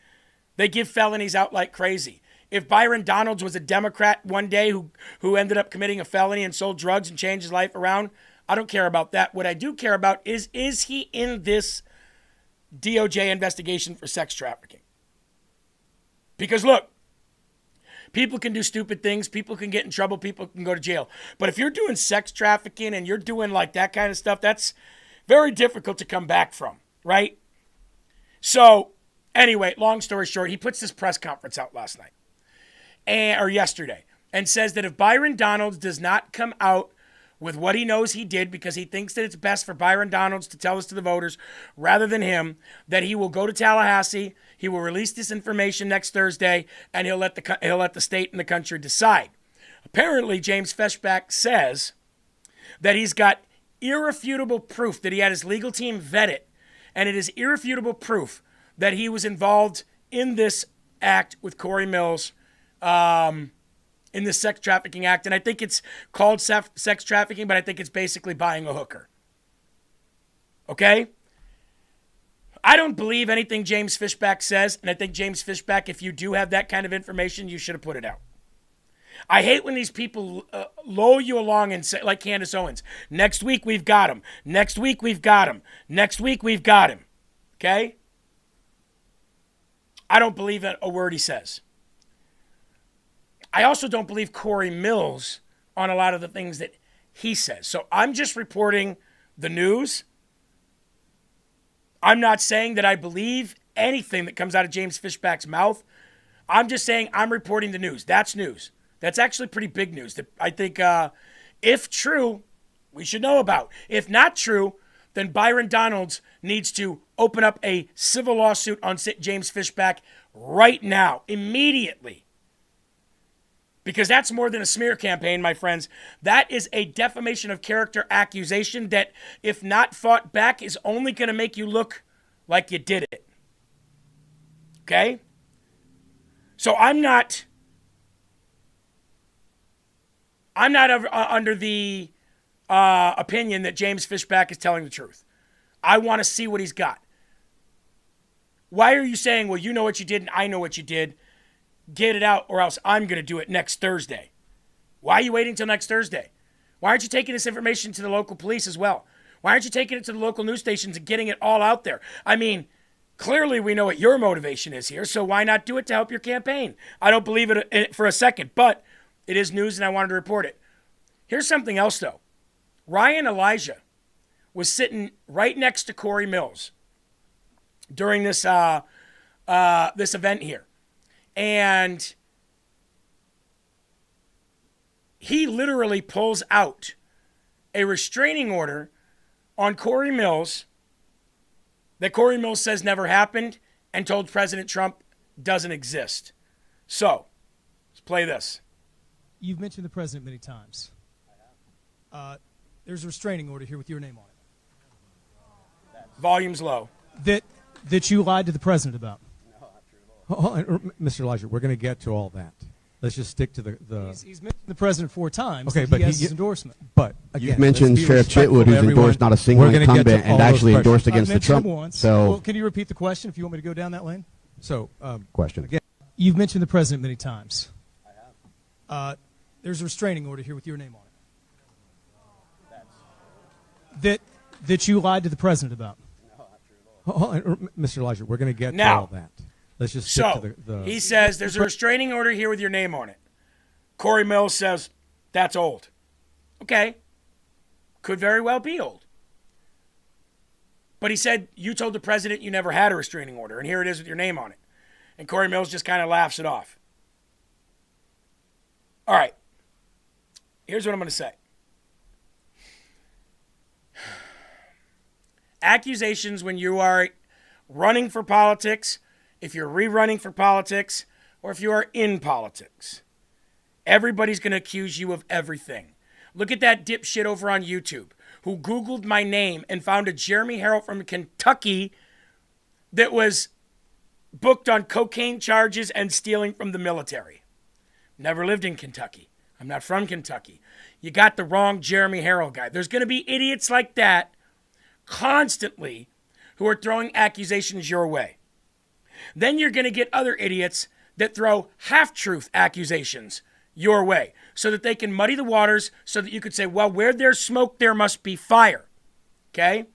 They give felonies out like crazy. If Byron Donalds was a Democrat one day who ended up committing a felony and sold drugs and changed his life around, I don't care about that. What I do care about is he in this DOJ investigation for sex trafficking? Because look, people can do stupid things, people can get in trouble, people can go to jail. But if you're doing sex trafficking and you're doing like that kind of stuff, that's very difficult to come back from, right? So, anyway, long story short, he puts this press conference out last night or yesterday and says that if Byron Donalds does not come out with what he knows he did, because he thinks that it's best for Byron Donalds to tell us to the voters rather than him, that he will go to Tallahassee, he will release this information next Thursday, and he'll let the state and the country decide. Apparently, James Fishback says that he's got irrefutable proof that he had his legal team vet it, and it is irrefutable proof that he was involved in this act with Corey Mills, in the sex trafficking act. And I think it's called sex trafficking, but I think it's basically buying a hooker. Okay? I don't believe anything James Fishback says, and I think James Fishback, if you do have that kind of information, you should have put it out. I hate when these people lull you along and say, like Candace Owens, next week we've got him. Next week we've got him. Next week we've got him. Okay? I don't believe a word he says. I also don't believe Corey Mills on a lot of the things that he says. So I'm just reporting the news. I'm not saying that I believe anything that comes out of James Fishback's mouth. I'm just saying I'm reporting the news. That's news. That's actually pretty big news that I think, if true, we should know about. If not true, then Byron Donalds needs to open up a civil lawsuit on James Fishback right now, immediately. Because that's more than a smear campaign, my friends. That is a defamation of character accusation that, if not fought back, is only going to make you look like you did it. Okay? So I'm not under the opinion that James Fishback is telling the truth. I want to see what he's got. Why are you saying, well, you know what you did and I know what you did? Get it out or else I'm going to do it next Thursday. Why are you waiting till next Thursday? Why aren't you taking this information to the local police as well? Why aren't you taking it to the local news stations and getting it all out there? I mean, clearly we know what your motivation is here, so why not do it to help your campaign? I don't believe it for a second, but it is news and I wanted to report it. Here's something else, though. Ryan Elijah was sitting right next to Corey Mills during this this event here. And he literally pulls out a restraining order on Corey Mills that Corey Mills says never happened and told President Trump doesn't exist. So, let's play this. You've mentioned the president many times. There's a restraining order here with your name on it. Volume's low. That you lied to the president about. Mr. Elijah, we're going to get to all that. Let's just stick to the. He's mentioned the president 4 times. Okay, but he has his endorsement. But again, you've mentioned Sheriff Chitwood, who's endorsed not a single incumbent and actually endorsed against the Trump. So, well, can you repeat the question if you want me to go down that lane? So, question again. You've mentioned the president many times. I have. There's a restraining order here with your name on it. That you lied to the president about. Mr. Elijah, we're going to get now, to all that. Let's just stick to the. He says there's a restraining order here with your name on it. Corey Mills says that's old. Okay. Could very well be old. But he said you told the president you never had a restraining order, and here it is with your name on it. And Corey Mills just kind of laughs it off. All right. Here's what I'm going to say. Accusations when you are running for politics, if you're rerunning for politics, or if you are in politics, everybody's going to accuse you of everything. Look at that dipshit over on YouTube who Googled my name and found a Jeremy Herrell from Kentucky that was booked on cocaine charges and stealing from the military. Never lived in Kentucky. I'm not from Kentucky. You got the wrong Jeremy Herrell guy. There's going to be idiots like that constantly who are throwing accusations your way. Then you're going to get other idiots that throw half-truth accusations your way so that they can muddy the waters so that you could say, well, where there's smoke, there must be fire. Okay?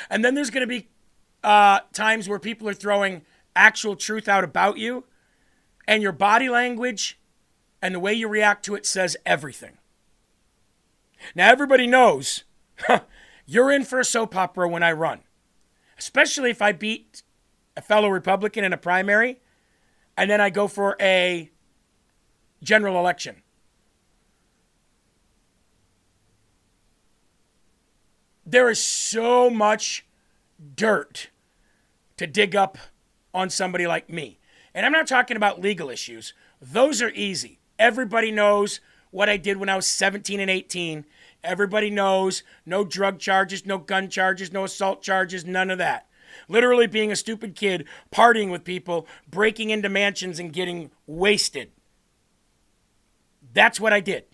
And then there's going to be times where people are throwing actual truth out about you, and your body language and the way you react to it says everything. Now, everybody knows you're in for a soap opera when I run. especially if I beat a fellow Republican in a primary and then I go for a general election. There is so much dirt to dig up on somebody like me. And I'm not talking about legal issues. Those are easy. Everybody knows what I did when I was 17 and 18. Everybody knows no drug charges, no gun charges, no assault charges, none of that. Literally being a stupid kid, partying with people, breaking into mansions and getting wasted. That's what I did.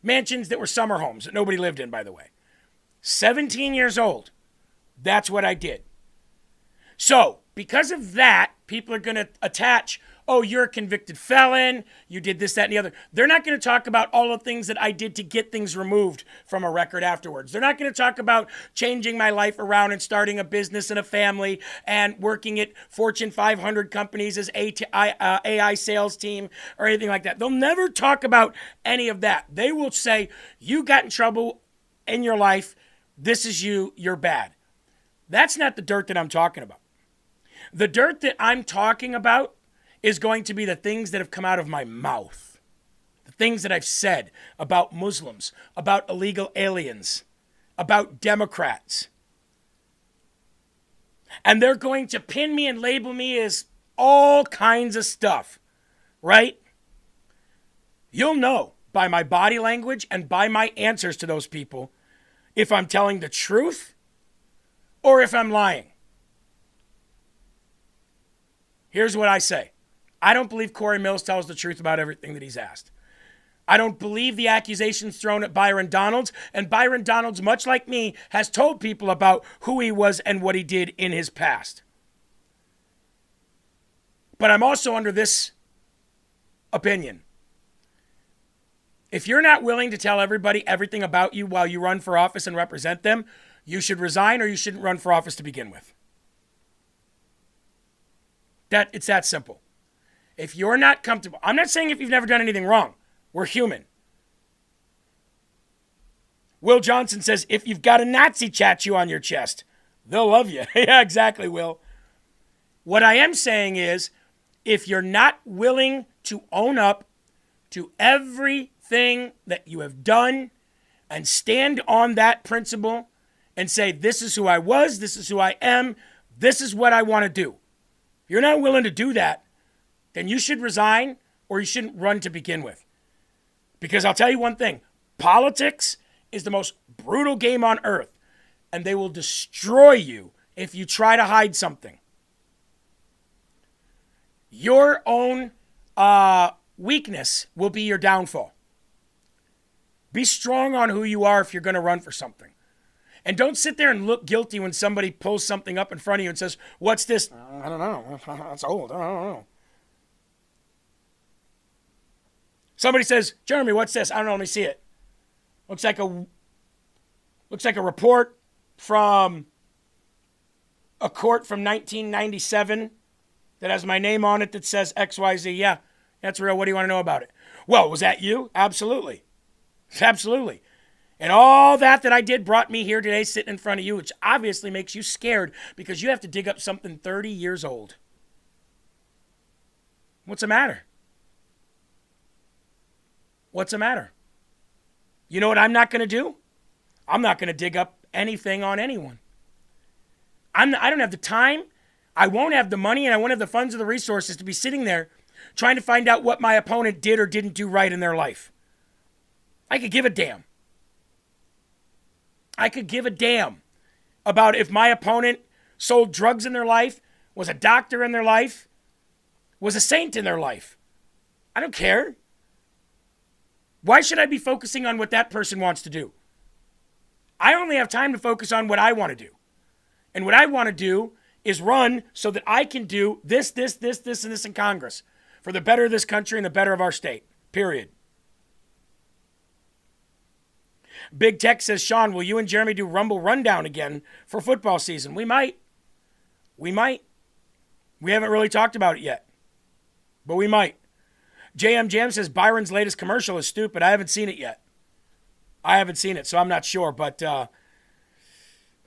Mansions that were summer homes that nobody lived in, by the way. 17 years old. That's what I did. So, because of that, people are going to attach, oh, you're a convicted felon, you did this, that, and the other. They're not going to talk about all the things that I did to get things removed from a record afterwards. They're not going to talk about changing my life around and starting a business and a family and working at Fortune 500 companies as AI sales team or anything like that. They'll never talk about any of that. They will say, you got in trouble in your life, this is you, you're bad. That's not the dirt that I'm talking about. The dirt that I'm talking about is going to be the things that have come out of my mouth. The things that I've said about Muslims, about illegal aliens, about Democrats. And they're going to pin me and label me as all kinds of stuff, right? You'll know by my body language and by my answers to those people if I'm telling the truth or if I'm lying. Here's what I say. I don't believe Corey Mills tells the truth about everything that he's asked. I don't believe the accusations thrown at Byron Donalds, and Byron Donalds, much like me, has told people about who he was and what he did in his past. But I'm also under this opinion. If you're not willing to tell everybody everything about you while you run for office and represent them, you should resign or you shouldn't run for office to begin with. It's that simple. If you're not comfortable, I'm not saying if you've never done anything wrong. We're human. Will Johnson says, if you've got a Nazi tattoo on your chest, they'll love you. Yeah, exactly, Will. What I am saying is, if you're not willing to own up to everything that you have done and stand on that principle and say, this is who I was, this is who I am, this is what I want to do. If you're not willing to do that, then you should resign or you shouldn't run to begin with. Because I'll tell you one thing, politics is the most brutal game on earth, and they will destroy you if you try to hide something. Your own weakness will be your downfall. Be strong on who you are if you're going to run for something. And don't sit there and look guilty when somebody pulls something up in front of you and says, what's this? I don't know. That's old. I don't know. Somebody says, Jeremy, what's this? I don't know. Let me see it. Looks like a report from a court from 1997 that has my name on it that says XYZ. Yeah, that's real. What do you want to know about it? Well, was that you? Absolutely. Absolutely. And all that I did brought me here today sitting in front of you, which obviously makes you scared because you have to dig up something 30 years old. What's the matter? What's the matter? You know what I'm not going to do? I'm not going to dig up anything on anyone. I don't have the time, I won't have the money, and I won't have the funds or the resources to be sitting there trying to find out what my opponent did or didn't do right in their life. I could give a damn. I could give a damn about if my opponent sold drugs in their life, was a doctor in their life, was a saint in their life. I don't care. Why should I be focusing on what that person wants to do? I only have time to focus on what I want to do. And what I want to do is run so that I can do this, and this in Congress for the better of this country and the better of our state. Period. Big Tech says, Sean, will you and Jeremy do Rumble Rundown again for football season? We might. We haven't really talked about it yet, but we might. JM Jam says, Byron's latest commercial is stupid. I haven't seen it yet. So I'm not sure. But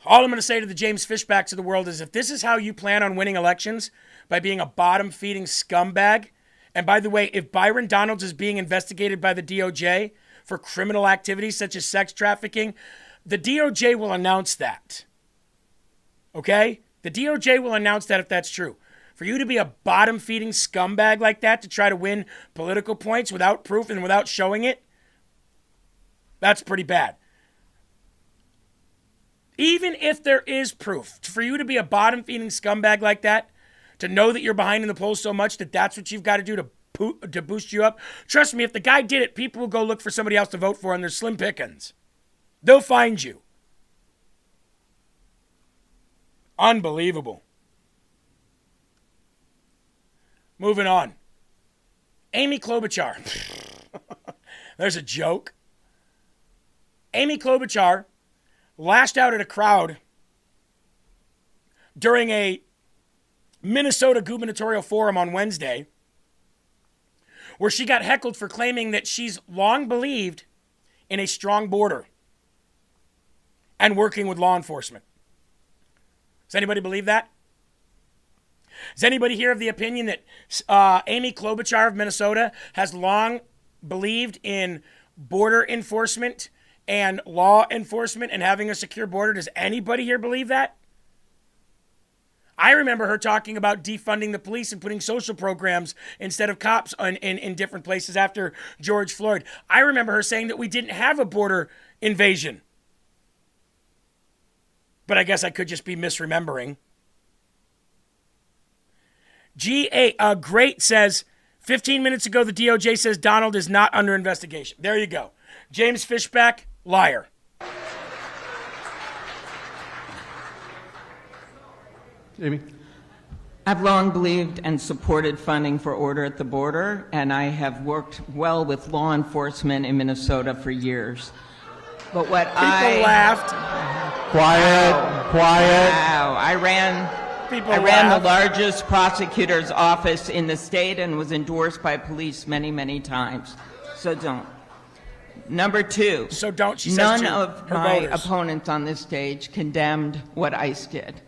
All I'm going to say to the James Fishbacks of the world is if this is how you plan on winning elections, by being a bottom-feeding scumbag, and by the way, if Byron Donalds is being investigated by the DOJ for criminal activities such as sex trafficking, the DOJ will announce that. Okay? The DOJ will announce that if that's true. For you to be a bottom-feeding scumbag like that to try to win political points without proof and without showing it, that's pretty bad. Even if there is proof, for you to be a bottom-feeding scumbag like that, to know that you're behind in the polls so much that that's what you've got to do to boost you up, trust me, if the guy did it, people will go look for somebody else to vote for, and there's slim pickings. They'll find you. Unbelievable. Moving on. Amy Klobuchar. There's a joke. Amy Klobuchar lashed out at a crowd during a Minnesota gubernatorial forum on Wednesday, where she got heckled for claiming that she's long believed in a strong border and working with law enforcement. Does anybody believe that? Does anybody here have the opinion that Amy Klobuchar of Minnesota has long believed in border enforcement and law enforcement and having a secure border? Does anybody here believe that? I remember her talking about defunding the police and putting social programs instead of cops in different places after George Floyd. I remember her saying that we didn't have a border invasion. But I guess I could just be misremembering. Great says, 15 minutes ago, the DOJ says Donald is not under investigation. There you go. James Fishback, liar. Amy? I've long believed and supported funding for Order at the Border, and I have worked well with law enforcement in Minnesota for years. But what People laughed. Quiet. Wow. I ran the largest prosecutor's office in the state and was endorsed by police many, many times. So don't. Number two. So don't, she says none to of her my voters. opponents on this stage condemned what ICE did.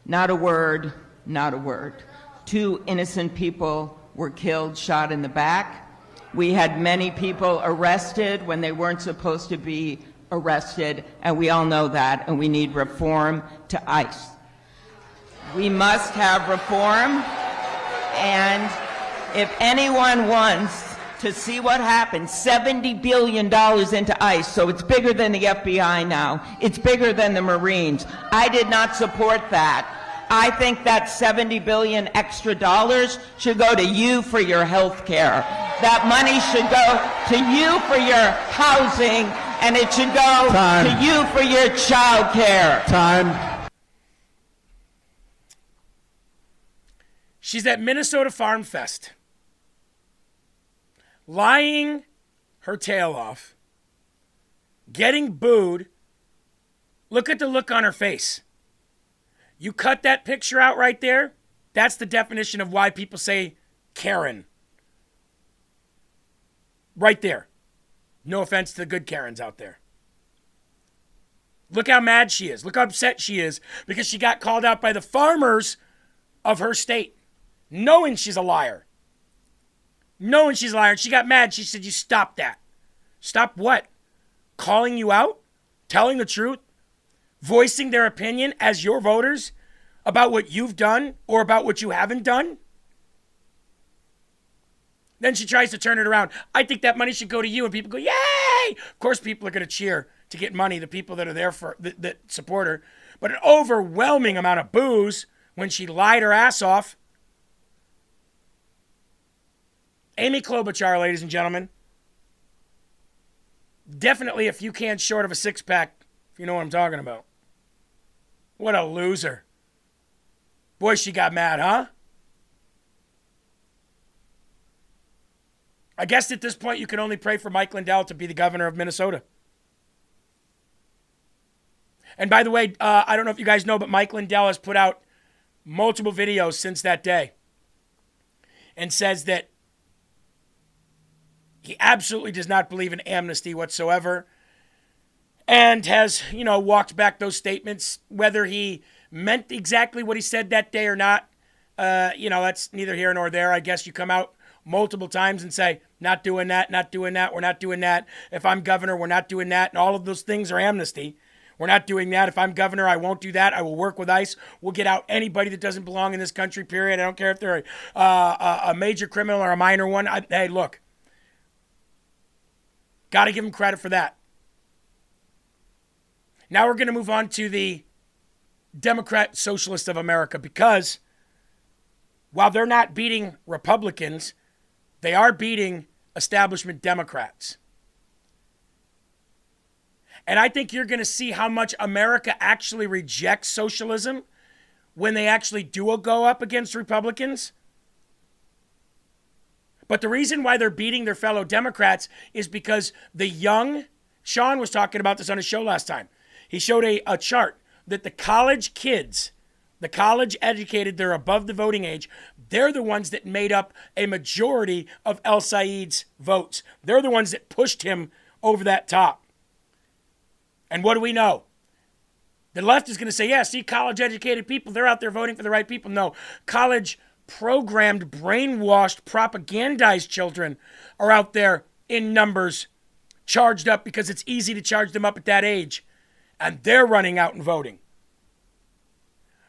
Not a word, not a word. 2 innocent people were killed, shot in the back. We had many people arrested when they weren't supposed to be arrested, and we all know that, and we need reform to ICE. We must have reform, and if anyone wants to see what happened, $70 billion into ICE, so it's bigger than the FBI now. It's bigger than the Marines. I did not support that. I think that $70 billion extra dollars should go to you for your health care. That money should go to you for your housing, and it should go to you for your child care. Time. She's at Minnesota Farm Fest, lying her tail off, getting booed. Look at the look on her face. You cut that picture out right there, that's the definition of why people say Karen. Right there. No offense to the good Karens out there. Look how mad she is. Look how upset she is because she got called out by the farmers of her state, knowing she's a liar. Knowing she's a liar. And she got mad. She said, you stop that. Stop what? Calling you out? Telling the truth? Voicing their opinion as your voters about what you've done or about what you haven't done? Then she tries to turn it around. I think that money should go to you. And people go, yay! Of course, people are going to cheer to get money, the people that are there for that support her. But an overwhelming amount of boos when she lied her ass off. Amy Klobuchar, ladies and gentlemen. Definitely a few cans short of a six-pack, if you know what I'm talking about. What a loser. Boy, she got mad, huh? I guess at this point you can only pray for Mike Lindell to be the governor of Minnesota. And by the way, I don't know if you guys know, but Mike Lindell has put out multiple videos since that day and says that he absolutely does not believe in amnesty whatsoever. and has, walked back those statements, whether he meant exactly what he said that day or not. That's neither here nor there. I guess you come out multiple times and say, not doing that, not doing that, we're not doing that. If I'm governor, we're not doing that. And all of those things are amnesty. We're not doing that. If I'm governor, I won't do that. I will work with ICE. We'll get out anybody that doesn't belong in this country, period. I don't care if they're a major criminal or a minor one. Hey, look. Got to give them credit for that. Now we're going to move on to the Democrat Socialists of America, because while they're not beating Republicans, they are beating establishment Democrats. And I think you're going to see how much America actually rejects socialism when they actually do go up against Republicans. But the reason why they're beating their fellow Democrats is because the young, Sean was talking about this on his show last time. He showed a chart that the college kids, the college educated, they're above the voting age, they're the ones that made up a majority of El Said's votes. They're the ones that pushed him over that top. And what do we know? The left is going to say, yeah, see, college-educated people, they're out there voting for the right people. No, college-programmed, brainwashed, propagandized children are out there in numbers, charged up because it's easy to charge them up at that age. And they're running out and voting.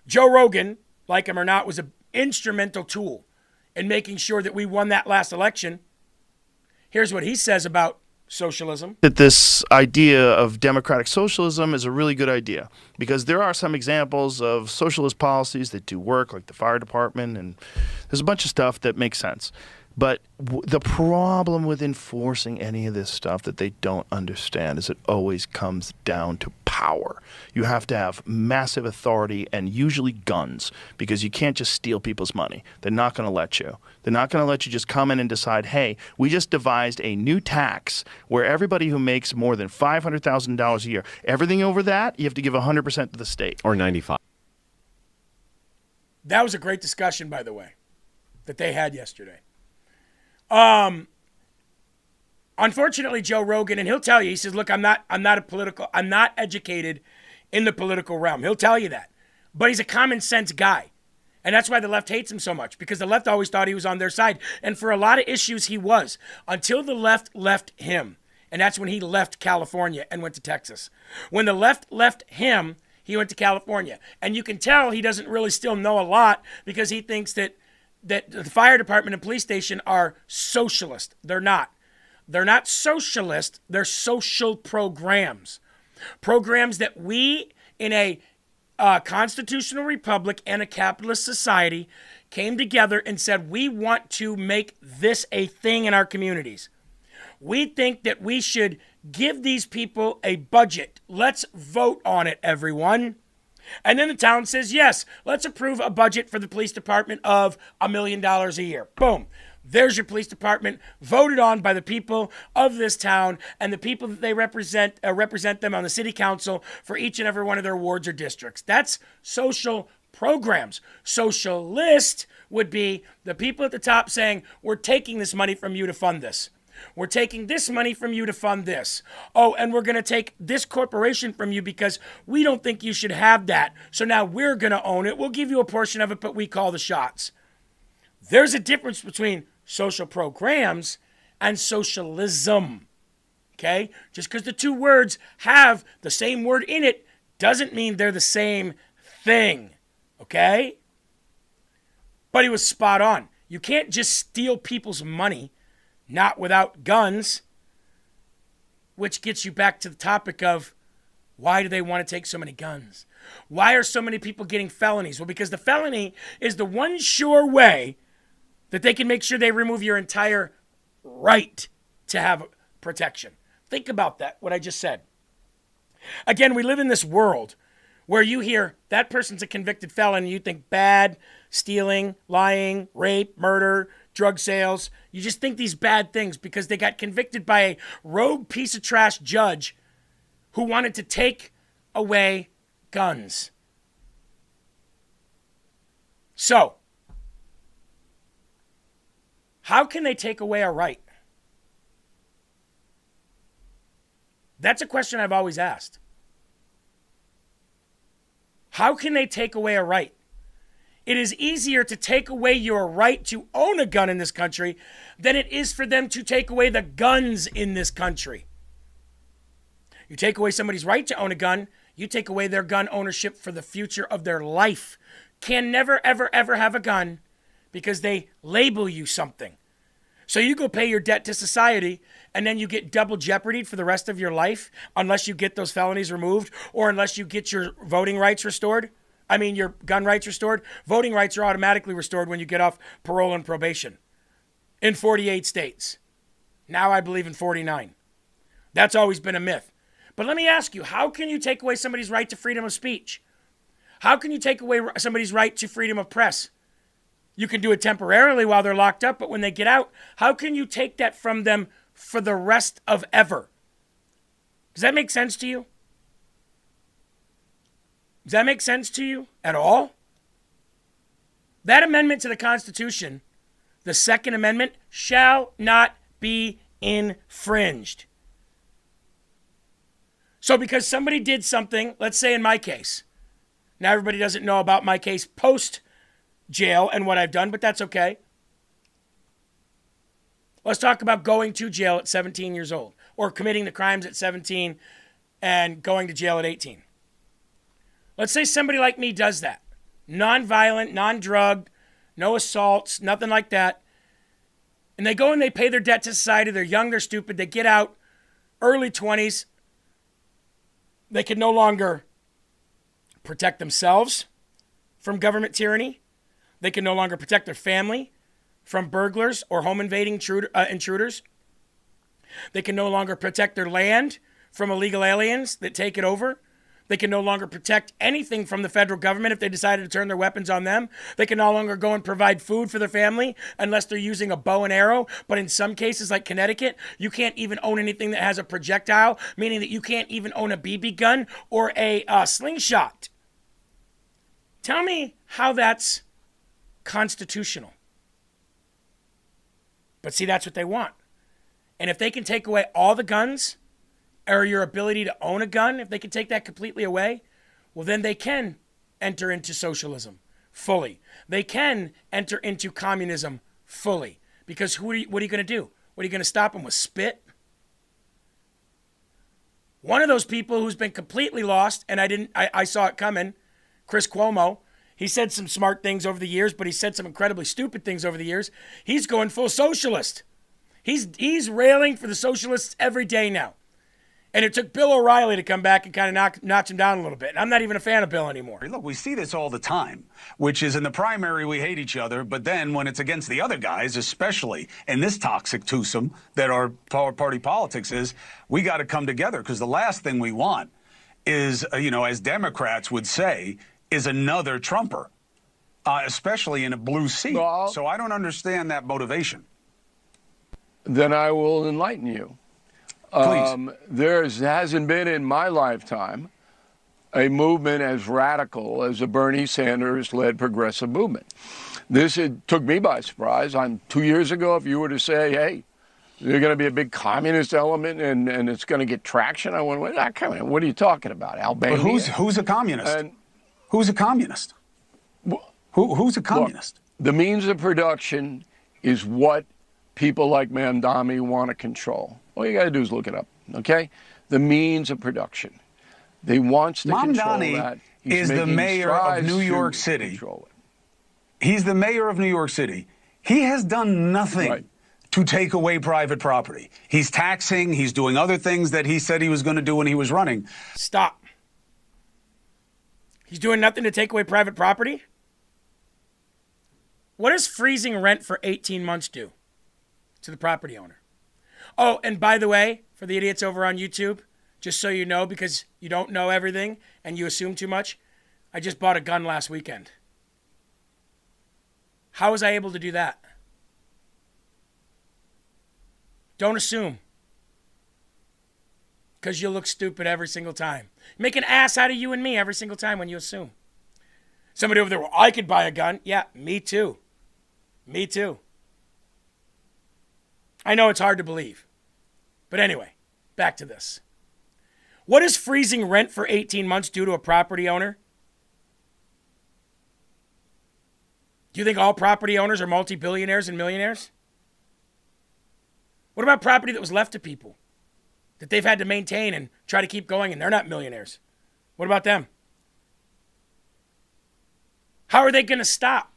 Joe Rogan, like him or not, was an instrumental tool in making sure that we won that last election. Here's what he says about socialism. That this idea of democratic socialism is a really good idea, because there are some examples of socialist policies that do work, like the fire department, and there's a bunch of stuff that makes sense. But the problem with enforcing any of this stuff that they don't understand is it always comes down to power. You have to have massive authority and usually guns, because you can't just steal people's money. They're not going to let you. They're not going to let you just come in and decide, hey, we just devised a new tax where everybody who makes more than $500,000 a year, everything over that, you have to give 100% to the state. Or 95. That was a great discussion, by the way, that they had yesterday. Unfortunately, Joe Rogan, and he'll tell you, he says, look, I'm not educated in the political realm. He'll tell you that. But he's a common sense guy. And that's why the left hates him so much, because the left always thought he was on their side. And for a lot of issues, he was, until the left left him. And that's when he left California and went to Texas. When the left left him, he went to California. And you can tell he doesn't really still know a lot, because he thinks that the fire department and police station are socialist. They're not. They're not socialist. They're social programs. Programs that we, in a constitutional republic and a capitalist society, came together and said, we want to make this a thing in our communities. We think that we should give these people a budget. Let's vote on it, everyone. And then the town says, yes, let's approve a budget for the police department of $1 million a year. Boom. There's your police department, voted on by the people of this town, and the people that they represent them on the city council for each and every one of their wards or districts. That's social programs. Socialist would be the people at the top saying, we're taking this money from you to fund this. We're taking this money from you to fund this. Oh, and we're going to take this corporation from you because we don't think you should have that. So now we're going to own it. We'll give you a portion of it, but we call the shots. There's a difference between social programs and socialism. Okay? Just because the two words have the same word in it doesn't mean they're the same thing. Okay? But he was spot on. You can't just steal people's money. Not without guns, which gets you back to the topic of why do they want to take so many guns? Why are so many people getting felonies? Well, because the felony is the one sure way that they can make sure they remove your entire right to have protection. Think about that, what I just said. Again, we live in this world where you hear that person's a convicted felon and you think bad, stealing, lying, rape, murder, drug sales. You just think these bad things because they got convicted by a rogue piece of trash judge who wanted to take away guns. So, how can they take away our right? That's a question I've always asked. How can they take away a right? It is easier to take away your right to own a gun in this country than it is for them to take away the guns in this country. You take away somebody's right to own a gun, you take away their gun ownership for the future of their life. Can never, ever, ever have a gun because they label you something. So you go pay your debt to society and then you get double jeopardied for the rest of your life unless you get those felonies removed or unless you get your voting rights restored. I mean, your gun rights restored. Voting rights are automatically restored when you get off parole and probation in 48 states. Now I believe in 49. That's always been a myth. But let me ask you, how can you take away somebody's right to freedom of speech? How can you take away somebody's right to freedom of press? You can do it temporarily while they're locked up, but when they get out, how can you take that from them for the rest of ever? Does that make sense to you? Does that make sense to you at all? That amendment to the Constitution, the Second Amendment, shall not be infringed. So because somebody did something, let's say in my case, now everybody doesn't know about my case post-jail and what I've done, but that's okay. Let's talk about going to jail at 17 years old or committing the crimes at 17 and going to jail at 18. Let's say somebody like me does that. Non-violent, non-drugged, no assaults, nothing like that. And they go and they pay their debt to society. They're young, they're stupid. They get out, early 20s. They can no longer protect themselves from government tyranny. They can no longer protect their family from burglars or home invading intruders. They can no longer protect their land from illegal aliens that take it over. They can no longer protect anything from the federal government if they decided to turn their weapons on them. They can no longer go and provide food for their family unless they're using a bow and arrow. But in some cases, like Connecticut, you can't even own anything that has a projectile, meaning that you can't even own a BB gun or a slingshot. Tell me how that's constitutional. But see, that's what they want. And if they can take away all the guns, or your ability to own a gun, if they can take that completely away, well, then they can enter into socialism fully. They can enter into communism fully. Because what are you going to do? What are you going to stop them with? Spit? One of those people who's been completely lost, and I saw it coming, Chris Cuomo, he said some smart things over the years, but he said some incredibly stupid things over the years. He's going full socialist. He's railing for the socialists every day now. And it took Bill O'Reilly to come back and kind of notch him down a little bit. And I'm not even a fan of Bill anymore. Look, we see this all the time, which is in the primary we hate each other, but then when it's against the other guys, especially in this toxic twosome that our party politics is, we got to come together because the last thing we want is, as Democrats would say, is another Trumper, especially in a blue seat. So I don't understand that motivation. Then I will enlighten you. There hasn't been in my lifetime a movement as radical as the Bernie Sanders-led progressive movement. It took me by surprise. 2 years ago, if you were to say, hey, there's going to be a big communist element and it's going to get traction, I went, what are you talking about, Albania? But who's a communist? Who's a communist? Who's a communist? Look, the means of production is what people like Mamdani want to control. All you got to do is look it up, okay? The means of production. They want to control that. Mamdani is the mayor of New York City. He's the mayor of New York City. He has done nothing to take away private property. He's taxing. He's doing other things that he said he was going to do when he was running. Stop. He's doing nothing to take away private property? What does freezing rent for 18 months do to the property owner? Oh, and by the way, for the idiots over on YouTube, just so you know, because you don't know everything and you assume too much, I just bought a gun last weekend. How was I able to do that? Don't assume. Because you'll look stupid every single time. Make an ass out of you and me every single time when you assume. Somebody over there, well, I could buy a gun. Yeah, me too. Me too. I know it's hard to believe. But anyway, back to this. What does freezing rent for 18 months do to a property owner? Do you think all property owners are multi-billionaires and millionaires? What about property that was left to people that they've had to maintain and try to keep going and they're not millionaires? What about them? How are they going to stop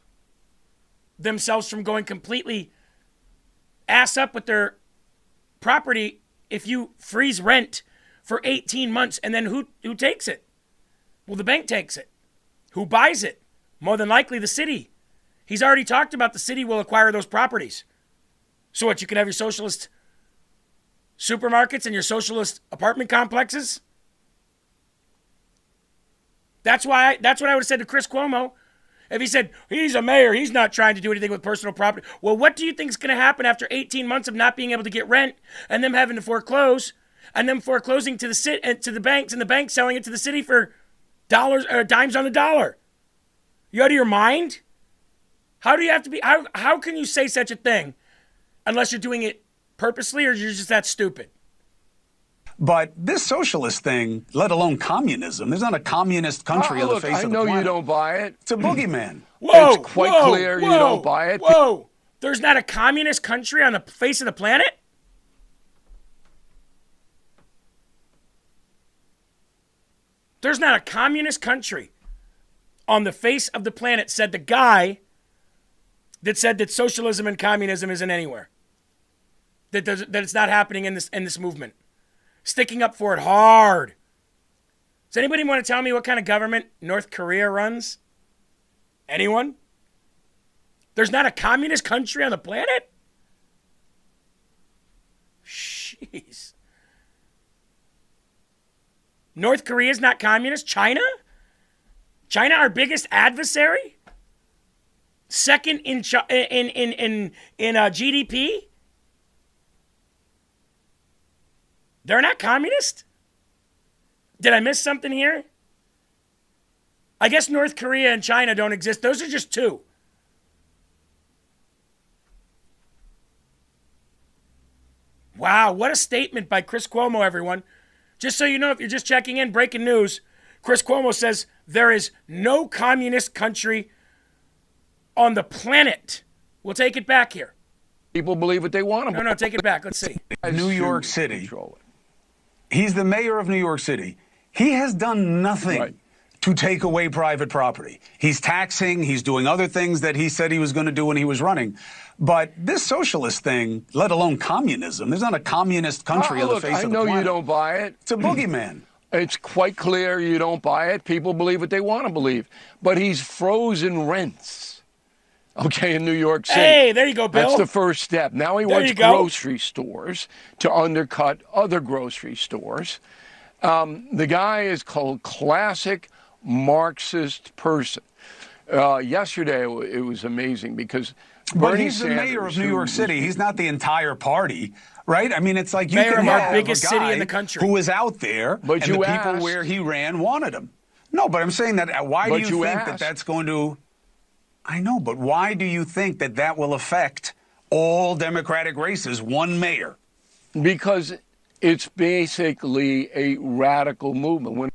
themselves from going completely ass up with their property if you freeze rent for 18 months and then who takes it? Well, the bank takes it. Who buys it? More than likely the city. He's already talked about the city will acquire those properties. So what, you can have your socialist supermarkets and your socialist apartment complexes? That's what I would have said to Chris Cuomo. If he said, he's a mayor, he's not trying to do anything with personal property. Well, what do you think is going to happen after 18 months of not being able to get rent and them having to foreclose and them foreclosing to the banks and the banks selling it to the city for dollars or dimes on the dollar? You out of your mind? How do you have to be? How can you say such a thing unless you're doing it purposely or you're just that stupid? But this socialist thing, let alone communism, there's not a communist country on the face of the planet. I know you don't buy it. It's a boogeyman. Whoa, it's quite clear you don't buy it. Whoa, there's not a communist country on the face of the planet? There's not a communist country on the face of the planet, said the guy that said that socialism and communism isn't anywhere. That it's not happening in this movement. Sticking up for it hard. Does anybody want to tell me what kind of government North Korea runs? Anyone? There's not a communist country on the planet? Jeez. North Korea is not communist? China? China, our biggest adversary? Second in GDP? They're not communist? Did I miss something here? I guess North Korea and China don't exist. Those are just two. Wow, what a statement by Chris Cuomo, everyone. Just so you know, if you're just checking in, breaking news, Chris Cuomo says there is no communist country on the planet. We'll take it back here. People believe what they want to. No, take it back. Let's see. New York City. He's the mayor of New York City. He has done nothing to take away private property. He's taxing. He's doing other things that he said he was going to do when he was running. But this socialist thing, let alone communism, there's not a communist country on the face of the planet. I know you don't buy it. It's a boogeyman. It's quite clear you don't buy it. People believe what they want to believe. But he's frozen rents. Okay, in New York City. Hey, there you go, Bill. That's the first step. Now he wants grocery stores to undercut other grocery stores. The guy is called classic Marxist person. Yesterday, it was amazing because But he's the mayor of New York City. He's not the entire party, right? I mean, it's like you mayor can of our have biggest a city guy in the country who was out there, but and the people where he ran wanted him. No, but I'm saying that why do you think that that's going to? I know, but why do you think that that will affect all Democratic races, one mayor? Because it's basically a radical movement.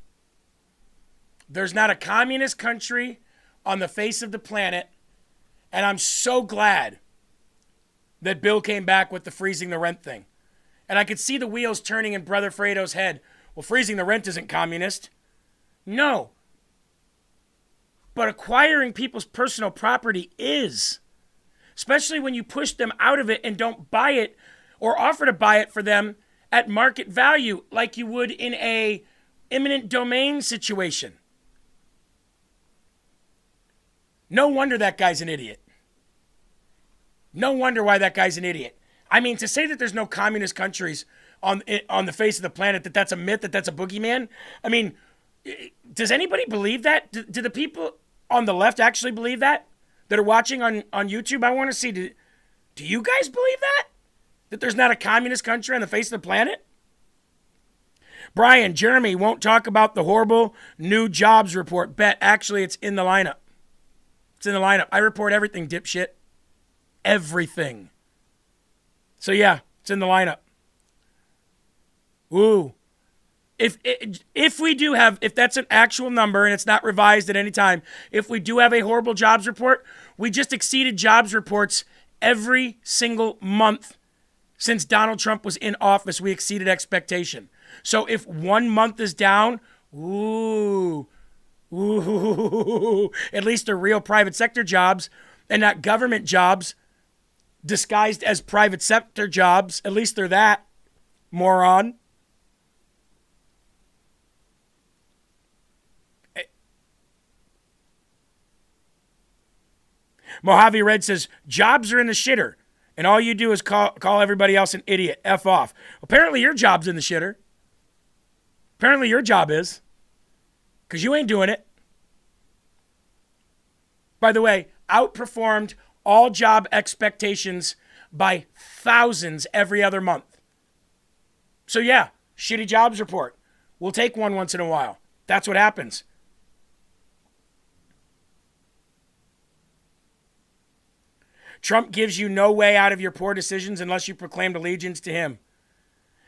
There's not a communist country on the face of the planet, and I'm so glad that Bill came back with the freezing the rent thing. And I could see the wheels turning in Brother Fredo's head. Well, freezing the rent isn't communist. No. But acquiring people's personal property is. Especially when you push them out of it and don't buy it or offer to buy it for them at market value like you would in a eminent domain situation. No wonder that guy's an idiot. No wonder why that guy's an idiot. I mean, to say that there's no communist countries on the face of the planet, that's a myth, that's a boogeyman. I mean, does anybody believe that? Do the people on the left actually believe that are watching on YouTube? I want to see, do you guys believe that? That there's not a communist country on the face of the planet? Brian, Jeremy won't talk about the horrible new jobs report. Bet, actually, it's in the lineup. It's in the lineup. I report everything, dipshit. Everything. So yeah, it's in the lineup. Ooh. If we do have, if that's an actual number and it's not revised at any time, if we do have a horrible jobs report, we just exceeded jobs reports every single month since Donald Trump was in office. We exceeded expectation. So if 1 month is down, ooh, at least they're real private sector jobs and not government jobs disguised as private sector jobs. At least they're that, moron. Mojave Red says, jobs are in the shitter, and all you do is call everybody else an idiot. F off. Apparently your job's in the shitter. Apparently your job is, because you ain't doing it. By the way, outperformed all job expectations by thousands every other month. So yeah, shitty jobs report. We'll take one once in a while. That's what happens. Trump gives you no way out of your poor decisions unless you proclaimed allegiance to him.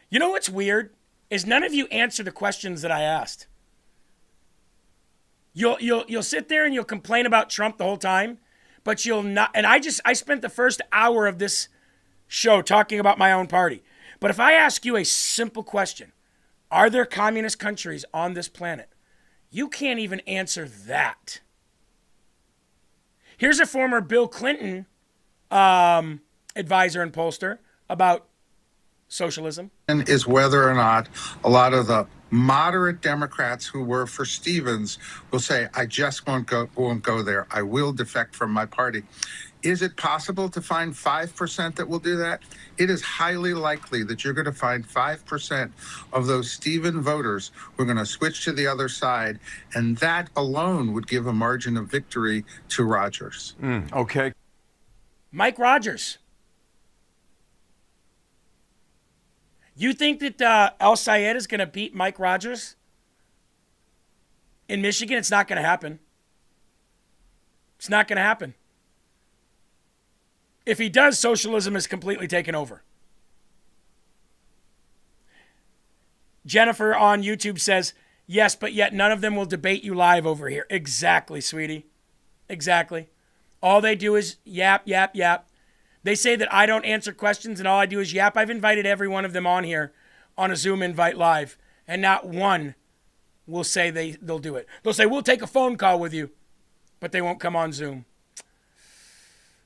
You know what's weird? Is none of you answer the questions that I asked. You'll sit there and you'll complain about Trump the whole time, but you'll not. And I spent the first hour of this show talking about my own party. But if I ask you a simple question, are there communist countries on this planet? You can't even answer that. Here's a former Bill Clinton advisor and pollster about socialism. Is whether or not a lot of the moderate Democrats who were for Stevens will say, I just won't go there. I will defect from my party. Is it possible to find 5% that will do that? It is highly likely that you're going to find 5% of those Stephen voters who are going to switch to the other side, and that alone would give a margin of victory to Rogers. Okay. Mike Rogers. You think that El Sayed is going to beat Mike Rogers in Michigan? It's not going to happen. It's not going to happen. If he does, socialism is completely taken over. Jennifer on YouTube says, yes, but yet none of them will debate you live over here. Exactly, sweetie. Exactly. All they do is yap, yap, yap. They say that I don't answer questions and all I do is yap. I've invited every one of them on here on a Zoom invite live, and not one will say they'll do it. They'll say, we'll take a phone call with you, but they won't come on Zoom.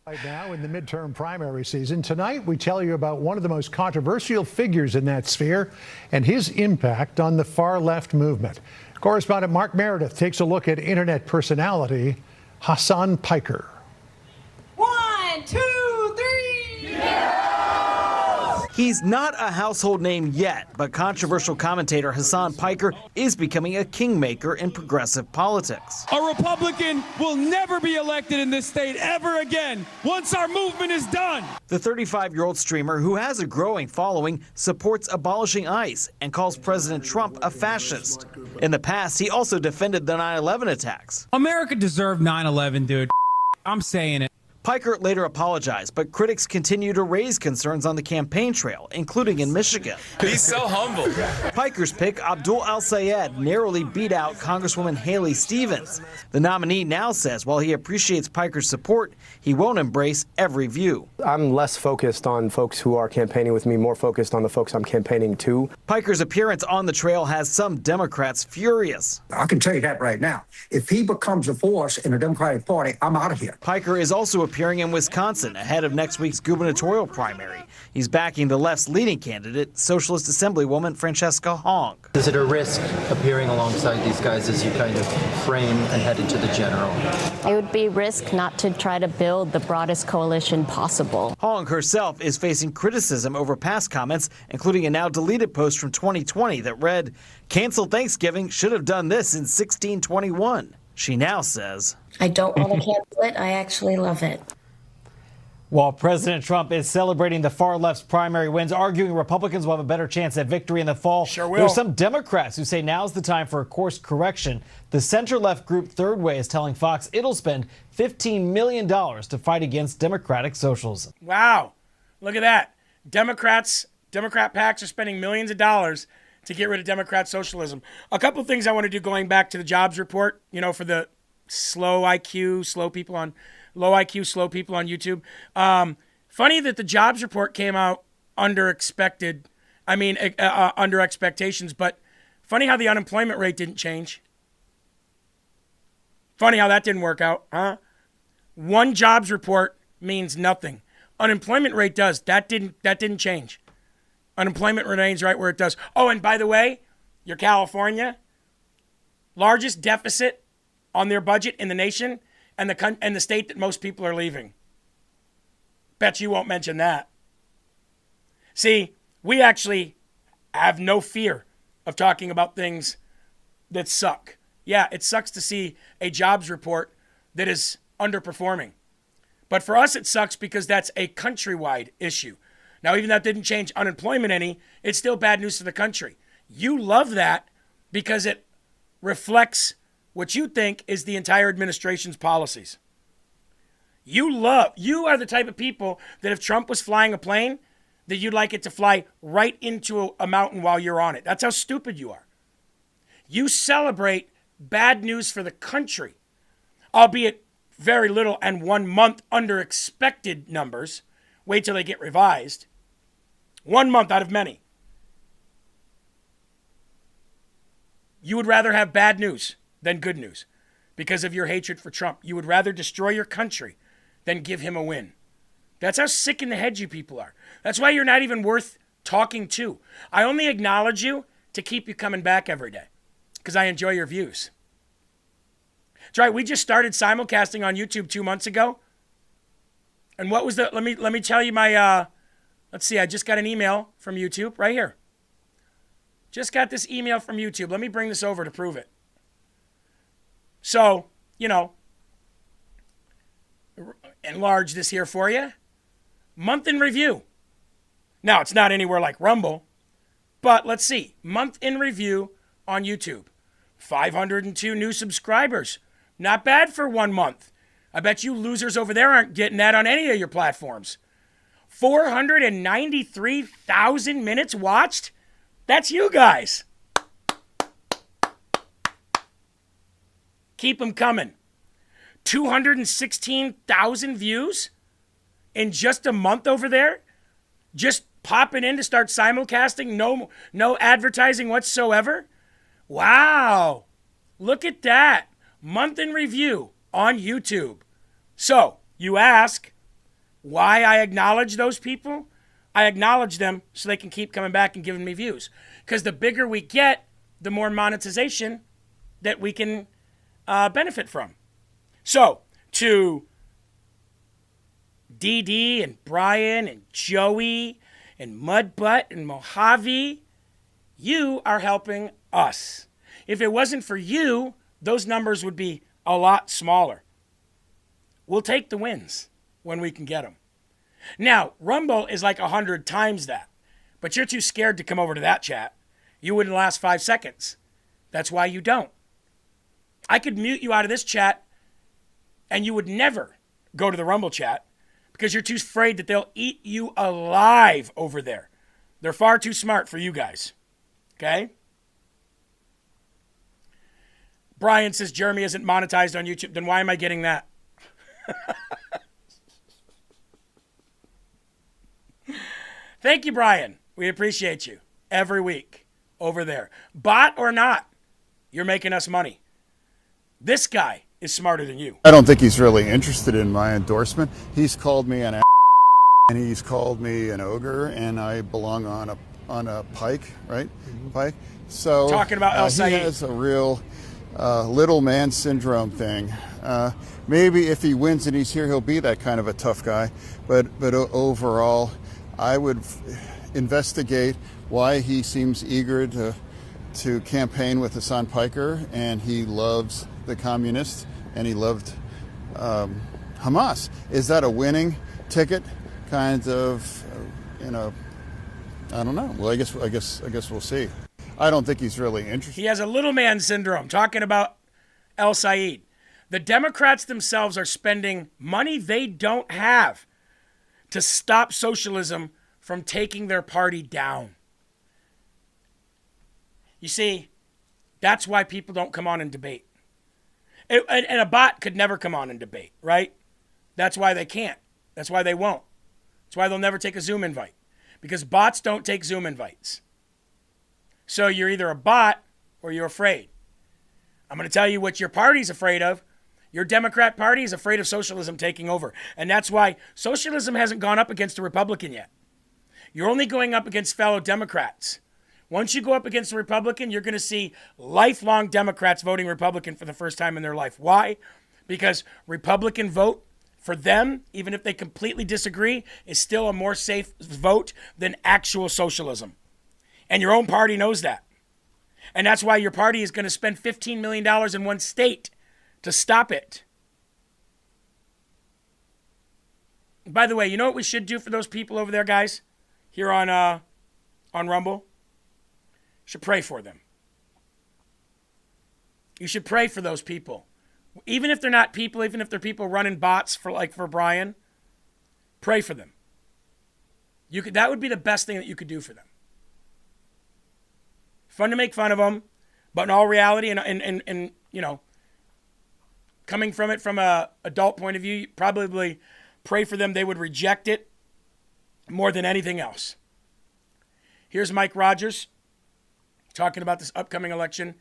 Right now in the midterm primary season, tonight we tell you about one of the most controversial figures in that sphere and his impact on the far left movement. Correspondent Mark Meredith takes a look at internet personality Hassan Piker. 1, 2, 3. Yeah! He's not a household name yet, but controversial commentator Hassan Piker is becoming a kingmaker in progressive politics. A Republican will never be elected in this state ever again once our movement is done. The 35-year-old streamer, who has a growing following, supports abolishing ICE and calls President Trump a fascist. In the past, he also defended the 9/11 attacks. America deserved 9/11, dude. I'm saying it. Piker later apologized, but critics continue to raise concerns on the campaign trail, including in Michigan. He's so humble. Piker's pick, Abdul Al-Sayed, narrowly beat out Congresswoman Haley Stevens. The nominee now says while he appreciates Piker's support, he won't embrace every view. I'm less focused on folks who are campaigning with me, more focused on the folks I'm campaigning to. Piker's appearance on the trail has some Democrats furious. I can tell you that right now. If he becomes a force in the Democratic Party, I'm out of here. Piker is also appearing in Wisconsin ahead of next week's gubernatorial primary. He's backing the left's leading candidate, Socialist Assemblywoman Francesca Hong. Is it a risk appearing alongside these guys as you kind of frame and head into the general? It would be risk not to try to build the broadest coalition possible. Hong herself is facing criticism over past comments, including a now deleted post from 2020 that read, "Cancel Thanksgiving, should have done this in 1621. She now says, I don't want to cancel it. I actually love it. While President Trump is celebrating the far left's primary wins, arguing Republicans will have a better chance at victory in the fall, sure will. There are some Democrats who say now's the time for a course correction. The center-left group Third Way is telling Fox it'll spend $15 million to fight against democratic socialism. Wow. Look at that. Democrat PACs are spending millions of dollars to get rid of Democrat socialism. A couple of things I want to do going back to the jobs report, for the low IQ, slow people on YouTube. Funny that the jobs report came out under expectations, but funny how the unemployment rate didn't change. Funny how that didn't work out, huh? One jobs report means nothing. Unemployment rate does. That didn't change. Unemployment remains right where it does. Oh, and by the way, your California, largest deficit on their budget in the nation, and the state that most people are leaving. Bet you won't mention that. See, we actually have no fear of talking about things that suck. Yeah, it sucks to see a jobs report that is underperforming. But for us, it sucks because that's a countrywide issue. Now, even that didn't change unemployment any, it's still bad news for the country. You love that because it reflects what you think is the entire administration's policies. You are the type of people that if Trump was flying a plane, that you'd like it to fly right into a mountain while you're on it. That's how stupid you are. You celebrate bad news for the country, albeit very little and 1 month under expected numbers. Wait till they get revised. 1 month out of many. You would rather have bad news than good news because of your hatred for Trump. You would rather destroy your country than give him a win. That's how sick in the head you people are. That's why you're not even worth talking to. I only acknowledge you to keep you coming back every day because I enjoy your views. That's right. We just started simulcasting on YouTube 2 months ago. And what was let me tell you my, let's see, I just got an email from YouTube right here. Just got this email from YouTube. Let me bring this over to prove it. So, enlarge this here for you. Month in review. Now, it's not anywhere like Rumble, but let's see. Month in review on YouTube. 502 new subscribers. Not bad for 1 month. I bet you losers over there aren't getting that on any of your platforms. 493,000 minutes watched? That's you guys. Keep them coming. 216,000 views in just a month over there? Just popping in to start simulcasting? No advertising whatsoever? Wow. Look at that. Month in review on YouTube. So, you ask why I acknowledge those people? I acknowledge them so they can keep coming back and giving me views. Because the bigger we get, the more monetization that we can benefit from. So, to DD and Brian and Joey and Mudbutt and Mojave, you are helping us. If it wasn't for you, those numbers would be a lot smaller. We'll take the wins when we can get them. Now, Rumble is like 100 times that, but you're too scared to come over to that chat. You wouldn't last 5 seconds. That's why you don't. I could mute you out of this chat and you would never go to the Rumble chat because you're too afraid that they'll eat you alive over there. They're far too smart for you guys. Okay? Brian says Jeremy isn't monetized on YouTube. Then why am I getting that? Thank you, Brian. We appreciate you every week over there. Bot or not, you're making us money. This guy is smarter than you. I don't think he's really interested in my endorsement. He's called me an and he's called me an ogre, and I belong on a pike, right? Mm-hmm. Pike. So talking about El Said. He has a real little man syndrome thing. Maybe if he wins and he's here, he'll be that kind of a tough guy. But overall, I would investigate why he seems eager to campaign with Hassan Piker, and he loves the communists, and he loved Hamas. Is that a winning ticket? Kind of, I don't know. Well, I guess we'll see. I don't think he's really interested. He has a little man syndrome, talking about El Said. The Democrats themselves are spending money they don't have to stop socialism from taking their party down. You see, that's why people don't come on and debate. And a bot could never come on and debate, right? That's why they can't. That's why they won't. That's why they'll never take a Zoom invite. Because bots don't take Zoom invites. So you're either a bot or you're afraid. I'm going to tell you what your party's afraid of. Your Democrat Party is afraid of socialism taking over. And that's why socialism hasn't gone up against a Republican yet. You're only going up against fellow Democrats. Once you go up against a Republican, you're going to see lifelong Democrats voting Republican for the first time in their life. Why? Because Republican vote, for them, even if they completely disagree, is still a more safe vote than actual socialism. And your own party knows that. And that's why your party is going to spend $15 million in one state to stop it. By the way, you know what we should do for those people over there, guys? Here on Rumble? Should pray for them. You should pray for those people. Even if they're not people, even if they're people running bots for Brian, pray for them. That would be the best thing that you could do for them. Fun to make fun of them, but in all reality, and you know, coming from it from a adult point of view, you probably pray for them. They would reject it more than anything else. Here's Mike Rogers talking about this upcoming election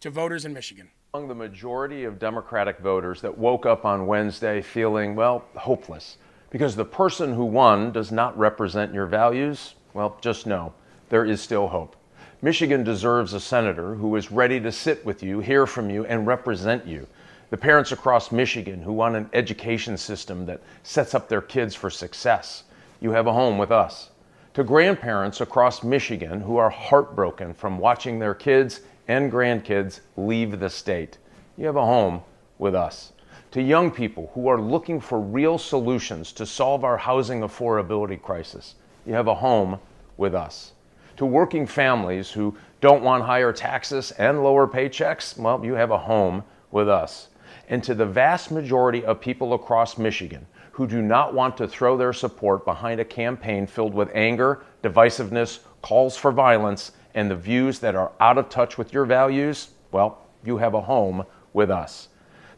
to voters in Michigan. Among the majority of Democratic voters that woke up on Wednesday feeling, well, hopeless, because the person who won does not represent your values, well, just know there is still hope. Michigan deserves a senator who is ready to sit with you, hear from you, and represent you. The parents across Michigan who want an education system that sets up their kids for success. You have a home with us. To grandparents across Michigan who are heartbroken from watching their kids and grandkids leave the state. You have a home with us. To young people who are looking for real solutions to solve our housing affordability crisis. You have a home with us. To working families who don't want higher taxes and lower paychecks, well, you have a home with us. And to the vast majority of people across Michigan who do not want to throw their support behind a campaign filled with anger, divisiveness, calls for violence, and the views that are out of touch with your values, well, you have a home with us.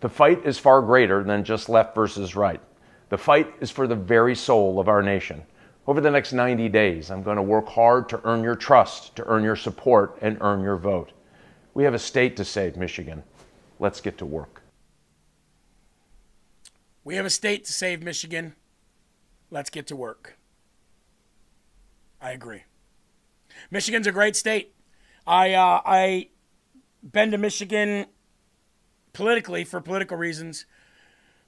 The fight is far greater than just left versus right. The fight is for the very soul of our nation. Over the next 90 days, I'm going to work hard to earn your trust, to earn your support, and earn your vote. We have a state to save, Michigan. Let's get to work. We have a state to save, Michigan. Let's get to work. I agree. Michigan's a great state. I been to Michigan politically for political reasons.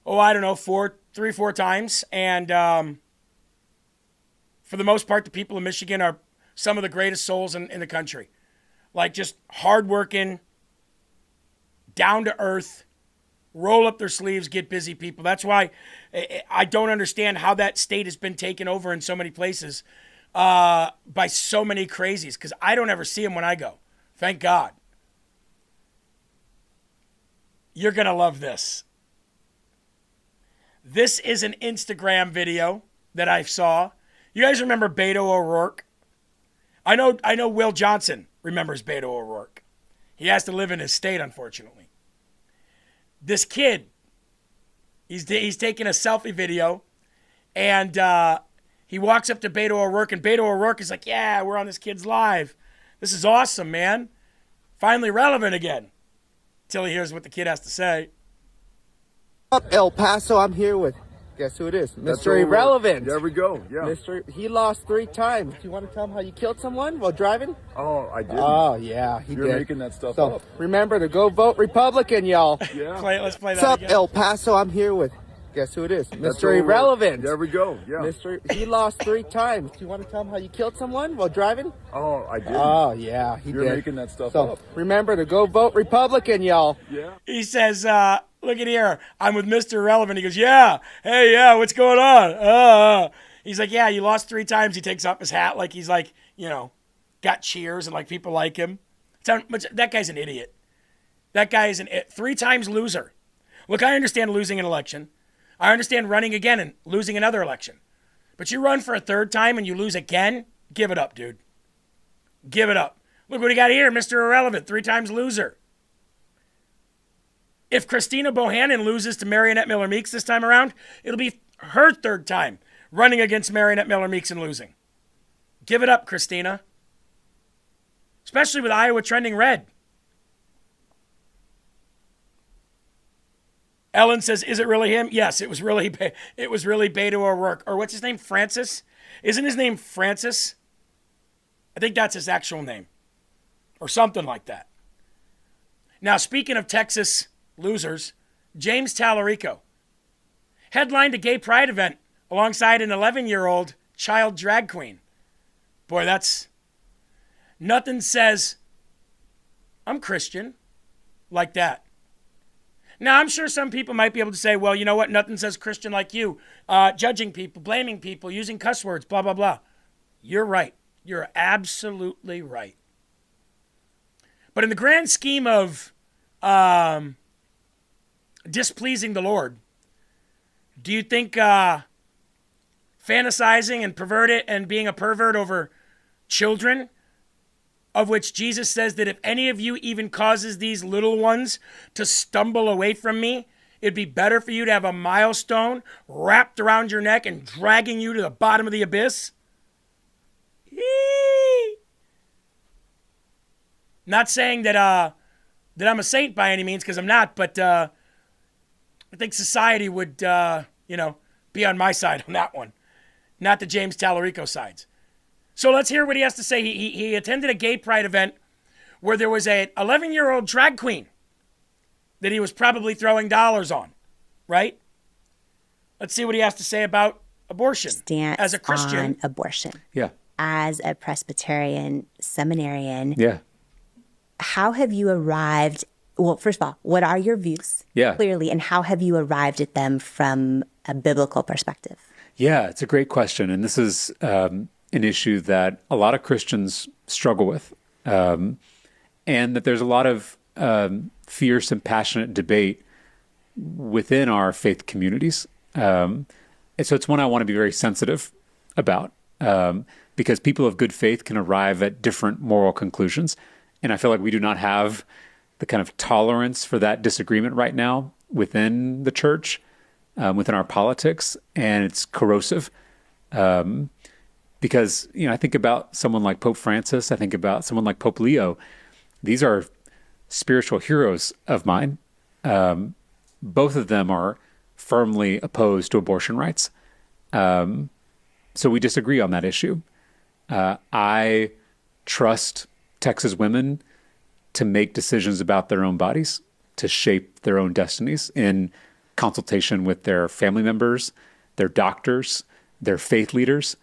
I don't know, 3, 4 times. And for the most part, the people of Michigan are some of the greatest souls in the country. Like just hardworking, down to earth, roll up their sleeves, get busy people. That's why I don't understand how that state has been taken over in so many places by so many crazies, because I don't ever see them when I go. Thank God. You're going to love this. This is an Instagram video that I saw. You guys remember Beto O'Rourke? I know Will Johnson remembers Beto O'Rourke. He has to live in his state, unfortunately. This kid, he's taking a selfie video, and he walks up to Beto O'Rourke, and Beto O'Rourke is like, yeah, we're on this kid's live. This is awesome, man. Finally relevant again. Till he hears what the kid has to say. Up El Paso, I'm here with, guess who it is? Mr. Irrelevant. There we go, yeah. He lost 3 times. Do you want to tell him how you killed someone while driving? Oh, I did. Oh, yeah, he did. You're making that stuff up. Remember to go vote Republican, y'all. Yeah. Let's play that What's up, again. El Paso? I'm here with, guess who it is? Mr. Irrelevant. There we go, yeah. He lost 3 times. Do you want to tell him how you killed someone while driving? Oh, I did. Oh, yeah, he You're did. making that stuff up. Remember to go vote Republican, y'all. Yeah. He says, look at here. I'm with Mr. Irrelevant. He goes, yeah. Hey, yeah, what's going on? He's like, yeah, you lost 3 times. He takes off his hat like he's like, got cheers and like people like him. That guy's an idiot. That guy is 3 times loser. Look, I understand losing an election. I understand running again and losing another election. But you run for a 3rd time and you lose again? Give it up, dude. Give it up. Look what he got here, Mr. Irrelevant, 3 times loser. If Christina Bohannon loses to Marionette Miller Meeks this time around, it'll be her 3rd time running against Marionette Miller Meeks and losing. Give it up, Christina. Especially with Iowa trending red. Ellen says, is it really him? Yes, it was really Beto O'Rourke. Or what's his name? Francis? Isn't his name Francis? I think that's his actual name. Or something like that. Now, speaking of Texas losers, James Tallarico headlined a gay pride event alongside an 11-year-old child drag queen. Boy, that's... Nothing says, I'm Christian, like that. Now, I'm sure some people might be able to say, well, you know what? Nothing says Christian like you. Judging people, blaming people, using cuss words, blah, blah, blah. You're right. You're absolutely right. But in the grand scheme of displeasing the Lord, do you think fantasizing and perverted and being a pervert over children, of which Jesus says that if any of you even causes these little ones to stumble away from me, it'd be better for you to have a milestone wrapped around your neck and dragging you to the bottom of the abyss? Not saying that I'm a saint by any means, because I'm not, but I think society would, be on my side on that one, not the James Tallarico sides. So let's hear what he has to say. He attended a gay pride event where there was an 11-year-old drag queen that he was probably throwing dollars on, right? Let's see what he has to say about abortion as a Christian. On abortion. Yeah. As a Presbyterian seminarian. Yeah. How have you arrived? Well, first of all, what are your views? Yeah. Clearly, and how have you arrived at them from a biblical perspective? Yeah, it's a great question. And this is an issue that a lot of Christians struggle with, and that there's a lot of fierce and passionate debate within our faith communities. And so it's one I want to be very sensitive about, because people of good faith can arrive at different moral conclusions. And I feel like we do not have the kind of tolerance for that disagreement right now within the church, within our politics, and it's corrosive. Because, I think about someone like Pope Francis, I think about someone like Pope Leo. These are spiritual heroes of mine. Both of them are firmly opposed to abortion rights. So we disagree on that issue. I trust Texas women to make decisions about their own bodies, to shape their own destinies in consultation with their family members, their doctors, their faith leaders.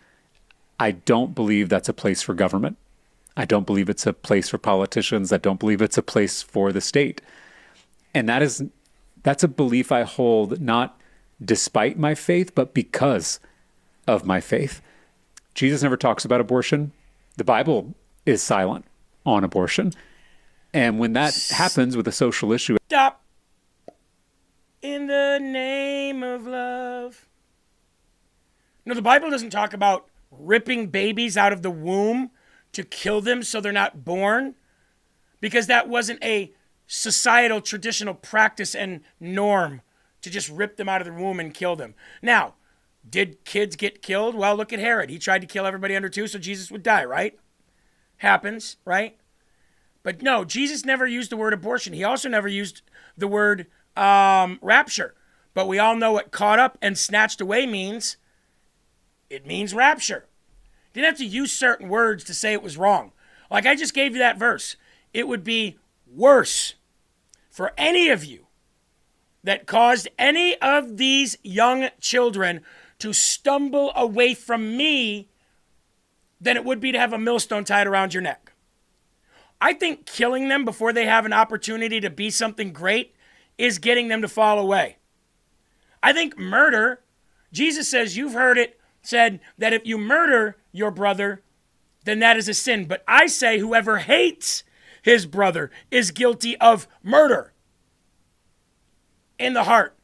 I don't believe that's a place for government. I don't believe it's a place for politicians. I don't believe it's a place for the state. And that's a belief I hold not despite my faith, but because of my faith. Jesus never talks about abortion. The Bible is silent on abortion. And when that happens with a social issue... Stop. In the name of love. No, the Bible doesn't talk about ripping babies out of the womb to kill them so they're not born, because that wasn't a societal traditional practice and norm to just rip them out of the womb and kill them. Now, did kids get killed? Well, look at Herod. He tried to kill everybody under 2 so Jesus would die, right? Happens, right? But no, Jesus never used the word abortion. He also never used the word rapture. But we all know what caught up and snatched away means. It means rapture. Didn't have to use certain words to say it was wrong. Like I just gave you that verse. It would be worse for any of you that caused any of these young children to stumble away from me than it would be to have a millstone tied around your neck. I think killing them before they have an opportunity to be something great is getting them to fall away. I think murder, Jesus says, you've heard it said that if you murder your brother, then that is a sin. But I say whoever hates his brother is guilty of murder in the heart.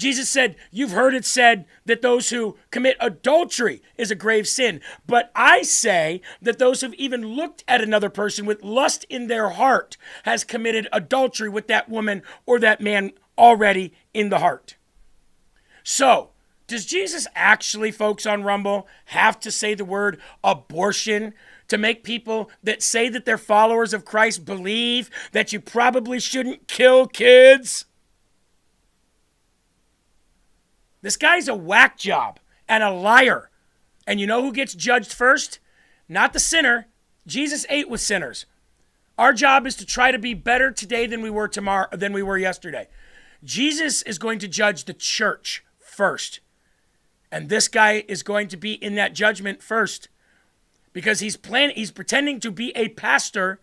Jesus said, you've heard it said that those who commit adultery is a grave sin. But I say that those who've even looked at another person with lust in their heart has committed adultery with that woman or that man already in the heart. So, does Jesus actually, folks on Rumble, have to say the word abortion to make people that say that they're followers of Christ believe that you probably shouldn't kill kids? This guy's a whack job and a liar. And you know who gets judged first? Not the sinner. Jesus ate with sinners. Our job is to try to be better today than we were yesterday. Jesus is going to judge the church first. And this guy is going to be in that judgment first. Because he's pretending to be a pastor,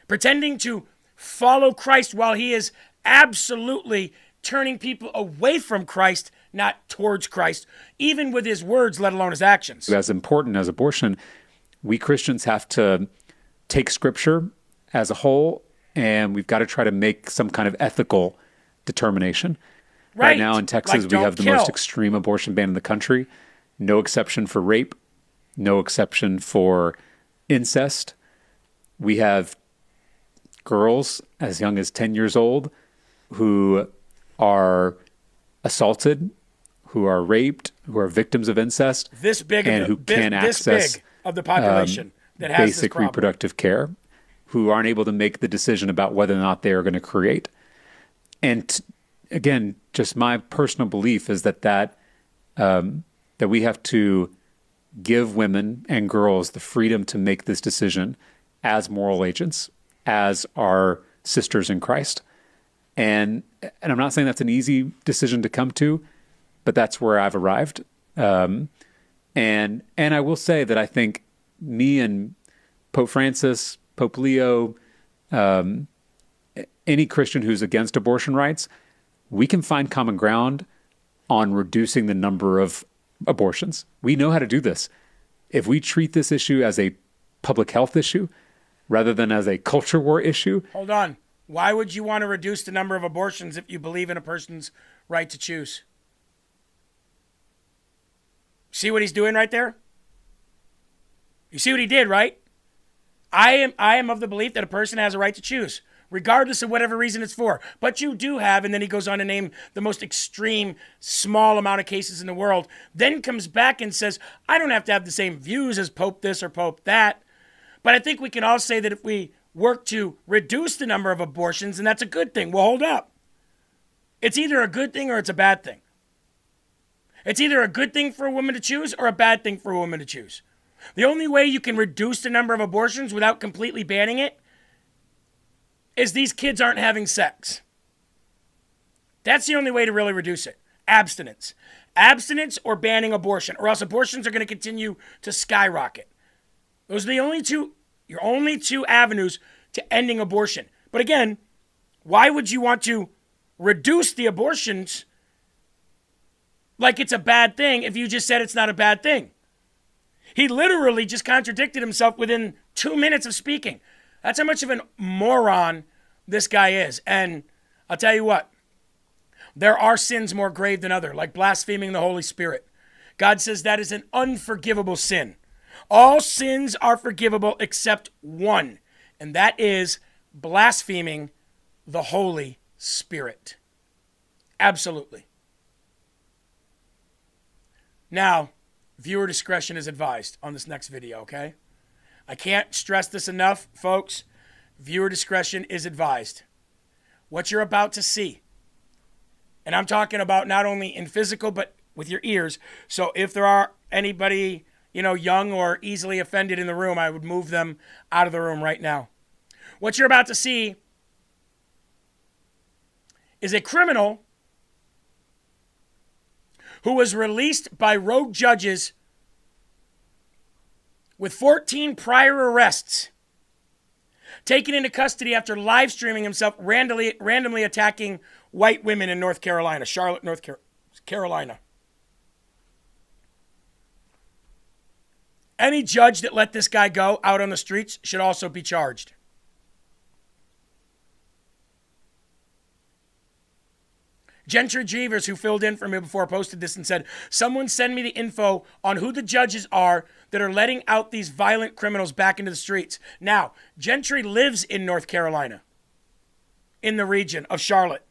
pretending to follow Christ while he is absolutely turning people away from Christ, not towards Christ, even with his words, let alone his actions. As important as abortion, we Christians have to take Scripture as a whole, and we've got to try to make some kind of ethical determination. Right now in Texas, we have the most extreme abortion ban in the country. No exception for rape. No exception for incest. We have girls as young as 10 years old who are assaulted, who are raped, who are victims of incest, and who can't access of the population that has basic reproductive care, who aren't able to make the decision about whether or not they are going to create. And again, just my personal belief is that we have to give women and girls the freedom to make this decision as moral agents, as our sisters in Christ. And I'm not saying that's an easy decision to come to, but that's where I've arrived. And I will say that I think me and Pope Francis, Pope Leo, any Christian who's against abortion rights, we can find common ground on reducing the number of abortions. We know how to do this. If we treat this issue as a public health issue rather than as a culture war issue. Hold on. Why would you want to reduce the number of abortions if you believe in a person's right to choose? See what he's doing right there? You see what he did, right? I am of the belief that a person has a right to choose, regardless of whatever reason it's for. But you do have, and then he goes on to name the most extreme, small amount of cases in the world, then comes back and says, I don't have to have the same views as Pope this or Pope that. But I think we can all say that if we work to reduce the number of abortions, and that's a good thing. Well, hold up. It's either a good thing or it's a bad thing. It's either a good thing for a woman to choose or a bad thing for a woman to choose. The only way you can reduce the number of abortions without completely banning it is these kids aren't having sex. That's the only way to really reduce it. Abstinence. Abstinence or banning abortion, or else abortions are going to continue to skyrocket. Those are your only two avenues to ending abortion. But again, why would you want to reduce the abortions like it's a bad thing if you just said it's not a bad thing? He literally just contradicted himself within 2 minutes of speaking. That's how much of a moron this guy is. And I'll tell you what, there are sins more grave than other, like blaspheming the Holy Spirit. God says that is an unforgivable sin. All sins are forgivable except one, and that is blaspheming the Holy Spirit. Absolutely. Now, viewer discretion is advised on this next video, okay? I can't stress this enough, folks. Viewer discretion is advised. What you're about to see, and I'm talking about not only in physical, but with your ears. So if there are anybody, young or easily offended in the room, I would move them out of the room right now. What you're about to see is a criminal who was released by rogue judges with 14 prior arrests, taken into custody after live streaming himself randomly attacking white women in North Carolina, Charlotte, North Carolina. Any judge that let this guy go out on the streets should also be charged. Gentry Jeevers, who filled in for me before, posted this and said, someone send me the info on who the judges are that are letting out these violent criminals back into the streets. Now, Gentry lives in North Carolina, in the region of Charlotte.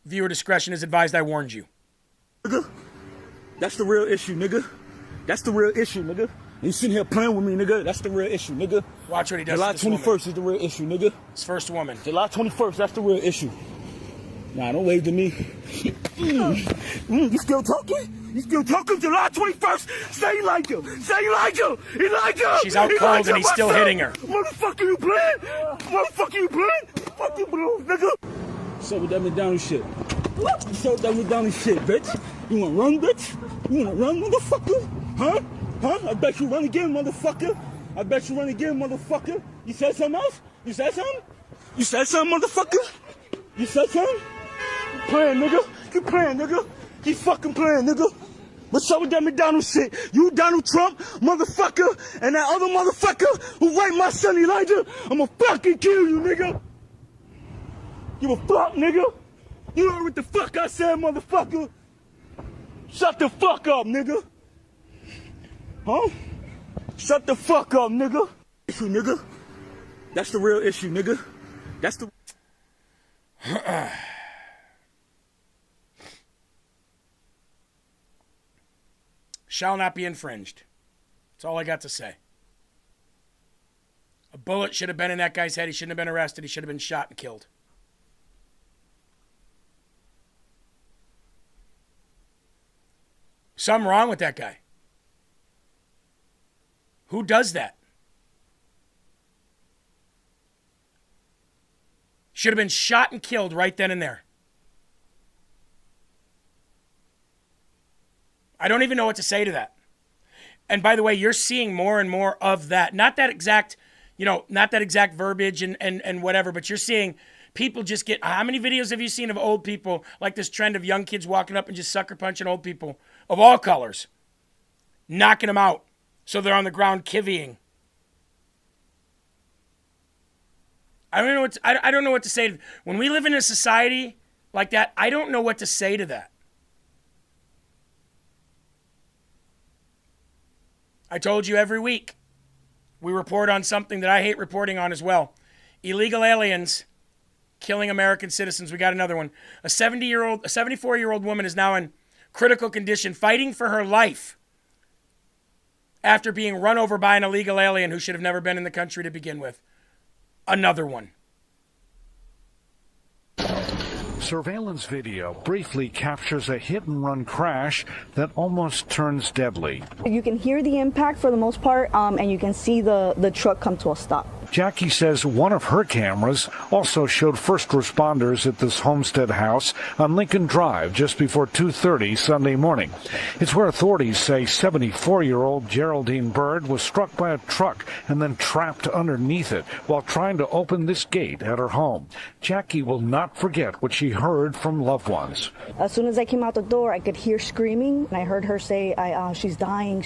Viewer discretion is advised. I warned you. Nigga, that's the real issue, nigga. That's the real issue, nigga. You sitting here playing with me, nigga. That's the real issue, nigga. Watch what he does. July 21st is the real issue, nigga. His first woman. July 21st, that's the real issue. Nah, don't wave to me. You still talking? You still talking? July 21st. Say Elijah. Say Elijah. Elijah. She's out cold and he's still hitting her. Motherfucker, you playing? Motherfucker, you playing? Fuck you, blue, nigga. So with that McDonald's shit. So with that McDonald's shit, bitch. You wanna run, bitch? You wanna run, motherfucker? Huh? Huh? I bet you run again, motherfucker. I bet you run again, motherfucker. You said something else? You said something? You said something, motherfucker? You said something? You playing, nigga. You playing, nigga. You fucking playing, nigga. What's up with that McDonald's shit? You Donald Trump, motherfucker, and that other motherfucker who raped my son Elijah, I'ma fucking kill you, nigga. You a fuck, nigga. You heard what the fuck I said, motherfucker. Shut the fuck up, nigga. Huh? Shut the fuck up, nigga. Issue, nigga. That's the real issue, nigga. That's the... Shall not be infringed. That's all I got to say. A bullet should have been in that guy's head. He shouldn't have been arrested. He should have been shot and killed. Something wrong with that guy. Who does that? Should have been shot and killed right then and there. I don't even know what to say to that. And by the way, you're seeing more and more of that. Not that exact, not that exact verbiage and whatever, but you're seeing people just get, how many videos have you seen of old people, like this trend of young kids walking up and just sucker punching old people of all colors, knocking them out so they're on the ground kivying. I don't know what to say. When we live in a society like that, I don't know what to say to that. I told you every week we report on something that I hate reporting on as well. Illegal aliens killing American citizens. We got another one. A 74-year-old woman is now in critical condition, fighting for her life after being run over by an illegal alien who should have never been in the country to begin with. Another one. Surveillance video briefly captures a hit-and-run crash that almost turns deadly. You can hear the impact for the most part, and you can see the truck come to a stop. Jackie says one of her cameras also showed first responders at this Homestead house on Lincoln Drive just before 2:30 Sunday morning. It's where authorities say 74-year-old Geraldine Bird was struck by a truck and then trapped underneath it while trying to open this gate at her home. Jackie will not forget what she heard from loved ones. As soon as I came out the door, I could hear screaming, and I heard her say, she's dying,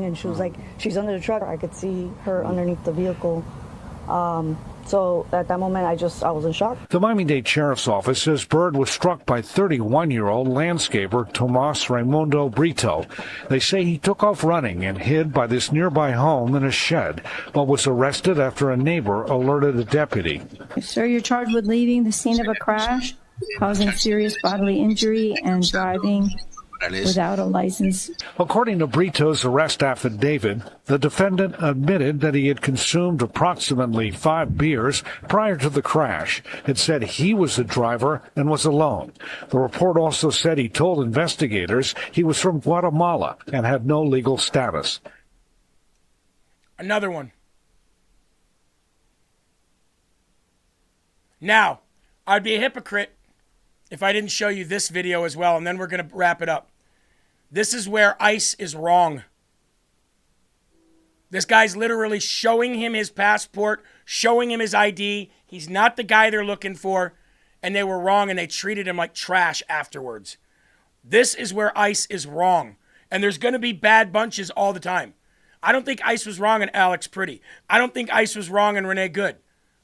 and she was like, she's under the truck. I could see her underneath the vehicle. So at that moment, I was in shock. The Miami-Dade Sheriff's Office says Bird was struck by 31-year-old landscaper Tomas Raimundo Brito. They say he took off running and hid by this nearby home in a shed, but was arrested after a neighbor alerted a deputy. Sir, you're charged with leaving the scene of a crash, causing serious bodily injury, and driving without a license. According to Brito's arrest affidavit, the defendant admitted that he had consumed approximately 5 beers prior to the crash. It said he was the driver and was alone. The report also said he told investigators he was from Guatemala and had no legal status. Another one. Now, I'd be a hypocrite if I didn't show you this video as well, and then we're going to wrap it up. This is where ICE is wrong. This guy's literally showing him his passport, showing him his ID. He's not the guy they're looking for, and they were wrong, and they treated him like trash afterwards. This is where ICE is wrong, and there's going to be bad bunches all the time. I don't think ICE was wrong in Alex Pretty. I don't think ICE was wrong in Renee Good.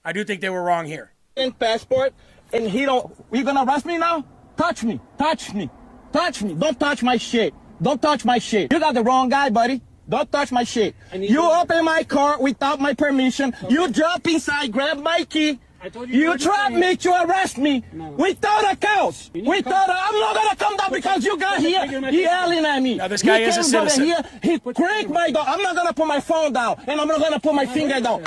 I do think they were wrong here. passport, and he don't. You gonna arrest me now? Touch me. Touch me. Touch me. Don't touch my shit. Don't touch my shit. You got the wrong guy, buddy. Don't touch my shit. You open my car without my permission. Okay. You jump inside, grab my key. You tried me to arrest me without a cause. I'm not gonna come down because you got here yelling at me. Now this guy is a citizen. Here, he cranked my door. I'm not gonna put my phone down, and I'm not gonna put my finger down.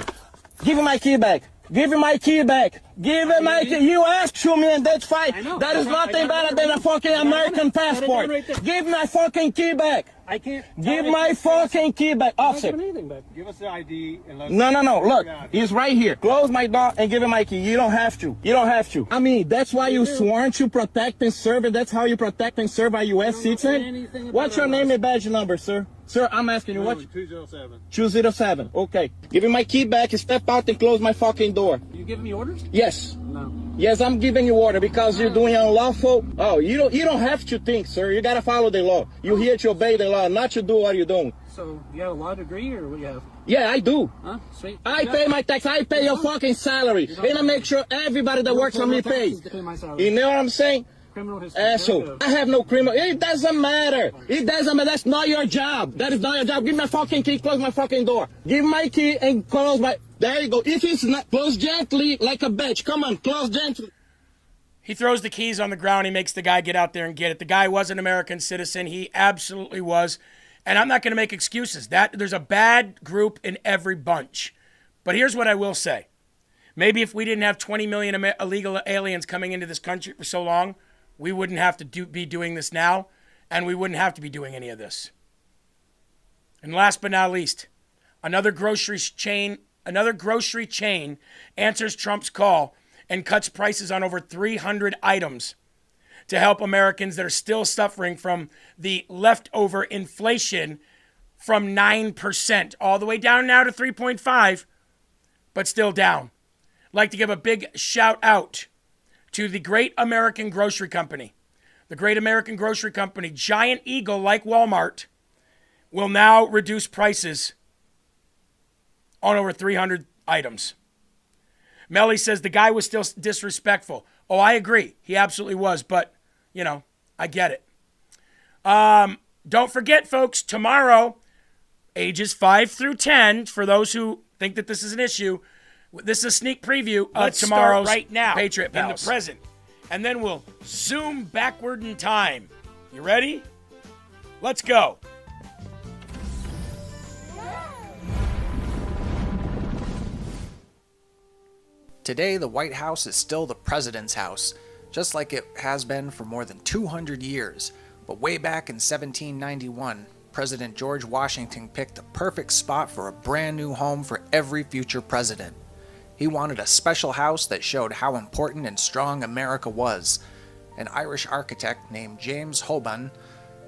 Give me my key back. Give me my key back. Give me my key. You asked to me, and that's fine. That is nothing better than a fucking American passport. Give my fucking key back. I can't. Give my fucking key back. Officer. Give us the ID and let's. No. Look, he's right here. Close my door and give him my key. You don't have to. You don't have to. I mean, that's why you sworn to protect and serve, and that's how you protect and serve a U.S. citizen. What's your name and badge number, sir? Sir, I'm asking you what? 207. 207. Okay. Give me my key back and step out and close my fucking door. You giving me orders? Yes. No. Yes, I'm giving you order because you're doing unlawful. Oh, you don't have to think, sir. You gotta follow the law. You're here to obey the law, not to do what you're doing. So you have a law degree or what you have? Yeah, I do. Huh? Sweet. I pay my tax. I pay your fucking salary, and I make sure everybody that works for me pays. You know what I'm saying? Criminal history. Asshole. I have no criminal. It doesn't matter. It doesn't matter. That's not your job. That is not your job. Give me my fucking key. Close my fucking door. Give me my key and close my. There you go. If it's not, close gently like a bitch. Come on, close gently. He throws the keys on the ground. He makes the guy get out there and get it. The guy was an American citizen. He absolutely was. And I'm not going to make excuses. There's a bad group in every bunch. But here's what I will say. Maybe if we didn't have 20 million illegal aliens coming into this country for so long, we wouldn't have to be doing this now, and we wouldn't have to be doing any of this. And last but not least, another grocery chain answers Trump's call and cuts prices on over 300 items to help Americans that are still suffering from the leftover inflation from 9% all the way down now to 3.5, but still down. I'd like to give a big shout out to the Great American Grocery Company. The Great American Grocery Company, Giant Eagle, like Walmart, will now reduce prices on over 300 items. Melly says the guy was still disrespectful. Oh, I agree. He absolutely was, but, I get it. Don't forget, folks, tomorrow, ages 5 through 10, for those who think that this is an issue, this is a sneak preview of tomorrow's right now, Patriot Pals. In the present. And then we'll zoom backward in time. You ready? Let's go. Today, the White House is still the president's house, just like it has been for more than 200 years. But way back in 1791, President George Washington picked the perfect spot for a brand new home for every future president. He wanted a special house that showed how important and strong America was. An Irish architect named James Holbein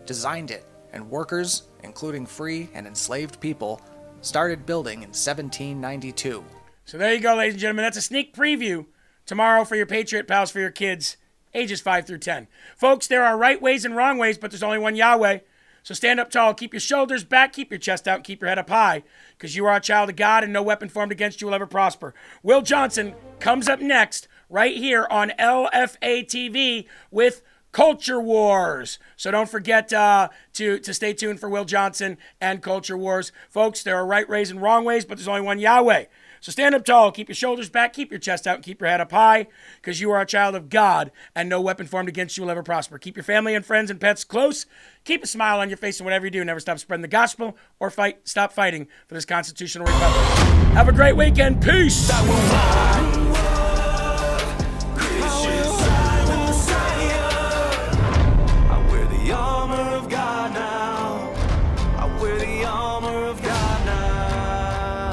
designed it, and workers, including free and enslaved people, started building in 1792. So there you go, ladies and gentlemen. That's a sneak preview tomorrow for your Patriot Pals for your kids, ages 5 through 10. Folks, there are right ways and wrong ways, but there's only one Yahweh. So stand up tall, keep your shoulders back, keep your chest out, and keep your head up high, because you are a child of God and no weapon formed against you will ever prosper. Will Johnson comes up next right here on LFA TV with Culture Wars. So don't forget to stay tuned for Will Johnson and Culture Wars. Folks, there are right ways and wrong ways, but there's only one Yahweh. So stand up tall, keep your shoulders back, keep your chest out, and keep your head up high, because you are a child of God, and no weapon formed against you will ever prosper. Keep your family and friends and pets close. Keep a smile on your face, and whatever you do, never stop spreading the gospel or stop fighting for this constitutional republic. Have a great weekend. Peace.